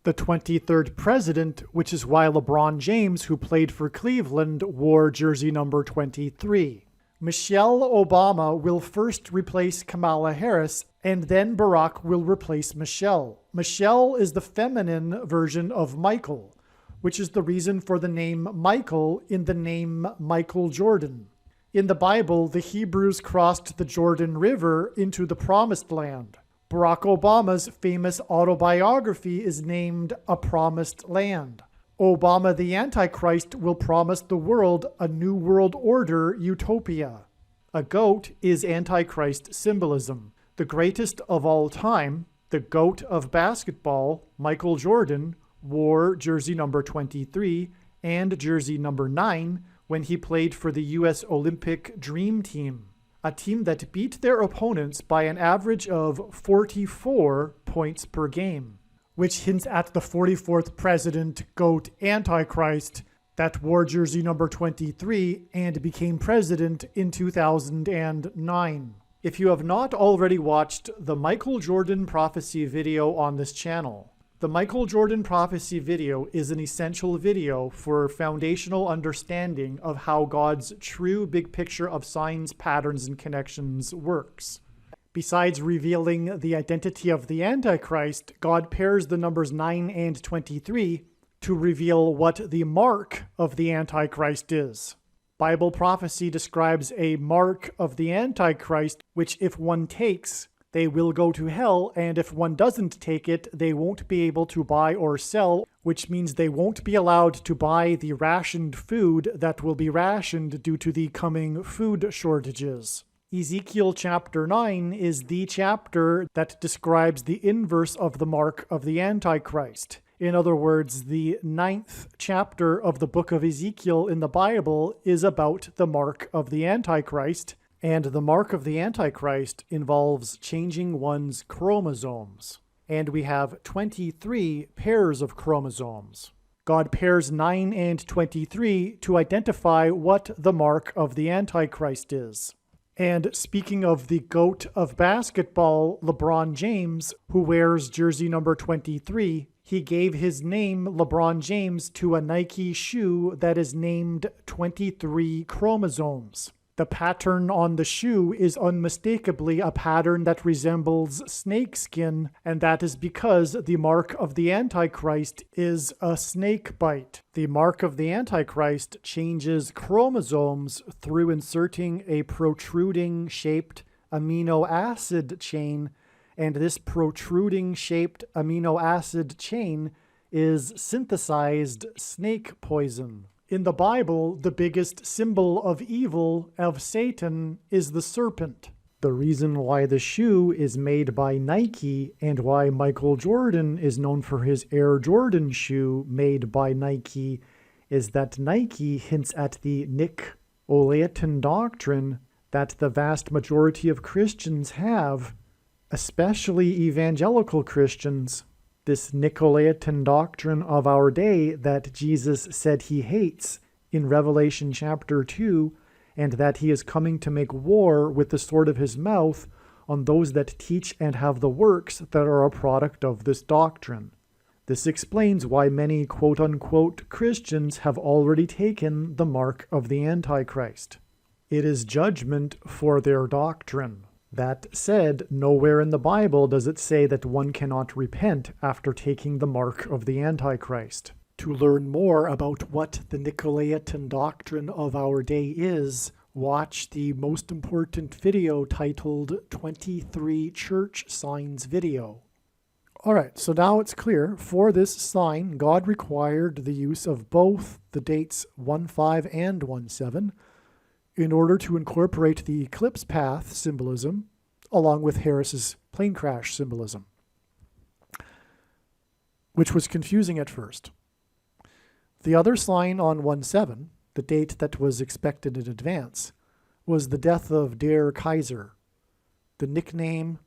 The 23rd president, which is why LeBron James, who played for Cleveland, wore jersey number 23. Michelle Obama will first replace Kamala Harris, and then Barack will replace Michelle. Michelle is the feminine version of Michael, which is the reason for the name Michael in the name Michael Jordan. In the Bible, the Hebrews crossed the Jordan River into the Promised Land. Barack Obama's famous autobiography is named A Promised Land. Obama the Antichrist will promise the world a new world order utopia. A goat is Antichrist symbolism. The greatest of all time, the GOAT of basketball, Michael Jordan, wore jersey number 23 and jersey number 9 when he played for the U.S. Olympic Dream Team, a team that beat their opponents by an average of 44 points per game, which hints at the 44th president, GOAT Antichrist, that wore jersey number 23 and became president in 2009. If you have not already watched the Michael Jordan prophecy video on this channel, the Michael Jordan prophecy video is an essential video for foundational understanding of how God's true big picture of signs, patterns, and connections works. Besides revealing the identity of the Antichrist, God pairs the numbers 9 and 23 to reveal what the mark of the Antichrist is. Bible prophecy describes a mark of the Antichrist, which if one takes, they will go to hell, and if one doesn't take it, they won't be able to buy or sell, which means they won't be allowed to buy the rationed food that will be rationed due to the coming food shortages. Ezekiel chapter 9 is the chapter that describes the inverse of the mark of the Antichrist. In other words, the 9th chapter of the book of Ezekiel in the Bible is about the mark of the Antichrist, and the mark of the Antichrist involves changing one's chromosomes. And we have 23 pairs of chromosomes. God pairs 9 and 23 to identify what the mark of the Antichrist is. And speaking of the GOAT of basketball, LeBron James, who wears jersey number 23, he gave his name, LeBron James, to a Nike shoe that is named 23 chromosomes. The pattern on the shoe is unmistakably a pattern that resembles snakeskin, and that is because the mark of the Antichrist is a snake bite. The mark of the Antichrist changes chromosomes through inserting a protruding-shaped amino acid chain, and this protruding-shaped amino acid chain is synthesized snake poison. In the Bible, the biggest symbol of evil, of Satan, is the serpent. The reason why the shoe is made by Nike and why Michael Jordan is known for his Air Jordan shoe made by Nike is that Nike hints at the Nicolaitan doctrine that the vast majority of Christians have, especially evangelical Christians. This Nicolaitan doctrine of our day that Jesus said he hates in Revelation chapter 2, and that he is coming to make war with the sword of his mouth on those that teach and have the works that are a product of this doctrine. This explains why many quote-unquote Christians have already taken the mark of the Antichrist. It is judgment for their doctrine. That said, nowhere in the Bible does it say that one cannot repent after taking the mark of the Antichrist. To learn more about what the Nicolaitan doctrine of our day is, watch the most important video titled 23 Church Signs video. Alright, so now it's clear. For this sign, God required the use of both the dates 1-5 and 1-7 in order to incorporate the eclipse path symbolism along with Harris's plane crash symbolism, which was confusing at first. The other sign on 1-7, the date that was expected in advance, was the death of Der Kaiser, the nickname,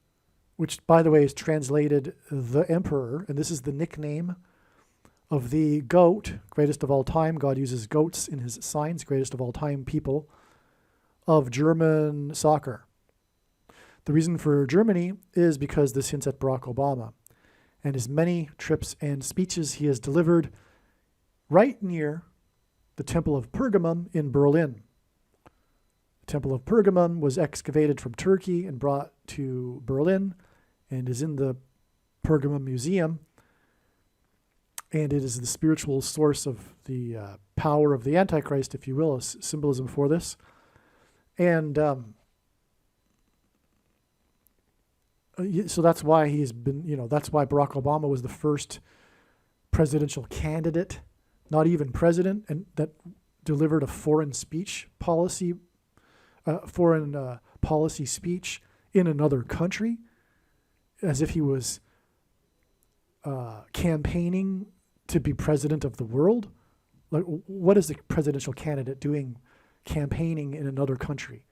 which, by the way, is translated the Emperor, and this is the nickname of the goat, greatest of all time. God uses goats in his signs, greatest of all time people, of German soccer. The reason for Germany is because this hints at Barack Obama and his many trips and speeches he has delivered right near the Temple of Pergamum in Berlin. The Temple of Pergamum was excavated from Turkey and brought to Berlin and is in the Pergamum Museum. And it is the spiritual source of the power of the Antichrist, if you will, a symbolism for this. And so that's why he's been, that's why Barack Obama was the first presidential candidate, not even president, and that delivered a foreign policy speech in another country, as if he was campaigning to be president of the world. Like, what is a presidential candidate doing campaigning in another country?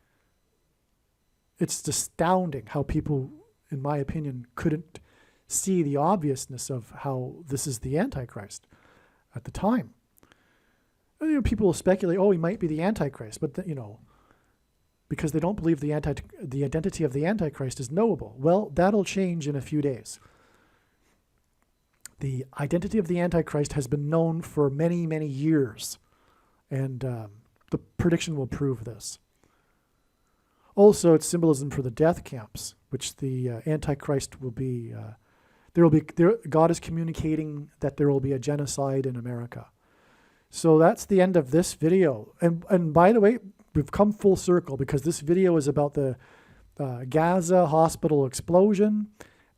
It's astounding how people, in my opinion, couldn't see the obviousness of how this is the Antichrist at the time. People will speculate, he might be the Antichrist, but because they don't believe the identity of the Antichrist is knowable. Well, that'll change in a few days. The identity of the Antichrist has been known for many, many years, and the prediction will prove this. Also, it's symbolism for the death camps, which the Antichrist will be. God is communicating that there will be a genocide in America. So that's the end of this video. And by the way, we've come full circle because this video is about the Gaza hospital explosion.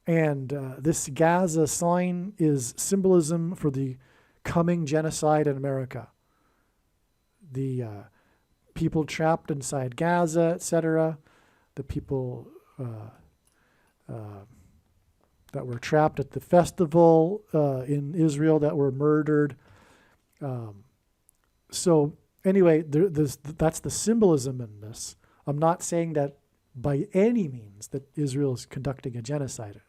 And this Gaza sign is symbolism for the coming genocide in America. The people trapped inside Gaza, etc. The people that were trapped at the festival in Israel that were murdered. So anyway, that's the symbolism in this. I'm not saying that by any means that Israel is conducting a genocide.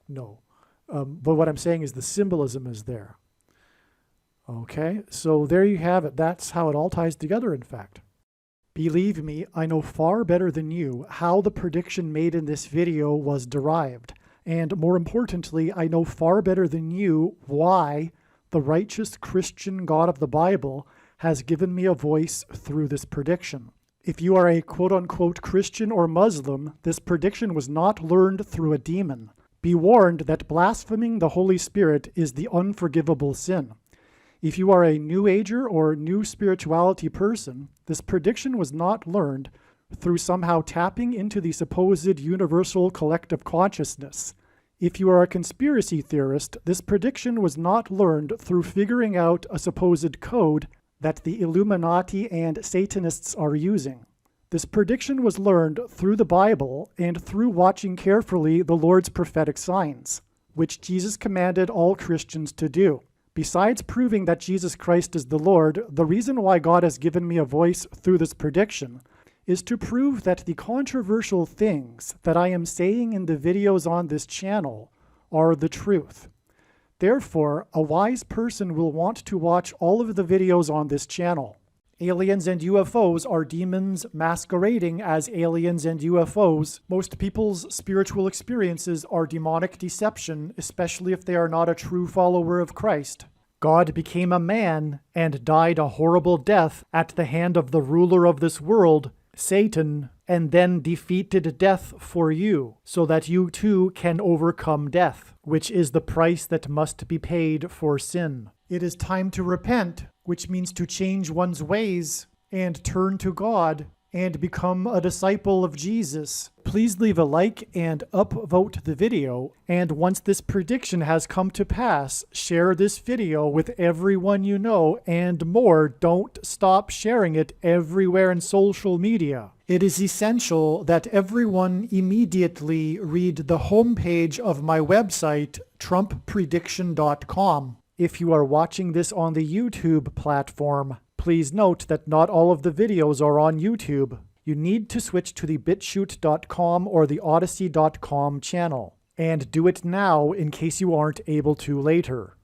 No. But what I'm saying is the symbolism is there. Okay, so there you have it. That's how it all ties together, in fact. Believe me, I know far better than you how the prediction made in this video was derived. And more importantly, I know far better than you why the righteous Christian God of the Bible has given me a voice through this prediction. If you are a quote-unquote Christian or Muslim, this prediction was not learned through a demon. Be warned that blaspheming the Holy Spirit is the unforgivable sin. If you are a New Ager or New Spirituality person, this prediction was not learned through somehow tapping into the supposed universal collective consciousness. If you are a conspiracy theorist, this prediction was not learned through figuring out a supposed code that the Illuminati and Satanists are using. This prediction was learned through the Bible and through watching carefully the Lord's prophetic signs, which Jesus commanded all Christians to do. Besides proving that Jesus Christ is the Lord, the reason why God has given me a voice through this prediction is to prove that the controversial things that I am saying in the videos on this channel are the truth. Therefore, a wise person will want to watch all of the videos on this channel. Aliens and UFOs are demons masquerading as aliens and UFOs. Most people's spiritual experiences are demonic deception, especially if they are not a true follower of Christ. God became a man and died a horrible death at the hand of the ruler of this world, Satan, and then defeated death for you, so that you too can overcome death, which is the price that must be paid for sin. It is time to repent, which means to change one's ways and turn to God and become a disciple of Jesus. Please leave a like and upvote the video. And once this prediction has come to pass, share this video with everyone you know, and more. Don't stop sharing it everywhere in social media. It is essential that everyone immediately read the homepage of my website, TrumpPrediction.com. If you are watching this on the YouTube platform, please note that not all of the videos are on YouTube. You need to switch to the BitChute.com or the Odyssey.com channel. And do it now in case you aren't able to later.